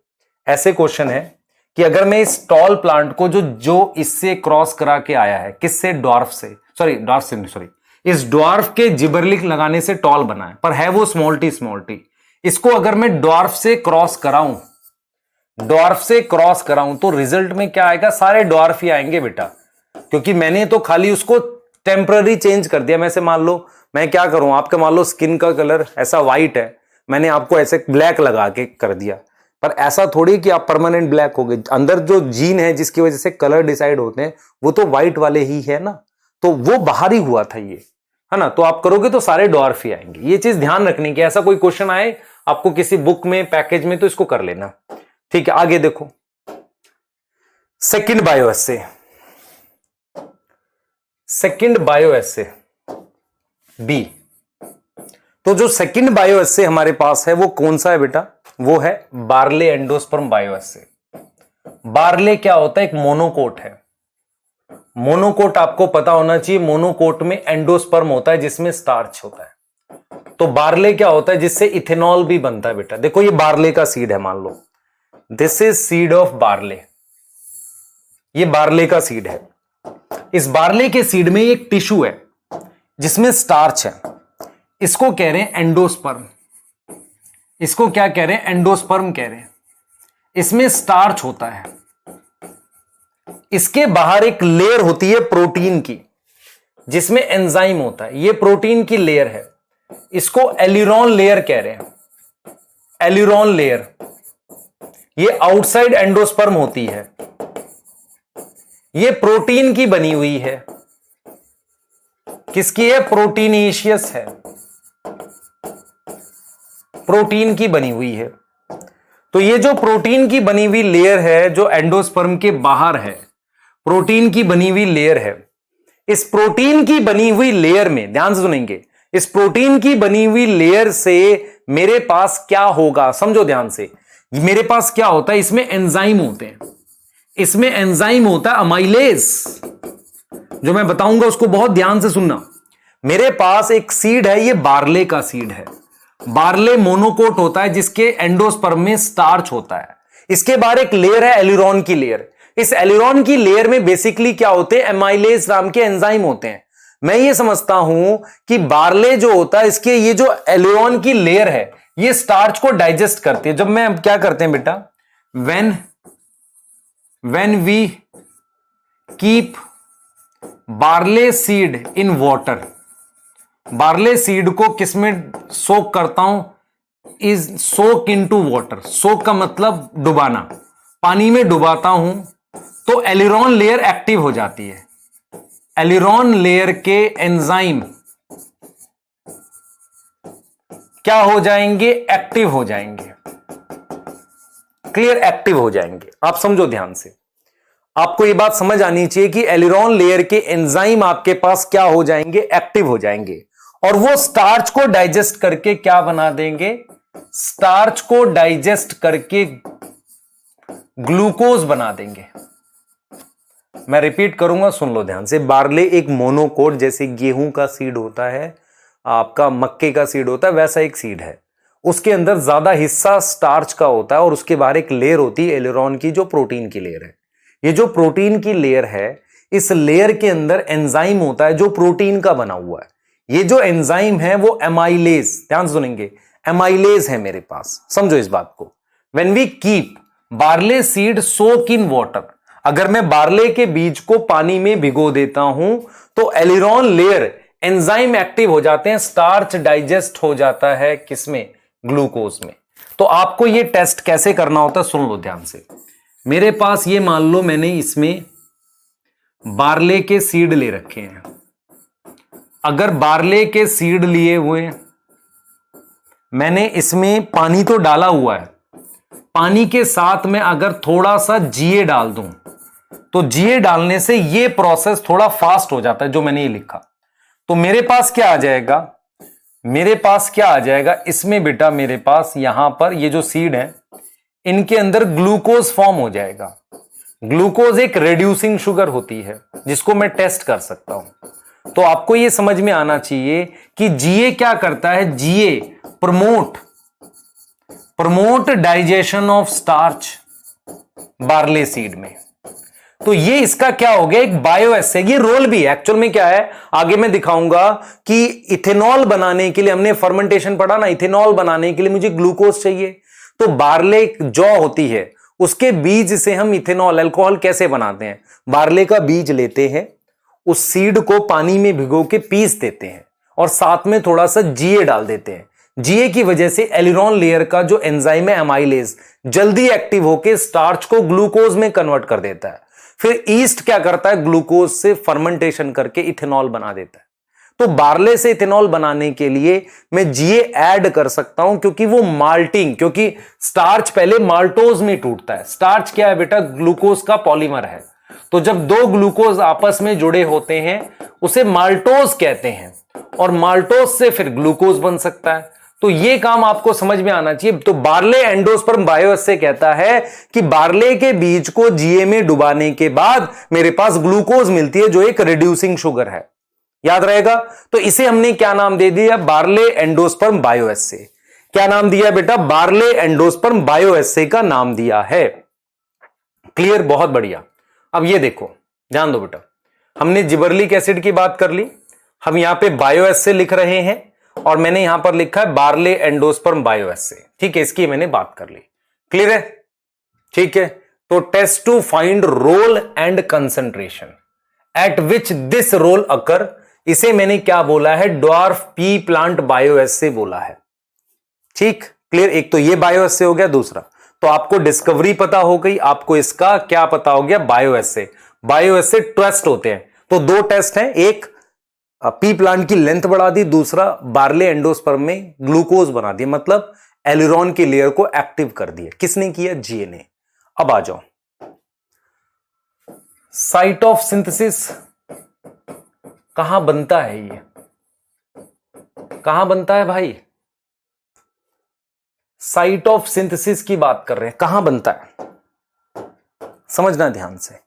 ऐसे क्वेश्चन है कि अगर मैं इस टॉल प्लांट को जो इससे क्रॉस करा के आया है, किससे, ड्वार्फ से, सॉरी इस ड्वार्फ के जिबरलिक लगाने से टॉल बना है, पर है वो स्मॉल टी। इसको अगर मैं ड्वार्फ से क्रॉस कराऊं, ड्वार्फ से क्रॉस कराऊं तो रिजल्ट में क्या आएगा, सारे ड्वार्फ ही आएंगे बेटा, क्योंकि मैंने तो खाली उसको टेम्पररी चेंज कर दिया। मैं से मान लो मैं क्या करूं, आपका मान लो स्किन का कलर ऐसा व्हाइट है, मैंने आपको ऐसे ब्लैक लगा के कर दिया, पर ऐसा थोड़ी कि आप परमानेंट ब्लैक हो गए। अंदर जो जीन है जिसकी वजह से कलर डिसाइड होते हैं वो तो व्हाइट वाले ही है ना, तो वो बाहर ही हुआ था ये, है ना। तो आप करोगे तो सारे ड्वार्फ ही आएंगे। ये चीज ध्यान रखनी कि ऐसा कोई क्वेश्चन आए आपको किसी बुक में, पैकेज में, तो इसको कर लेना। ठीक है, आगे देखो, सेकंड बायो एसे, सेकंड बायो एसे बी। तो जो सेकंड बायो एसे हमारे पास है वो कौन सा है बेटा, वो है बार्ले एंडोस्पर्म बायो एसे। बार्ले क्या होता है, एक मोनोकोट है। मोनोकोट आपको पता होना चाहिए, मोनोकोट में एंडोस्पर्म होता है जिसमें स्टार्च होता है। तो बार्ले क्या होता है, जिससे इथेनॉल भी बनता है बेटा। देखो ये बार्ले का सीड है, मान लो this is seed of barley, ये बार्ले का सीड है। इस बार्ले के सीड में एक टिश्यू है जिसमें स्टार्च है। इसको कह रहे हैं एंडोस्पर्म। इसको क्या कह रहे हैं? एंडोस्पर्म कह रहे हैं। इसमें स्टार्च होता है, इसके बाहर एक लेयर होती है प्रोटीन की जिसमें एंजाइम होता है। ये प्रोटीन की लेयर है, इसको एल्यूरोन लेयर कह रहे हैं। एल्यूरोन लेयर ये आउटसाइड एंडोस्पर्म होती है, ये प्रोटीन की बनी हुई है। किसकी है? प्रोटीनेशियस है, प्रोटीन की बनी हुई है। तो ये जो प्रोटीन की बनी हुई लेयर है जो एंडोस्पर्म के बाहर है, प्रोटीन की बनी हुई लेयर है। इस प्रोटीन की बनी हुई लेयर में ध्यान से सुनेंगे, इस प्रोटीन की बनी हुई लेयर से मेरे पास क्या होगा? समझो ध्यान से। मेरे पास क्या होता है? इसमें एंजाइम होते हैं, इसमें एंजाइम होता है अमाइलेज। जो मैं बताऊंगा उसको बहुत ध्यान से सुनना। मेरे पास एक सीड है, ये बार्ले का सीड है। बार्ले मोनोकोट होता है जिसके एंडोस्पर्म में स्टार्च होता है। इसके बाहर एक लेयर है एल्यूरोन की लेयर। इस एल्यूरोन की लेयर में बेसिकली क्या होते हैं? एमाइलेज नाम के एंजाइम होते हैं। मैं ये समझता हूं कि बार्ले जो होता है, इसके ये जो एल्यूरोन की लेयर है ये स्टार्च को डाइजेस्ट करती है। जब मैं क्या करते हैं बेटा, when we keep barley seed in water, barley seed को किसमें सोक करता हूं? Is soak into water. Soak का मतलब डुबाना, पानी में डुबाता हूं तो एल्यूरोन लेयर एक्टिव हो जाती है। एल्यूरोन लेयर के एंजाइम क्या हो जाएंगे? एक्टिव हो जाएंगे। क्लियर? एक्टिव हो जाएंगे। आप समझो ध्यान से, आपको यह बात समझ आनी चाहिए कि एल्यूरोन लेयर के एंजाइम आपके पास क्या हो जाएंगे? एक्टिव हो जाएंगे। और वो स्टार्च को डाइजेस्ट करके क्या बना देंगे? स्टार्च को डाइजेस्ट करके ग्लूकोज बना देंगे। मैं रिपीट करूंगा, सुन लो ध्यान से। बार्ले एक मोनोकोट, जैसे गेहूं का सीड होता है, आपका मक्के का सीड होता है, वैसा एक सीड है। उसके अंदर ज्यादा हिस्सा स्टार्च का होता है और उसके बाहर एक लेयर होती है एल्यूरोन की, जो प्रोटीन की लेयर है। ये जो प्रोटीन की लेयर है, इस लेयर के अंदर एंजाइम होता है जो प्रोटीन का बना हुआ है। ये जो एंजाइम है वो एमाइलेज, ध्यान सुनेंगे, एमाइलेज है मेरे पास। समझो इस बात को। When we keep barley seed soak in water, अगर मैं बार्ले के बीज को पानी में भिगो देता हूं तो एल्यूरोन लेयर एंजाइम एक्टिव हो जाते हैं, स्टार्च डाइजेस्ट हो जाता है किसमें? ग्लूकोज में। तो आपको ये टेस्ट कैसे करना होता है, सुन लो ध्यान से। मेरे पास ये मान लो मैंने इसमें बार्ले के सीड ले रखे हैं। अगर बार्ले के सीड लिए हुए, मैंने इसमें पानी तो डाला हुआ है, पानी के साथ में अगर थोड़ा सा जीए डाल दूं तो जीए डालने से ये प्रोसेस थोड़ा फास्ट हो जाता है, जो मैंने ये लिखा। तो मेरे पास क्या आ जाएगा? मेरे पास क्या आ जाएगा इसमें बेटा? मेरे पास यहां पर ये जो सीड है इनके अंदर ग्लूकोज फॉर्म हो जाएगा। ग्लूकोज एक रिड्यूसिंग शुगर होती है जिसको मैं टेस्ट कर सकता हूं। तो आपको ये समझ में आना चाहिए कि जीए क्या करता है? GA promote digestion of starch barley seed में। तो ये इसका क्या हो गया? एक बायोएस है। ये रोल भी है एक्चुअल में। क्या है आगे मैं दिखाऊंगा कि इथेनॉल बनाने के लिए, हमने फर्मेंटेशन पढ़ा ना, इथेनॉल बनाने के लिए मुझे ग्लूकोज चाहिए। तो बार्ले जौ होती है, उसके बीज से हम इथेनॉल, अल्कोहल कैसे बनाते हैं? बार्ले का बीज लेते हैं, उस सीड को पानी में भिगो के पीस देते हैं और साथ में थोड़ा सा जीए डाल देते हैं। जीए की वजह से एल्यूरोन लेयर का जो एंजाइम है एमाइलेज जल्दी एक्टिव होकर स्टार्च को ग्लूकोज में कन्वर्ट कर देता है। फिर ईस्ट क्या करता है? ग्लूकोज से फर्मेंटेशन करके इथेनॉल बना देता है। तो बार्ले से इथेनॉल बनाने के लिए मैं जीए ऐड कर सकता हूं, क्योंकि वो माल्टिंग, क्योंकि स्टार्च पहले माल्टोज में टूटता है। स्टार्च क्या है बेटा? ग्लूकोज का पॉलीमर है। तो जब दो ग्लूकोज आपस में जुड़े होते हैं उसे माल्टोज कहते हैं, और माल्टोज से फिर ग्लूकोज बन सकता है। तो ये काम आपको समझ में आना चाहिए। तो बार्ले एंडोस्पर्म बायोएस से कहता है कि बार्ले के बीज को जीए में डुबाने के बाद मेरे पास ग्लूकोज मिलती है जो एक रिड्यूसिंग शुगर है। याद रहेगा? तो इसे हमने क्या नाम दे दिया? बार्ले एंडोस्पर्म बायोएस से। क्या नाम दिया बेटा? बार्ले एंडोस्पर्म बायोएस से का नाम दिया है। क्लियर? बहुत बढ़िया। अब ये देखो, ध्यान दो बेटा, हमने जिबरलिक एसिड की बात कर ली, हम यहां पे बायोएस से लिख रहे हैं। और मैंने यहां पर लिखा है बार्ले एंडोस्पर्म बायोएसे। ठीक है, इसकी मैंने बात कर ली। क्लियर है? ठीक है, तो test to find role and concentration at which this role occur, इसे मैंने क्या बोला है? ड्वार्फ पी प्लांट बायोएसे बोला है। ठीक, क्लियर। एक तो ये बायोएसे हो गया, दूसरा तो आपको डिस्कवरी पता हो गई, आपको इसका क्या पता हो गया? बायोएसे। बायोएसे टेस्ट होते हैं, तो दो टेस्ट हैं, एक पी प्लांट की लेंथ बढ़ा दी, दूसरा बार्ले एंडोस्पर्म में ग्लूकोज बना दिया, मतलब एलिरॉन की लेयर को एक्टिव कर दिया। किसने किया? जीए ने। अब आ जाओ, साइट ऑफ सिंथेसिस कहां बनता है? ये कहां बनता है भाई? साइट ऑफ सिंथेसिस की बात कर रहे हैं, कहां बनता है? समझना ध्यान से,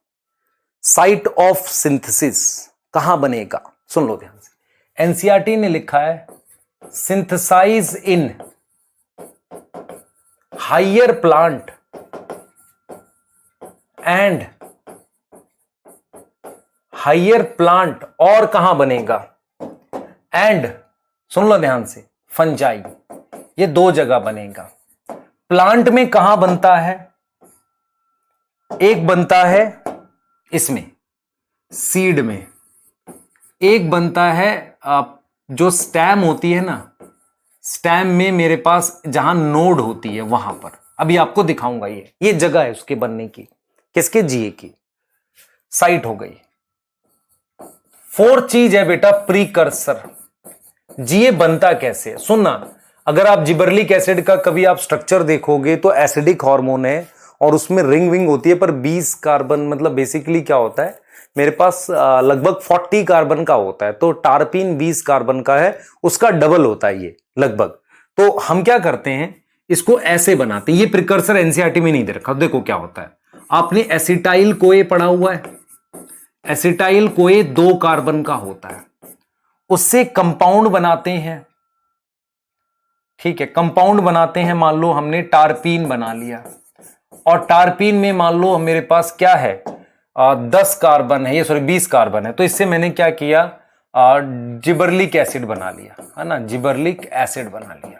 साइट ऑफ सिंथेसिस कहां बनेगा? सुन लो ध्यान से। एनसीईआरटी ने लिखा है synthesise in higher plant and higher plant, और कहां बनेगा? एंड सुन लो ध्यान से, फंजाई, ये दो जगह बनेगा। प्लांट में कहां बनता है? एक बनता है इसमें सीड में, एक बनता है जो स्टेम होती है ना, स्टेम में मेरे पास जहां नोड होती है वहां पर। अभी आपको दिखाऊंगा, ये जगह है उसके बनने की। किसके? जीए की। साइट हो गई। फोर्थ चीज है बेटा प्रीकर्सर। जीए बनता कैसे? सुनना, अगर आप जिबरलिक एसिड का कभी आप स्ट्रक्चर देखोगे तो एसिडिक हार्मोन है और उसमें रिंग विंग होती है, पर 20 कार्बन, मतलब बेसिकली क्या होता है, मेरे पास लगभग 40 कार्बन का होता है, तो टार्पीन 20 कार्बन का है, उसका डबल होता है ये लगभग। तो हम क्या करते हैं, इसको ऐसे बनाते हैं। ये प्रिकर्सर एनसीईआरटी में नहीं दे रखा। देखो क्या होता है, आपने एसिटाइल कोए पढ़ा हुआ है। एसिटाइल कोए 2 कार्बन का होता है, उससे कंपाउंड बनाते हैं। ठीक है, कंपाउंड बनाते हैं। मान लो हमने टार्पीन बना लिया, और टार्पीन में मान लो मेरे पास क्या है, 10 कार्बन है, ये सॉरी 20 कार्बन है, तो इससे मैंने क्या किया, जिबरलिक एसिड बना लिया, है ना, जिबरलिक एसिड बना लिया।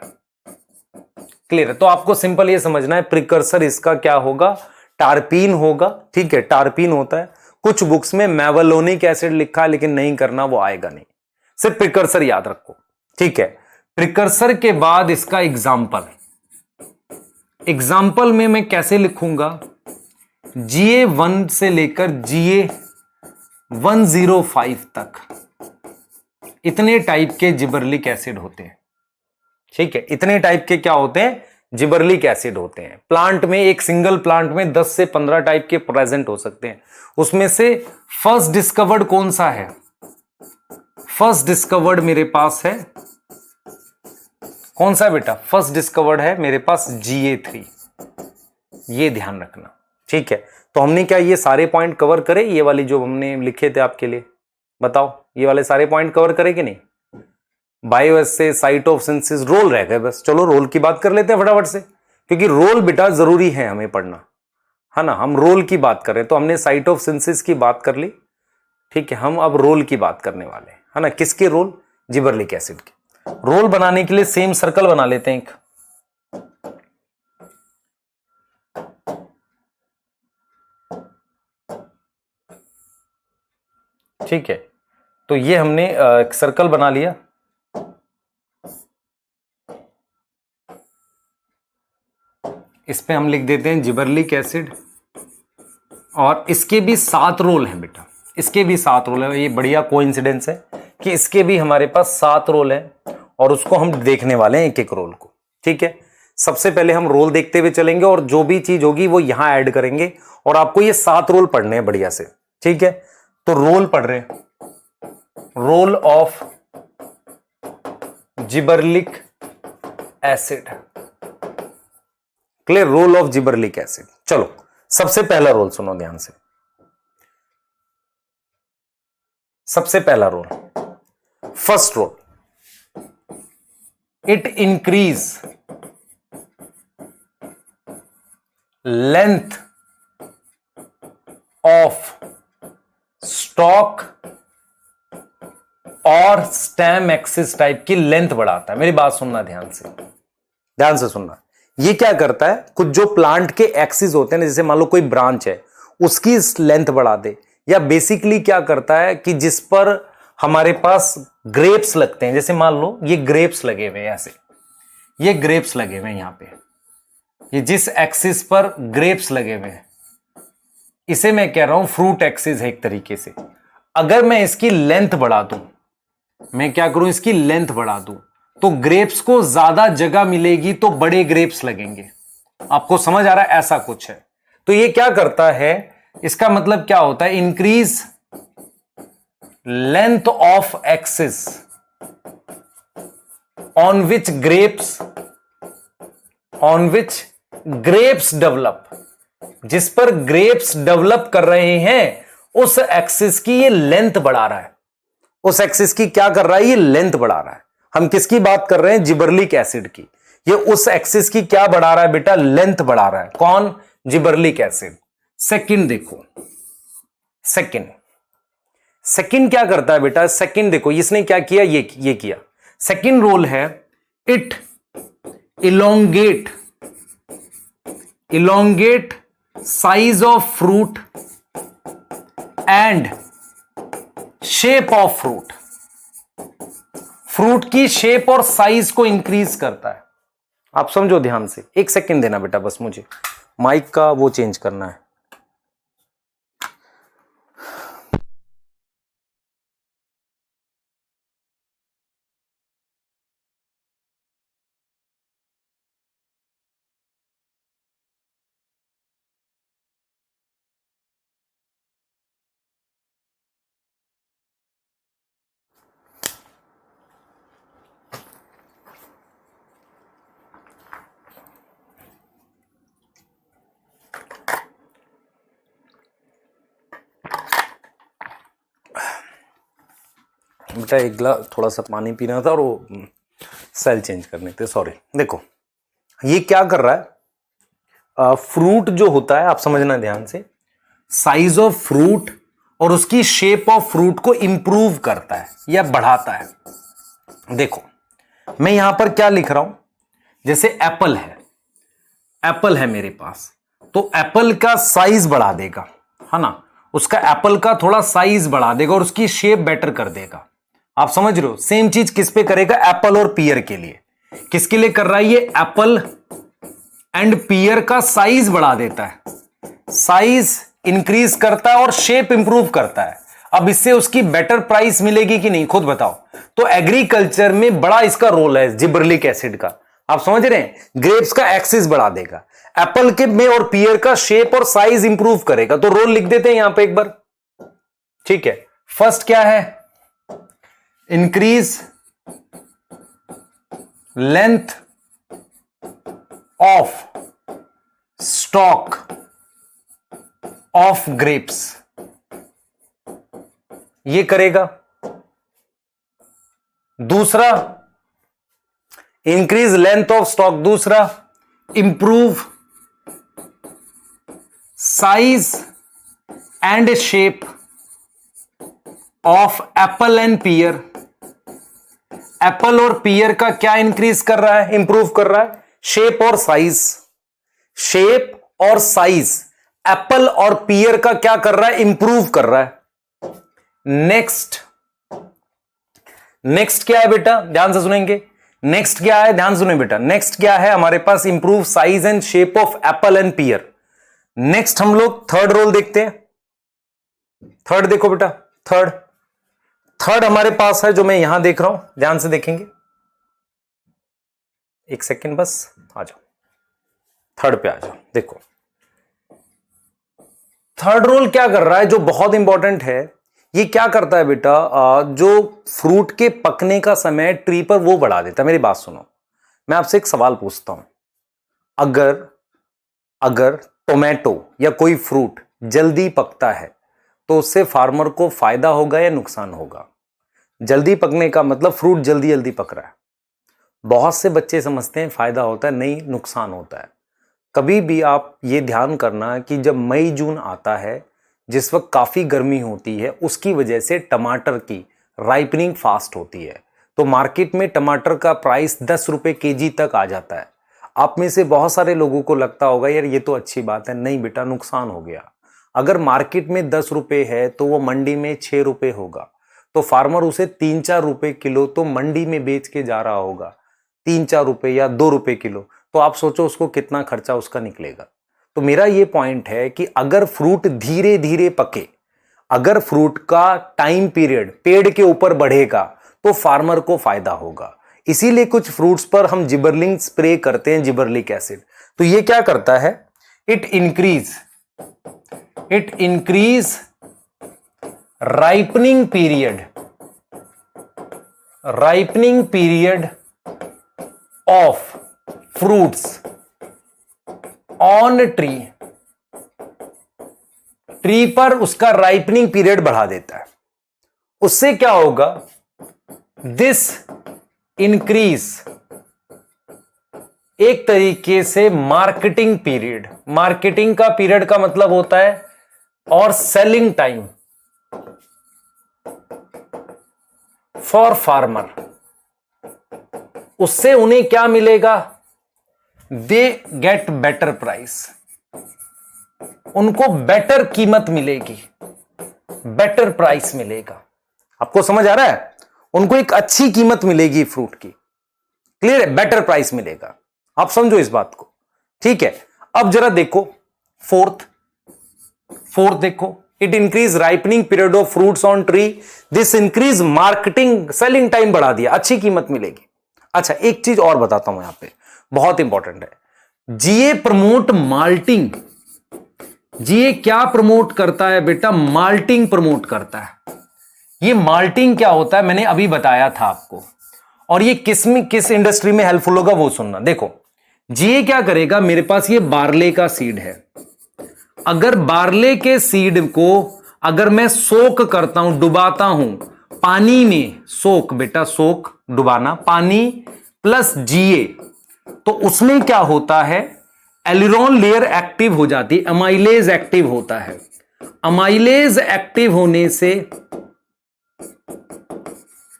क्लियर है? तो आपको सिंपल ये समझना है, प्रिकर्सर इसका क्या होगा? टार्पीन होगा। ठीक है, टार्पीन होता है। कुछ बुक्स में मेवलोनिक एसिड लिखा है, लेकिन नहीं करना, वो आएगा नहीं, सिर्फ प्रिकर्सर याद रखो। ठीक है, प्रिकर्सर के बाद इसका एग्जाम्पल, एग्जाम्पल में मैं कैसे लिखूंगा? GA1 से लेकर GA105 तक इतने टाइप के जिबरलिक एसिड होते हैं। ठीक है, इतने टाइप के क्या होते हैं? जिबरलिक एसिड होते हैं। प्लांट में, एक सिंगल प्लांट में 10 से 15 टाइप के प्रेजेंट हो सकते हैं। उसमें से फर्स्ट डिस्कवर्ड कौन सा है? फर्स्ट डिस्कवर्ड मेरे पास है कौन सा बेटा? फर्स्ट डिस्कवर्ड है मेरे पास GA3। ये ध्यान रखना। ठीक है, तो हमने क्या ये सारे पॉइंट कवर करे? ये वाली जो हमने लिखे थे आपके लिए, बताओ, ये वाले सारे पॉइंट कवर करे कि नहीं? Bioassay, site of synthesis, role रह गए बस। चलो रोल की बात कर लेते हैं फटाफट से, क्योंकि रोल बेटा जरूरी है हमें पढ़ना, है ना। हम रोल की बात कर रहे हैं, तो हमने साइट ऑफ सिंथेसिस की बात कर ली। ठीक है, हम अब रोल की बात करने वाले हैं, है ना। किसके रोल? जिबरलिक एसिड के। रोल बनाने के लिए सेम सर्कल बना लेते हैं एक। ठीक है, तो ये हमने एक सर्कल बना लिया। इस पे हम लिख देते हैं जिबरलिक एसिड, और इसके भी 7 रोल हैं बेटा, इसके भी 7 रोल है। ये बढ़िया कोइंसिडेंस है कि इसके भी हमारे पास 7 रोल है, और उसको हम देखने वाले हैं एक एक रोल को। ठीक है, सबसे पहले हम रोल देखते हुए चलेंगे, और जो भी चीज होगी वो यहां ऐड करेंगे, और आपको ये 7 रोल पढ़ने हैं बढ़िया से। ठीक है, तो रोल पढ़ रहे हैं, role of gibberellic acid. Clear? Role of gibberellic acid. चलो सबसे पहला रोल सुनो ध्यान से। सबसे पहला role, first role, it increase length of stalk और स्टेम एक्सिस टाइप की लेंथ बढ़ाता है। मेरी बात सुनना ध्यान से सुनना। ये क्या करता है, कुछ जो प्लांट के एक्सिस होते हैं ना, जैसे मान लो कोई ब्रांच है उसकी लेंथ बढ़ा दे, या बेसिकली क्या करता है कि जिस पर हमारे पास ग्रेप्स लगते हैं, जैसे मान लो ये ग्रेप्स लगे हुए हैं, ऐसे ये ग्रेप्स लगे हुए हैं यहां पे, ये जिस एक्सिस पर ग्रेप्स लगे हुए हैं इसे मैं कह रहा हूं फ्रूट एक्सिस है एक तरीके से। अगर मैं इसकी लेंथ बढ़ा दूं, मैं क्या करूं, इसकी लेंथ बढ़ा दूं, तो ग्रेप्स को ज्यादा जगह मिलेगी तो बड़े ग्रेप्स लगेंगे। आपको समझ आ रहा है, ऐसा कुछ है। तो ये क्या करता है, इसका मतलब क्या होता है, increase length of axis on which grapes develop, जिस पर ग्रेप्स डेवलप कर रहे हैं उस एक्सिस की ये लेंथ बढ़ा रहा है। उस एक्सिस की क्या कर रहा है, ये लेंथ बढ़ा रहा है। हम किसकी बात कर रहे हैं, जिबरलिक एसिड की। ये उस एक्सिस की क्या बढ़ा रहा है बेटा, लेंथ बढ़ा रहा है। कौन, जिबरलिक एसिड। सेकंड देखो, सेकंड क्या करता है बेटा, सेकंड देखो इसने क्या किया, ये किया। सेकंड रोल है, it elongate size of fruit and shape of fruit की शेप और साइज को इंक्रीज करता है। आप समझो ध्यान से, एक सेकंड देना बेटा, बस मुझे माइक का वो चेंज करना है। बेटा एक गिलास थोड़ा सा पानी पीना था और वो सेल चेंज करने थे, सॉरी। देखो ये क्या कर रहा है, फ्रूट जो होता है, आप समझना ध्यान से, साइज ऑफ फ्रूट और उसकी शेप ऑफ फ्रूट को इंप्रूव करता है या बढ़ाता है। देखो मैं यहां पर क्या लिख रहा हूं, जैसे एप्पल है मेरे पास, तो एप्पल का साइज बढ़ा देगा, है ना, उसका एप्पल का थोड़ा साइज बढ़ा देगा और उसकी शेप बेटर कर देगा। आप समझ रहे हो, सेम चीज किस पे करेगा, एप्पल और पियर के लिए। किसके लिए कर रहा है ये, एप्पल एंड पियर का साइज बढ़ा देता है, साइज इंक्रीज करता है और शेप इंप्रूव करता है। अब इससे उसकी बेटर प्राइस मिलेगी कि नहीं, खुद बताओ। तो एग्रीकल्चर में बड़ा इसका रोल है जिबरलिक एसिड का। आप समझ रहे हैं, ग्रेप्स का एक्सिस बढ़ा देगा, एप्पल के में और पियर का शेप और साइज इंप्रूव करेगा। तो रोल लिख देते हैं यहां पे एक बार, ठीक है। फर्स्ट क्या है, increase length of stalk of grapes, ये करेगा। दूसरा, इंक्रीज लेंथ ऑफ स्टॉक, दूसरा improve size and shape of apple and pear. Apple और पियर का क्या इंक्रीज कर रहा है, इंप्रूव कर रहा है, शेप और साइज। शेप और साइज एप्पल और पियर का क्या कर रहा है, इंप्रूव कर रहा है। नेक्स्ट क्या है बेटा, ध्यान से सुनेंगे। नेक्स्ट क्या है, ध्यान सुने बेटा। नेक्स्ट क्या है हमारे पास, improve size and shape of apple and pear. Next हम लोग थर्ड रोल देखते हैं। थर्ड देखो बेटा, थर्ड हमारे पास है जो मैं यहां देख रहा हूं, ध्यान से देखेंगे, एक सेकेंड बस, आ जाओ थर्ड पे आ जाओ। देखो थर्ड रोल क्या कर रहा है, जो बहुत इंपॉर्टेंट है। ये क्या करता है बेटा, जो फ्रूट के पकने का समय ट्री पर वो बढ़ा देता है। मेरी बात सुनो, मैं आपसे एक सवाल पूछता हूं, अगर टोमेटो या कोई फ्रूट जल्दी पकता है तो उससे फार्मर को फायदा होगा या नुकसान होगा। जल्दी पकने का मतलब फ्रूट जल्दी जल्दी पक रहा है। बहुत से बच्चे समझते हैं फायदा होता है, नहीं, नुकसान होता है। कभी भी आप ये ध्यान करना कि जब मई जून आता है, जिस वक्त काफ़ी गर्मी होती है, उसकी वजह से टमाटर की राइपनिंग फास्ट होती है। तो मार्केट में टमाटर का प्राइस 10 रुपए केजी तक आ जाता है। आप में से बहुत सारे लोगों को लगता होगा यार ये तो अच्छी बात है। नहीं बेटा, नुकसान हो गया। अगर मार्केट में 10 रुपए है तो वो मंडी में 6 रुपए होगा, तो फार्मर उसे 3-4 रुपए किलो तो मंडी में बेच के जा रहा होगा, 3-4 रुपए या 2 रुपए किलो। तो आप सोचो उसको कितना खर्चा उसका निकलेगा। तो मेरा ये पॉइंट है कि अगर फ्रूट धीरे धीरे पके, अगर फ्रूट का टाइम पीरियड पेड़ के ऊपर बढ़ेगा तो फार्मर को फायदा होगा। इसीलिए कुछ फ्रूट्स पर हम जिबरलिंग स्प्रे करते हैं, जिबरलिक एसिड। तो ये क्या करता है, it increase ripening period of fruits on tree पर उसका राइपनिंग पीरियड बढ़ा देता है। उससे क्या होगा, दिस इंक्रीज एक तरीके से मार्केटिंग पीरियड, मार्केटिंग का पीरियड का मतलब होता है और सेलिंग टाइम फॉर फार्मर। उससे उन्हें क्या मिलेगा, दे गेट बेटर प्राइस, उनको बेटर कीमत मिलेगी, बेटर प्राइस मिलेगा। आपको समझ आ रहा है, उनको एक अच्छी कीमत मिलेगी फ्रूट की, क्लियर है, बेटर प्राइस मिलेगा। आप समझो इस बात को, ठीक है। अब जरा देखो फोर्थ देखो, it increase ripening period of fruits on tree, this increase marketing selling time बढ़ा दिया, अच्छी कीमत मिलेगी। अच्छा, एक चीज और बताता हूं यहां पे, बहुत इंपॉर्टेंट है। GA promote malting. जीए क्या प्रमोट करता है बेटा, माल्टिंग प्रमोट करता है। ये माल्टिंग क्या होता है मैंने अभी बताया था आपको, और ये किस इंडस्ट्री में हेल्पफुल होगा वो सुनना। देखो जीए क्या करेगा, मेरे पास ये बार्ले का सीड है, अगर बार्ले के सीड को अगर मैं सोक करता हूं, डुबाता हूं पानी में, सोक बेटा, सोक डुबाना, पानी प्लस जीए, तो उसमें क्या होता है, एलिरॉन लेयर एक्टिव हो जाती है, अमाइलेज एक्टिव होता है। अमाइलेज एक्टिव होने से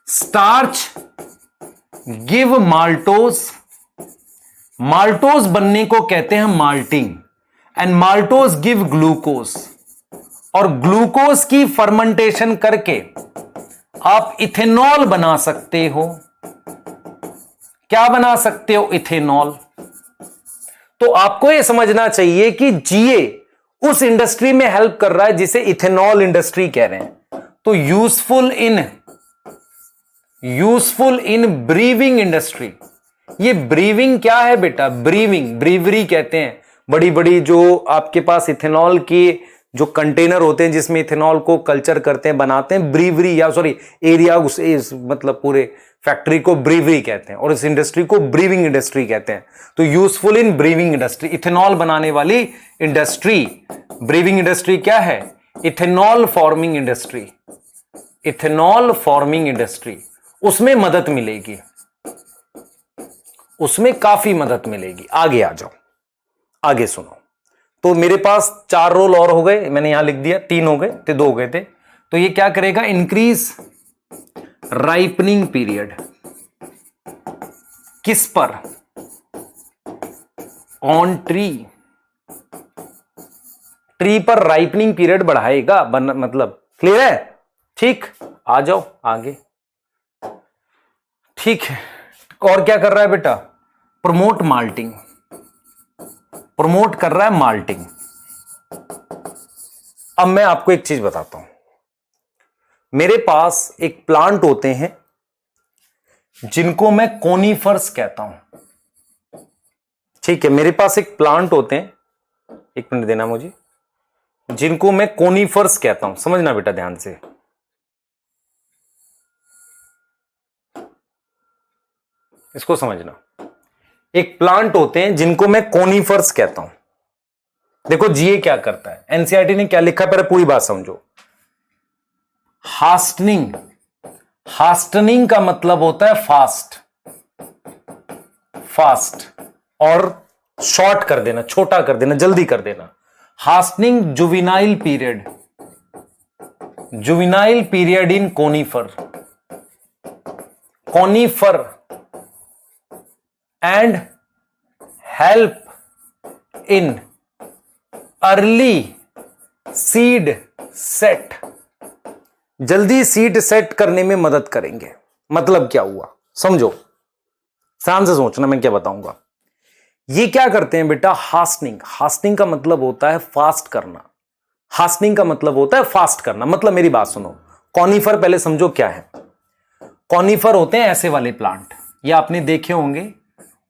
स्टार्च गिव माल्टोज, माल्टोज बनने को कहते हैं malting, and maltose give glucose, और ग्लूकोज की फर्मेंटेशन करके आप इथेनॉल बना सकते हो। क्या बना सकते हो, इथेनॉल। तो आपको यह समझना चाहिए कि जीए उस इंडस्ट्री में हेल्प कर रहा है जिसे इथेनॉल इंडस्ट्री कह रहे हैं। तो यूजफुल इन ब्रीविंग इंडस्ट्री। ये ब्रीविंग क्या है बेटा, ब्रीवरी कहते हैं, बड़ी बड़ी जो आपके पास इथेनॉल की जो कंटेनर होते हैं जिसमें इथेनॉल को कल्चर करते हैं, बनाते हैं, ब्रीवरी, या सॉरी एरिया, मतलब पूरे फैक्ट्री को ब्रीवरी कहते हैं, और इस इंडस्ट्री को ब्रीविंग इंडस्ट्री कहते हैं। तो useful in briefing industry, ethanol बनाने वाली इंडस्ट्री। ब्रीविंग इंडस्ट्री क्या है, ethanol forming industry, ethanol forming industry, उसमें मदद मिलेगी, उसमें काफी मदद मिलेगी। आगे आ जाओ, आगे सुनो। तो मेरे पास 4 रोल और हो गए, मैंने यहां लिख दिया, 3 हो गए थे, 2 हो गए थे। तो ये क्या करेगा, इंक्रीज राइपनिंग पीरियड, किस पर, ऑन ट्री पर राइपनिंग पीरियड बढ़ाएगा, मतलब क्लियर है, ठीक। आ जाओ आगे, ठीक है। और क्या कर रहा है बेटा, प्रमोट माल्टिंग, प्रमोट कर रहा है माल्टिंग। अब मैं आपको एक चीज बताता हूं, मेरे पास एक प्लांट होते हैं जिनको मैं कोनीफर्स कहता हूं, ठीक है। मेरे पास एक प्लांट होते हैं, 1 मिनट देना मुझे, जिनको मैं कोनीफर्स कहता हूं, समझना बेटा ध्यान से। इसको समझना, एक प्लांट होते हैं जिनको मैं कोनीफर्स कहता हूं। देखो जीए क्या करता है, एनसीईआरटी ने क्या लिखा है, पहले पूरी बात समझो। हास्टनिंग, हास्टनिंग का मतलब होता है फास्ट, फास्ट और शॉर्ट कर देना, छोटा कर देना, जल्दी कर देना। Hastening juvenile period, juvenile period in conifer, conifer and help in early seed set, जल्दी सीड सेट करने में मदद करेंगे। मतलब क्या हुआ समझो, ध्यान से सोचना मैं क्या बताऊंगा। ये क्या करते हैं बेटा, हास्टनिंग। हास्टनिंग का मतलब होता है फास्ट करना। हास्टनिंग का मतलब होता है फास्ट करना। मतलब मेरी बात सुनो, कॉनिफर पहले समझो क्या है। कॉनिफर होते हैं ऐसे वाले प्लांट, ये आपने देखे होंगे,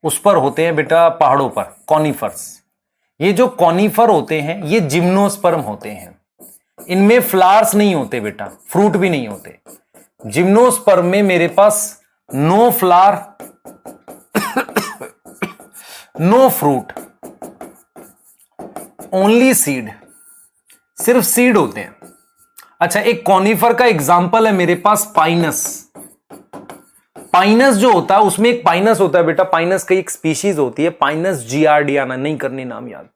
उस पर होते हैं बेटा पहाड़ों पर कॉनिफर्स। ये जो कॉनिफर होते हैं ये जिम्नोस्पर्म होते हैं। इनमें फ्लावर्स नहीं होते बेटा, फ्रूट भी नहीं होते। जिम्नोस्पर्म में मेरे पास no flower no fruit, only seed, सिर्फ सीड होते हैं। अच्छा, एक कॉनिफर का एग्जाम्पल है मेरे पास पाइनस। पाइनस जो होता है उसमें एक पाइनस होता है बेटा, पाइनस की एक स्पीशीज होती है, पाइनस जियार्डियाना, नहीं करनी नाम याद।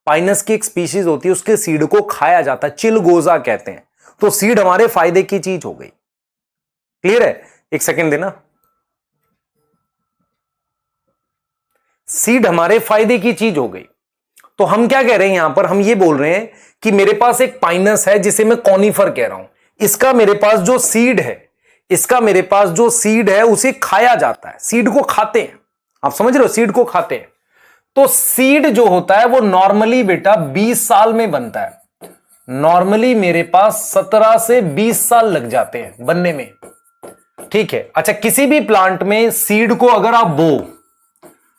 पाइनस की एक स्पीशीज होती है, उसके सीड को खाया जाता है, चिलगोजा कहते हैं। तो सीड हमारे फायदे की चीज हो गई। क्लियर है? एक सेकंड देना। सीड हमारे फायदे की चीज हो गई। तो हम क्या कह रहे हैं यहां पर, हम ये बोल रहे हैं कि मेरे पास एक पाइनस है जिसे मैं कॉनिफर कह रहा हूं। इसका मेरे पास जो सीड है, इसका मेरे पास जो सीड है उसे खाया जाता है, सीड को खाते हैं। आप समझ रहे हो, सीड को खाते हैं। तो सीड जो होता है वो नॉर्मली बेटा 20 साल में बनता है। नॉर्मली मेरे पास 17 से 20 साल लग जाते हैं बनने में। ठीक है। अच्छा, किसी भी प्लांट में सीड को अगर आप बो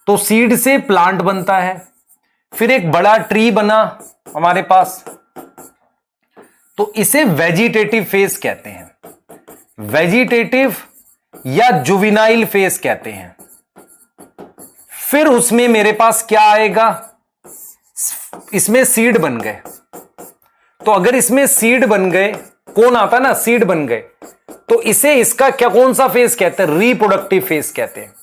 तो सीड से प्लांट बनता है, फिर एक बड़ा ट्री बना हमारे पास, तो इसे वेजिटेटिव फेज कहते हैं। वेजिटेटिव या जुविनाइल फेज कहते हैं। फिर उसमें मेरे पास क्या आएगा, इसमें सीड बन गए। तो अगर इसमें सीड बन गए, कौन आता है ना, सीड बन गए, तो इसे इसका क्या कौन सा फेज कहते हैं, रिप्रोडक्टिव फेज कहते हैं।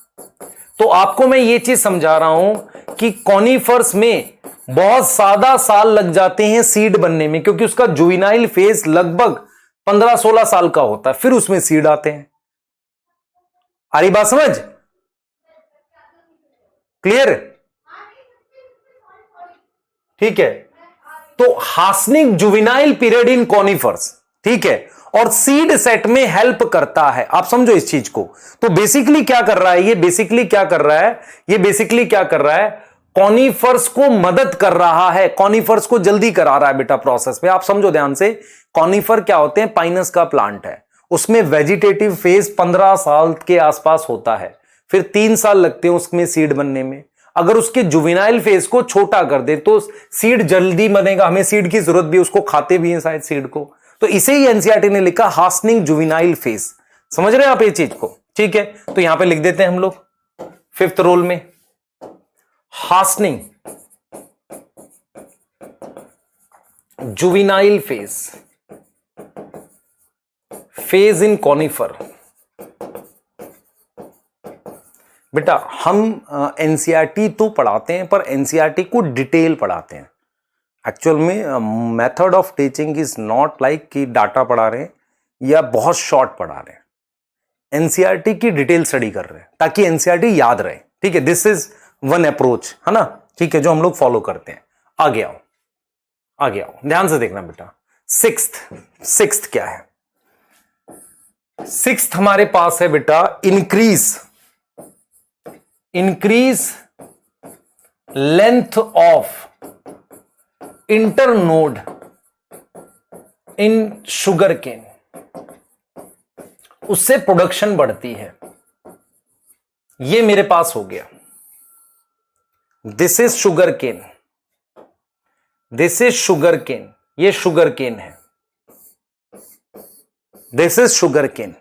तो आपको मैं ये चीज समझा रहा हूं कि कॉनिफर्स में बहुत ज्यादा साल लग जाते हैं सीड बनने में, क्योंकि उसका जुविनाइल फेज लगभग 15-16 साल का होता है, फिर उसमें सीड आते हैं। आ रही बात समझ? क्लियर? ठीक है। तो हास्निक जुविनाइल पीरियड इन कॉनिफर्स, ठीक है, और सीड सेट में हेल्प करता है। आप समझो इस चीज को। तो बेसिकली क्या कर रहा है ये, बेसिकली क्या कर रहा है ये, बेसिकली क्या कर रहा है, कॉनिफर्स को मदद कर रहा है, कॉनिफर्स को जल्दी करा रहा है बेटा प्रोसेस में। आप समझो ध्यान से, कॉनिफर क्या होते हैं, पाइनस का प्लांट है, उसमें वेजिटेटिव फेज 15 साल के आसपास होता है, फिर 3 साल लगते हैं उसमें सीड बनने में। अगर उसके जुवेनाइल फेज को छोटा कर दे तो सीड जल्दी बनेगा, हमें सीड की जरूरत भी, उसको खाते भी हैं शायद सीड को। तो इसे ही एनसीईआरटी ने लिखा हास्टनिंग जुवेनाइल फेज। समझ रहे हैं आप ये चीज को? ठीक है, तो यहां पे लिख देते हैं हम लोग 5th रोल में, hastening juvenile phase, phase in conifer. बेटा हम एनसीईआरटी तो पढ़ाते हैं, पर एनसीईआरटी को डिटेल पढ़ाते हैं। एक्चुअल में method of teaching is not like कि डाटा पढ़ा रहे हैं या बहुत शॉर्ट पढ़ा रहे हैं। एनसीईआरटी की डिटेल स्टडी कर रहे हैं ताकि एनसीईआरटी याद रहे। ठीक है, दिस इज वन अप्रोच, है ना? ठीक है, जो हम लोग फॉलो करते हैं। आगे आओ, आगे आओ, ध्यान से देखना बेटा। सिक्स्थ क्या है? सिक्स्थ हमारे पास है बेटा increase length of internode in sugar cane, उससे प्रोडक्शन बढ़ती है। ये मेरे पास हो गया, this is sugar cane, this is sugar cane, ये शुगर केन है, this is sugar cane.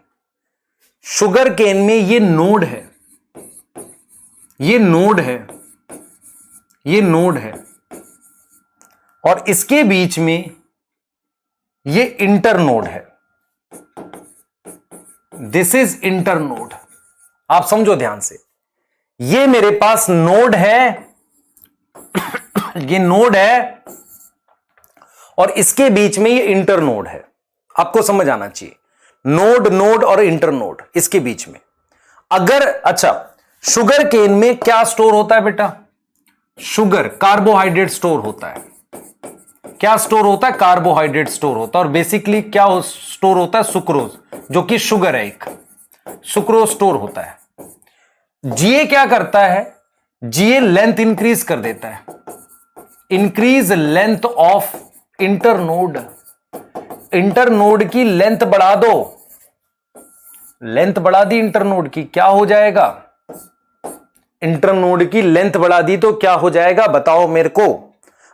Sugar cane में ये नोड है, ये नोड है, ये नोड है, और इसके बीच में ये इंटरनोड है, दिस इज इंटरनोड। आप समझो ध्यान से, ये मेरे पास नोड है, ये नोड है, और इसके बीच में ये इंटरनोड है। आपको समझ आना चाहिए, नोड नोड और इंटरनोड इसके बीच में। अगर अच्छा, शुगर केन में क्या स्टोर होता है बेटा? शुगर, कार्बोहाइड्रेट स्टोर होता है। क्या स्टोर होता है? कार्बोहाइड्रेट स्टोर होता है। और बेसिकली क्या स्टोर होता है? सुक्रोज, जो कि शुगर है, एक सुक्रोज स्टोर होता है। जीए क्या करता है? जीए लेंथ इंक्रीज कर देता है, increase length of internode. Internode की लेंथ बढ़ा दो, लेंथ बढ़ा दी इंटरनोड की, क्या हो जाएगा? इंटरनोड की लेंथ बढ़ा दी तो क्या हो जाएगा बताओ मेरे को?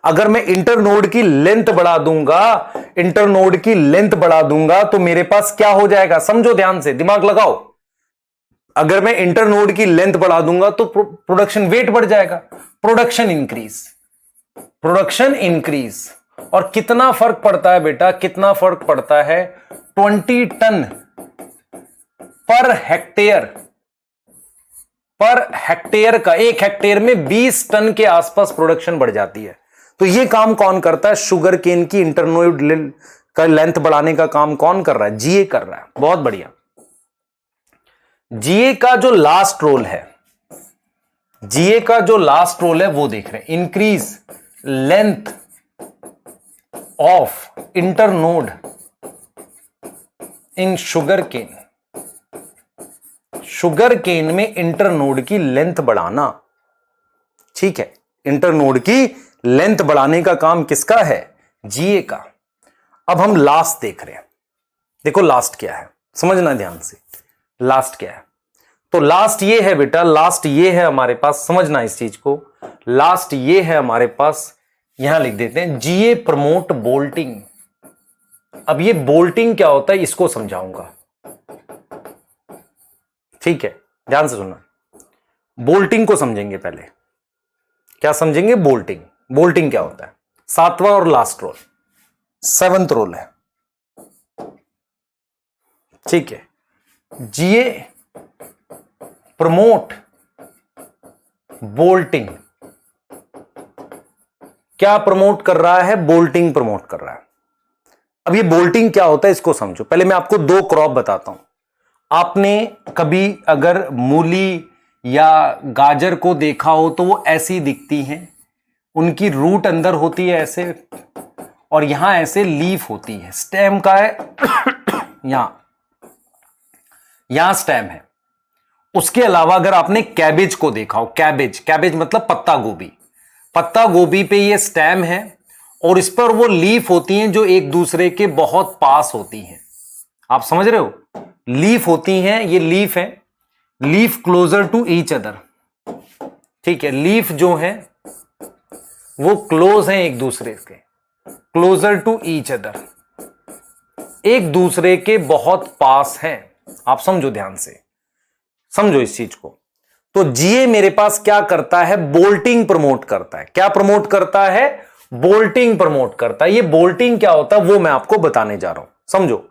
अगर मैं इंटरनोड की लेंथ बढ़ा दूंगा, इंटरनोड की लेंथ बढ़ा दूंगा तो मेरे पास क्या हो जाएगा? समझो ध्यान से, दिमाग लगाओ। अगर मैं इंटरनोड की लेंथ बढ़ा दूंगा तो प्रोडक्शन वेट बढ़ जाएगा, प्रोडक्शन इंक्रीज, प्रोडक्शन इंक्रीज। और कितना फर्क पड़ता है बेटा? कितना फर्क पड़ता है? 20 ton per hectare, per hectare का, एक हेक्टेयर में 20 टन के आसपास प्रोडक्शन बढ़ जाती है। तो ये काम कौन करता है? शुगर केन की इंटरनोड का लेंथ बढ़ाने का काम कौन कर रहा है? जीए कर रहा है। बहुत बढ़िया। जीए का जो लास्ट रोल है, जीए का जो लास्ट रोल है वो देख रहे हैं, increase length of internode in sugar cane. Sugar cane में इंटरनोड की लेंथ बढ़ाना, ठीक है, इंटरनोड की लेंथ बढ़ाने का काम किसका है? जीए का। अब हम लास्ट देख रहे हैं। देखो लास्ट क्या है, समझना ध्यान से। लास्ट क्या है? तो लास्ट ये है बेटा, लास्ट ये है हमारे पास, समझना इस चीज को। लास्ट ये है हमारे पास, यहां लिख देते हैं, जीए प्रमोट बोल्टिंग। अब ये बोल्टिंग क्या होता है इसको समझाऊंगा, ठीक है, ध्यान से सुनना। बोल्टिंग को समझेंगे पहले। क्या समझेंगे? बोल्टिंग। बोल्टिंग क्या होता है? सातवां और लास्ट रोल, 7th रोल है, ठीक है। GA promote bolting. क्या प्रमोट कर रहा है? बोल्टिंग प्रमोट कर रहा है। अब ये बोल्टिंग क्या होता है इसको समझो। पहले मैं आपको 2 क्रॉप बताता हूं। आपने कभी अगर मूली या गाजर को देखा हो तो वो ऐसी दिखती हैं, उनकी रूट अंदर होती है ऐसे, और यहां ऐसे लीफ होती है, स्टेम का है यहां स्टेम है। उसके अलावा अगर आपने कैबेज को देखा हो, कैबेज, कैबेज मतलब पत्ता गोभी, पत्ता गोभी पे ये स्टेम है और इस पर वो लीफ होती हैं जो एक दूसरे के बहुत पास होती हैं। आप समझ रहे हो? लीफ होती हैं, ये लीफ है, leaf closer to each other, ठीक है। लीफ जो है वो क्लोज हैं एक दूसरे के, क्लोजर टू ईच अदर, एक दूसरे के बहुत पास हैं। आप समझो ध्यान से, समझो इस चीज को। तो जीए मेरे पास क्या करता है? बोल्टिंग प्रमोट करता है। क्या प्रमोट करता है? बोल्टिंग प्रमोट करता है। ये बोल्टिंग क्या होता है वो मैं आपको बताने जा रहा हूं, समझो।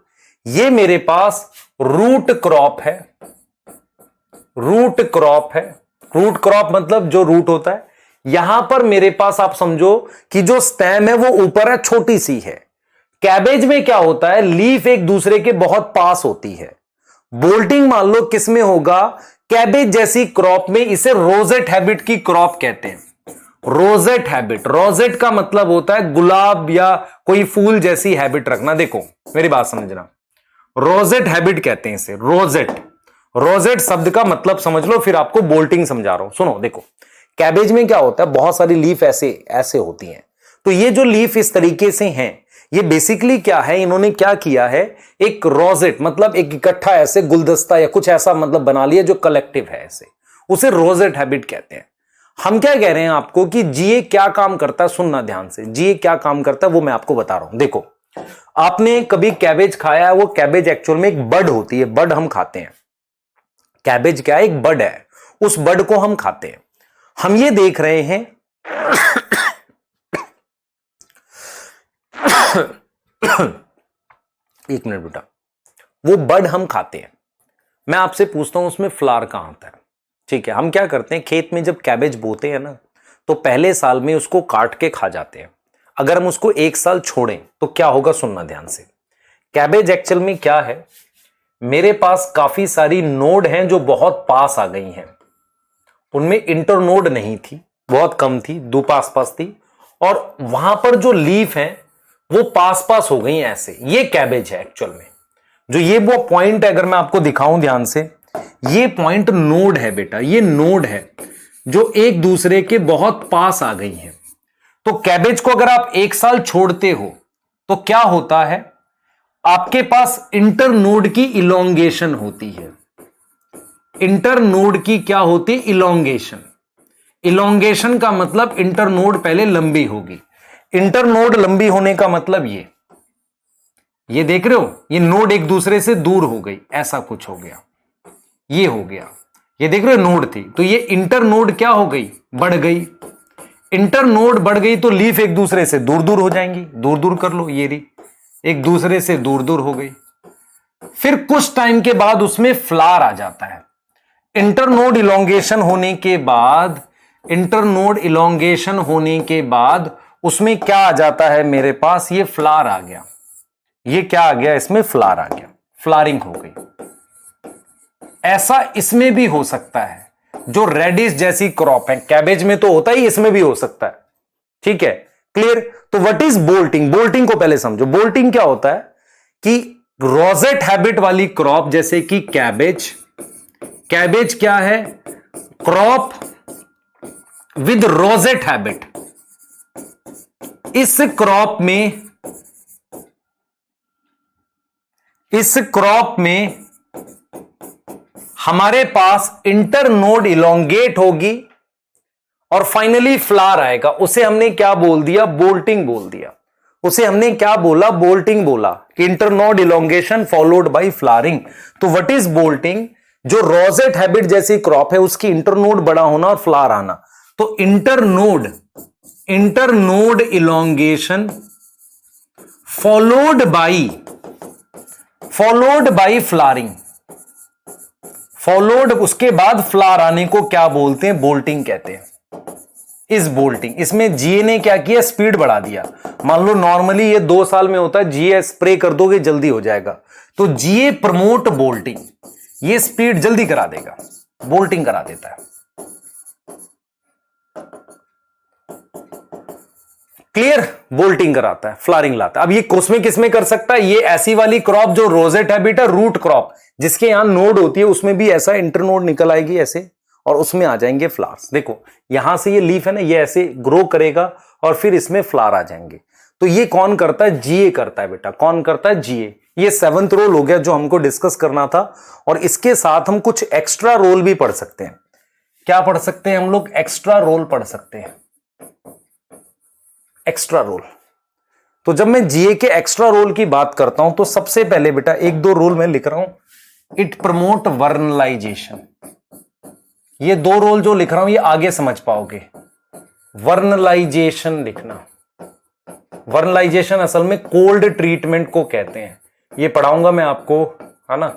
ये मेरे पास रूट क्रॉप है, रूट क्रॉप है। रूट क्रॉप मतलब जो रूट होता है। यहां पर मेरे पास आप समझो कि जो स्टेम है वो ऊपर है, छोटी सी है। कैबेज में क्या होता है? लीफ एक दूसरे के बहुत पास होती है। बोल्टिंग मान लो किसमें होगा? कैबेज जैसी क्रॉप में। इसे रोजेट हैबिट की क्रॉप कहते हैं, रोजेट हैबिट। रोजेट का मतलब होता है गुलाब या कोई फूल जैसी हैबिट रखना। देखो मेरी बात समझना, रोजेट हैबिट कहते हैं इसे, रोजेट। रोजेट शब्द का मतलब समझ लो, फिर आपको बोल्टिंग समझा रहा हूं। सुनो, देखो कैबेज में क्या होता है? बहुत सारी लीफ ऐसे ऐसे होती हैं। तो ये जो लीफ इस तरीके से हैं, ये बेसिकली क्या है? इन्होंने क्या किया है? एक रोजेट मतलब एक इकट्ठा ऐसे गुलदस्ता या कुछ ऐसा मतलब बना लिया जो कलेक्टिव है ऐसे, उसे रोजेट हैबिट कहते हैं। हम क्या कह रहे हैं आपको कि जीए क्या काम करता है? सुनना ध्यान से, जीए क्या काम करता है वो मैं आपको बता रहा हूं। देखो, आपने कभी कैबेज खाया है? वो कैबेज एक्चुअल में एक बड होती है, बड हम खाते हैं। कैबेज क्या है? एक बड है, उस बड को हम खाते हैं। हम ये देख रहे हैं एक मिनट बेटा, वो बड हम खाते हैं। मैं आपसे पूछता हूं उसमें फ्लावर कहां आता है? ठीक है, हम क्या करते हैं, खेत में जब कैबेज बोते हैं ना, तो पहले साल में उसको काट के खा जाते हैं। अगर हम उसको 1 साल छोड़ें तो क्या होगा? सुनना ध्यान से। कैबेज एक्चुअल में क्या है? मेरे पास काफी सारी नोड हैं जो बहुत पास आ गई हैं, उनमें इंटर नोड नहीं थी, बहुत कम थी, दो पास पास थी, और वहां पर जो लीफ हैं वो पास पास हो गई ऐसे। ये कैबेज है एक्चुअल में। जो ये वो पॉइंट है, अगर मैं आपको दिखाऊं ध्यान से, ये पॉइंट नोड है बेटा, ये नोड है जो एक दूसरे के बहुत पास आ गई हैं। तो कैबेज को अगर आप एक साल छोड़ते हो तो क्या होता है, आपके पास इंटर नोड की इलोंगेशन होती है। इंटर नोड की क्या होती? इलोंगेशन। इलोंगेशन का मतलब इंटर नोड पहले लंबी होगी। इंटर नोड लंबी होने का मतलब ये देख रहे हो, ये नोड एक दूसरे से दूर हो गई, ऐसा कुछ हो गया, ये हो गया। ये देख रहे हो नोड थी, तो ये इंटर नोड क्या हो गई? बढ़ गई। इंटर नोड बढ़ गई तो लीफ एक दूसरे से दूर दूर हो जाएंगी, दूर दूर कर लो, ये रही एक दूसरे से दूर दूर हो गई। फिर कुछ टाइम के बाद उसमें फ्लावर आ जाता है। इंटर नोड इलोंगेशन होने के बाद, इंटर नोड इलोंगेशन होने के बाद उसमें क्या आ जाता है मेरे पास? ये फ्लावर आ गया। ये क्या आ गया? इसमें फ्लावर आ गया, फ्लावरिंग हो गई। ऐसा इसमें भी हो सकता है। जो रेडिश जैसी क्रॉप है, कैबेज में तो होता ही, इसमें भी हो सकता है। ठीक है, क्लियर? तो व्हाट इज बोल्टिंग? बोल्टिंग को पहले समझो। बोल्टिंग क्या होता है कि रोजेट हैबिट वाली क्रॉप, जैसे कि कैबेज, कैबेज क्या है? Crop with rosette habit. इस क्रॉप में हमारे पास इंटर नोड इलोंगेट होगी और फाइनली फ्लावर आएगा। उसे हमने क्या बोल दिया? बोल्टिंग बोल दिया। उसे हमने क्या बोला? बोल्टिंग बोला कि inter node elongation followed by flowering. तो व्हाट इज बोल्टिंग? जो रोजेट हैबिट जैसी क्रॉप है उसकी इंटर नोड बड़ा होना और फ्लावर आना। तो inter node elongation followed by flowering, followed उसके बाद फ्लावर आने को क्या बोलते हैं? बोल्टिंग कहते हैं। इस बोल्टिंग, इसमें जीए ने क्या किया? स्पीड बढ़ा दिया। मान लो नॉर्मली ये 2 साल में होता है, जीए स्प्रे कर दोगे जल्दी हो जाएगा, तो जीए प्रमोट बोल्टिंग, ये स्पीड जल्दी करा देगा, बोल्टिंग करा देता है। क्लियर? बोल्टिंग कराता है, फ्लावरिंग लाता है। अब ये किसमें कर सकता है? ये ऐसी वाली क्रॉप जो रोजेट हैबिट है, रूट क्रॉप, जिसके यहां नोड होती है, उसमें भी ऐसा इंटर नोड निकल आएगी ऐसे, और उसमें आ जाएंगे फ्लावर्स। देखो यहां से ये लीफ है ना, ये ऐसे ग्रो करेगा और फिर इसमें फ्लावर आ जाएंगे। तो ये कौन करता है? जीए करता है बेटा। कौन करता है? जीए। ये 7th रोल हो गया जो हमको डिस्कस करना था, और इसके साथ हम कुछ एक्स्ट्रा रोल भी पढ़ सकते हैं। क्या पढ़ सकते हैं हम लोग? एक्स्ट्रा रोल पढ़ सकते हैं। Extra role. तो जब मैं जीए के एक्स्ट्रा रोल की बात करता हूं तो सबसे पहले बेटा 1-2 रोल मैं लिख रहा हूं। It promote vernalization. ये 2 रोल जो लिख रहा हूं ये आगे समझ पाओगे। वर्नलाइजेशन लिखना। वर्नलाइजेशन असल में कोल्ड ट्रीटमेंट को कहते हैं। ये पढ़ाऊंगा मैं आपको, है ना,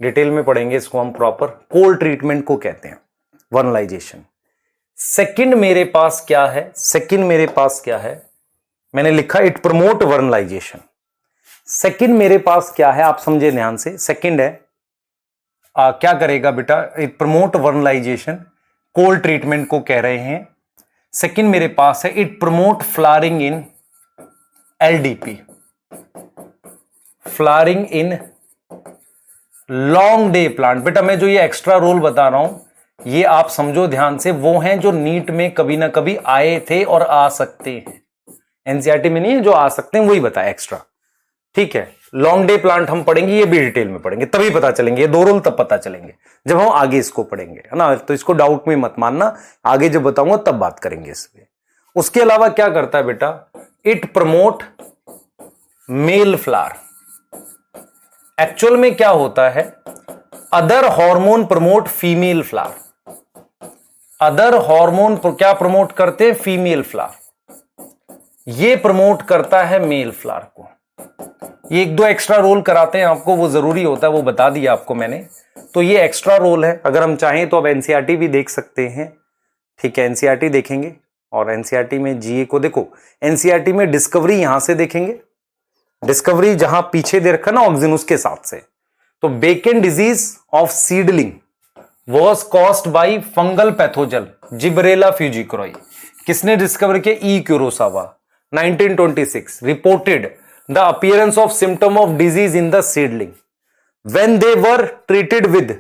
डिटेल में पढ़ेंगे इसको हम प्रॉपर। कोल्ड ट्रीटमेंट को कहते हैं वर्नलाइजेशन। सेकंड मेरे पास क्या है? मैंने लिखा इट प्रमोट वर्नलाइजेशन। सेकंड मेरे पास क्या है? आप समझे ध्यान से। सेकंड है क्या करेगा बेटा? It promote vernalization, cold treatment को कह रहे हैं। सेकंड मेरे पास है it promote flowering in LDP, flowering in long day plant. बेटा मैं जो ये एक्स्ट्रा रोल बता रहा हूं ये आप समझो ध्यान से, वो हैं जो नीट में कभी ना कभी आए थे और आ सकते हैं। एनसीईआरटी में नहीं है, जो आ सकते हैं वही बताया एक्स्ट्रा। ठीक है, लॉन्ग डे प्लांट हम पढ़ेंगे, ये भी डिटेल में पढ़ेंगे, तभी पता चलेंगे। ये 2 रोल तब पता चलेंगे जब हम आगे इसको पढ़ेंगे, है ना। तो इसको डाउट में मत मानना, आगे जब बताऊंगा तब बात करेंगे इसमें। उसके अलावा क्या करता है बेटा? It promote male flower. Actual में क्या होता है? Other hormone promote female flower. Other hormone क्या प्रमोट करते हैं? Female flower. ये प्रमोट करता है मेल फ्लावर को। ये 1-2 एक्स्ट्रा रोल कराते हैं आपको, वो जरूरी होता है, वो बता दिया आपको मैंने। तो ये एक्स्ट्रा रोल है। अगर हम चाहें तो अब एनसीईआरटी भी देख सकते हैं। ठीक है, एनसीईआरटी देखेंगे, और एनसीईआरटी में जीए को देखो, एनसीईआरटी में डिस्कवरी यहां से देखेंगे, डिस्कवरी जहां पीछे दे रखा ना ऑक्सिन, उसके साथ से। तो bakanae disease of seedling was caused by fungal pathogen Gibberella fujikuroi. किसने डिस्कवर किया? E Kurosawa. 1926 reported the appearance of symptom of disease in the seedling when they were treated with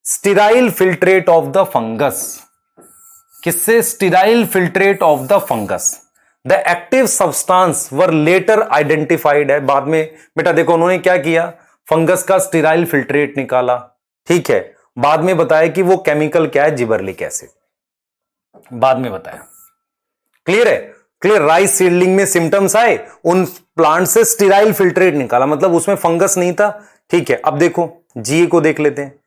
sterile filtrate of the fungus. किससे? Sterile filtrate of the fungus. The active substance were later identified है। बाद में बेटा देखो उन्होंने क्या किया, फंगस का स्टीराइल फिल्ट्रेट निकाला, ठीक है, बाद में बताया कि वो केमिकल क्या है, जिबरलिक एसिड, बाद में बताया। क्लियर है? क्लियर। राइस सीडलिंग में सिम्टम्स आए, उन प्लांट से स्टीराइल फिल्ट्रेट निकाला, मतलब उसमें फंगस नहीं था, ठीक है। अब देखो जीए को देख लेते हैं।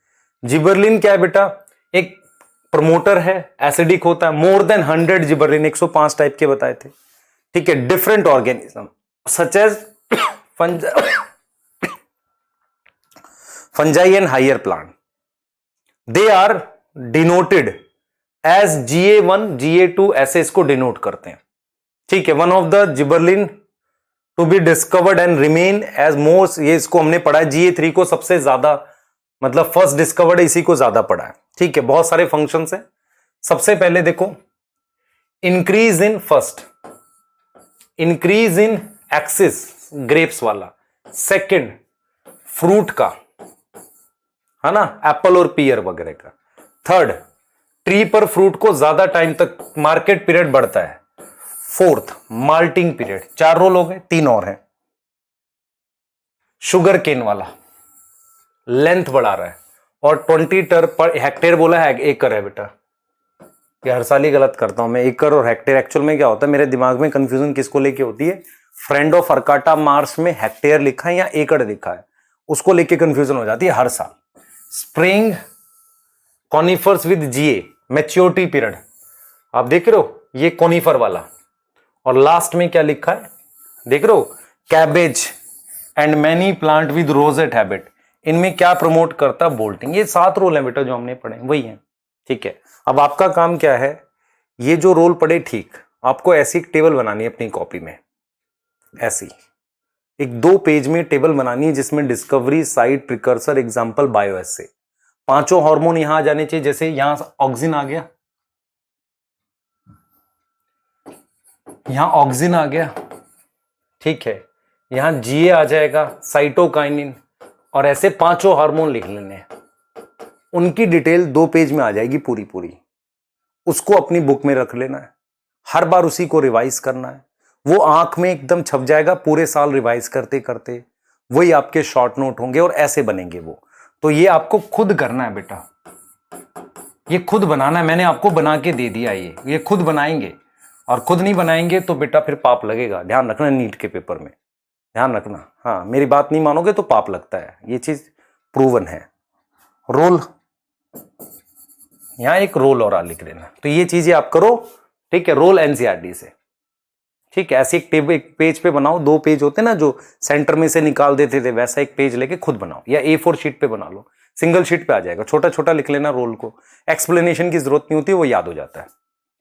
जिबरलिन क्या है बेटा? एक प्रमोटर है, एसिडिक होता है, मोर देन 100 जिबरलिन, 105 टाइप के बताए थे, ठीक है। Different organism such as fungi and higher plant, they are denoted as GA1 GA2 ऐसे इसको डिनोट करते हैं, ठीक है। One of the gibberellin to be discovered and remain as most, ये इसको हमने पढ़ा है। GA3 को सबसे ज्यादा, मतलब फर्स्ट डिस्कवर्ड इसी को ज्यादा पढ़ा है, ठीक है। बहुत सारे फंक्शंस हैं। सबसे पहले देखो increase in first, increase in axis grapes वाला, सेकंड फ्रूट का, है ना, एप्पल और पियर वगैरह का, थर्ड ट्री पर फ्रूट को ज्यादा टाइम तक, मार्केट पीरियड बढ़ता है, फोर्थ माल्टिंग पीरियड। 4 रोल हो गए, 3 और हैं। शुगर केन वाला लेंथ बढ़ा रहा है, और 20 टर पर हेक्टेयर बोला है, एकड़ है बेटा, ये हर साल ही गलत करता हूं मैं। एकड़ और हेक्टेयर एक्चुअल में क्या होता है, मेरे दिमाग में कंफ्यूजन किसको लेके होती है, फ्रेंड ऑफ अर्काटा मार्स में हेक्टेयर लिखा है या एकड़ लिखा है, उसको लेके कंफ्यूजन हो जाती है हर साल। Spring conifers with GA maturity period, आप देख रहे हो ये कॉनिफर वाला, और लास्ट में क्या लिखा है देख रहे हो, cabbage and many plant with rosette habit. इनमें क्या प्रमोट करता? बोल्टिंग। ये 7 रोल हैं बेटा जो हमने पढ़े, वही हैं, ठीक है। अब आपका काम क्या है, ये जो रोल पढ़े, ठीक, आपको ऐसी एक टेबल बनानी है अपनी कॉपी में, ऐसी एक 2 पेज में टेबल बनानी है, जिसमें discovery, site, precursor, example, bioassay, 5 hormone यहां आ जाने चाहिए। जैसे यहां ऑक्सिन आ गया, यहां ऑक्सिन आ गया, ठीक है, यहां GA आ जाएगा, साइटोकाइनिन, और ऐसे 5 हार्मोन लिख लेने हैं। उनकी डिटेल 2 पेज में आ जाएगी पूरी पूरी, उसको अपनी बुक में रख लेना है, हर बार उसी को रिवाइज करना है, वो आंख में एकदम छप जाएगा। पूरे साल रिवाइज करते करते वही आपके शॉर्ट नोट होंगे और ऐसे बनेंगे वो। तो ये आपको खुद करना है बेटा, ये खुद बनाना है, मैंने आपको बना के दे दिया, ये खुद बनाएंगे, और खुद नहीं बनाएंगे तो बेटा फिर पाप लगेगा। ध्यान रखना नीट के पेपर में, ध्यान रखना। हाँ, मेरी बात नहीं मानोगे तो पाप लगता है, ये चीज प्रूवन है। रोल, यहां एक रोल और लिख देना, तो ये चीजें आप करो, ठीक है। रोल NCERT से, ठीक है। ऐसे एक पेज पे बनाओ, 2 पेज होते ना जो सेंटर में से निकाल देते थे, वैसा एक पेज लेके खुद बनाओ, या A4 शीट पे बना लो, सिंगल शीट पे आ जाएगा। छोटा छोटा लिख लेना रोल को, एक्सप्लेनेशन की जरूरत नहीं होती, वो याद हो जाता है,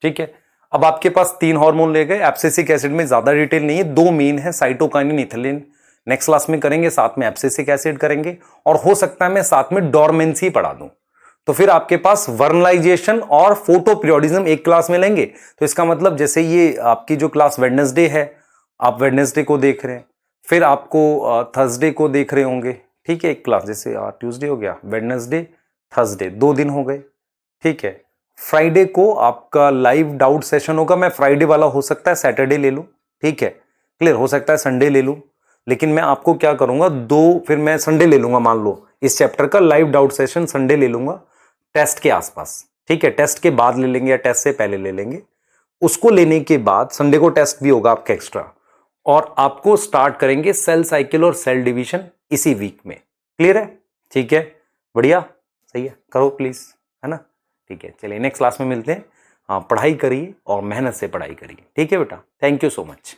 ठीक है। अब आपके पास 3 हार्मोन ले गए। एब्सिसिक एसिड में ज्यादा डिटेल नहीं है, 2 मेन है, साइटोकाइनिन, इथिलीन, नेक्स्ट क्लास में करेंगे, साथ में एब्सिसिक एसिड करेंगे, और हो सकता है मैं साथ में डोरमेंसी पढ़ा दूं। तो फिर आपके पास वर्नलाइजेशन और फोटो पीरियोडिज्म एक क्लास में लेंगे। तो इसका मतलब जैसे ये आपकी जो क्लास वेडनेसडे है, आप वेडनेसडे को देख रहे हैं, फिर आपको थर्सडे को देख रहे होंगे, ठीक है, एक क्लास। जैसे ट्यूसडे हो गया, वेडनेसडे, थर्सडे, 2 दिन हो गए, ठीक है। फ्राइडे को आपका लाइव डाउट सेशन होगा। मैं फ्राइडे वाला हो सकता है सैटरडे ले लूं, ठीक है, क्लियर, हो सकता है संडे ले लूं, लेकिन मैं आपको क्या करूंगा, 2 फिर मैं संडे ले लूंगा, मान लो इस चैप्टर का लाइव डाउट सेशन संडे ले लूंगा, टेस्ट के आसपास, ठीक है। टेस्ट के बाद ले लेंगे या टेस्ट से पहले ले लेंगे। उसको लेने के बाद संडे को टेस्ट भी होगा आपका एक्स्ट्रा, और आपको स्टार्ट करेंगे सेल साइकिल और सेल डिवीजन इसी वीक में। क्लियर है? ठीक है, बढ़िया, सही है, करो प्लीज, है ना, ठीक है। चलिए नेक्स्ट क्लास में मिलते हैं। हाँ, पढ़ाई करिए और मेहनत से पढ़ाई करिए, ठीक है बेटा। Thank you so much.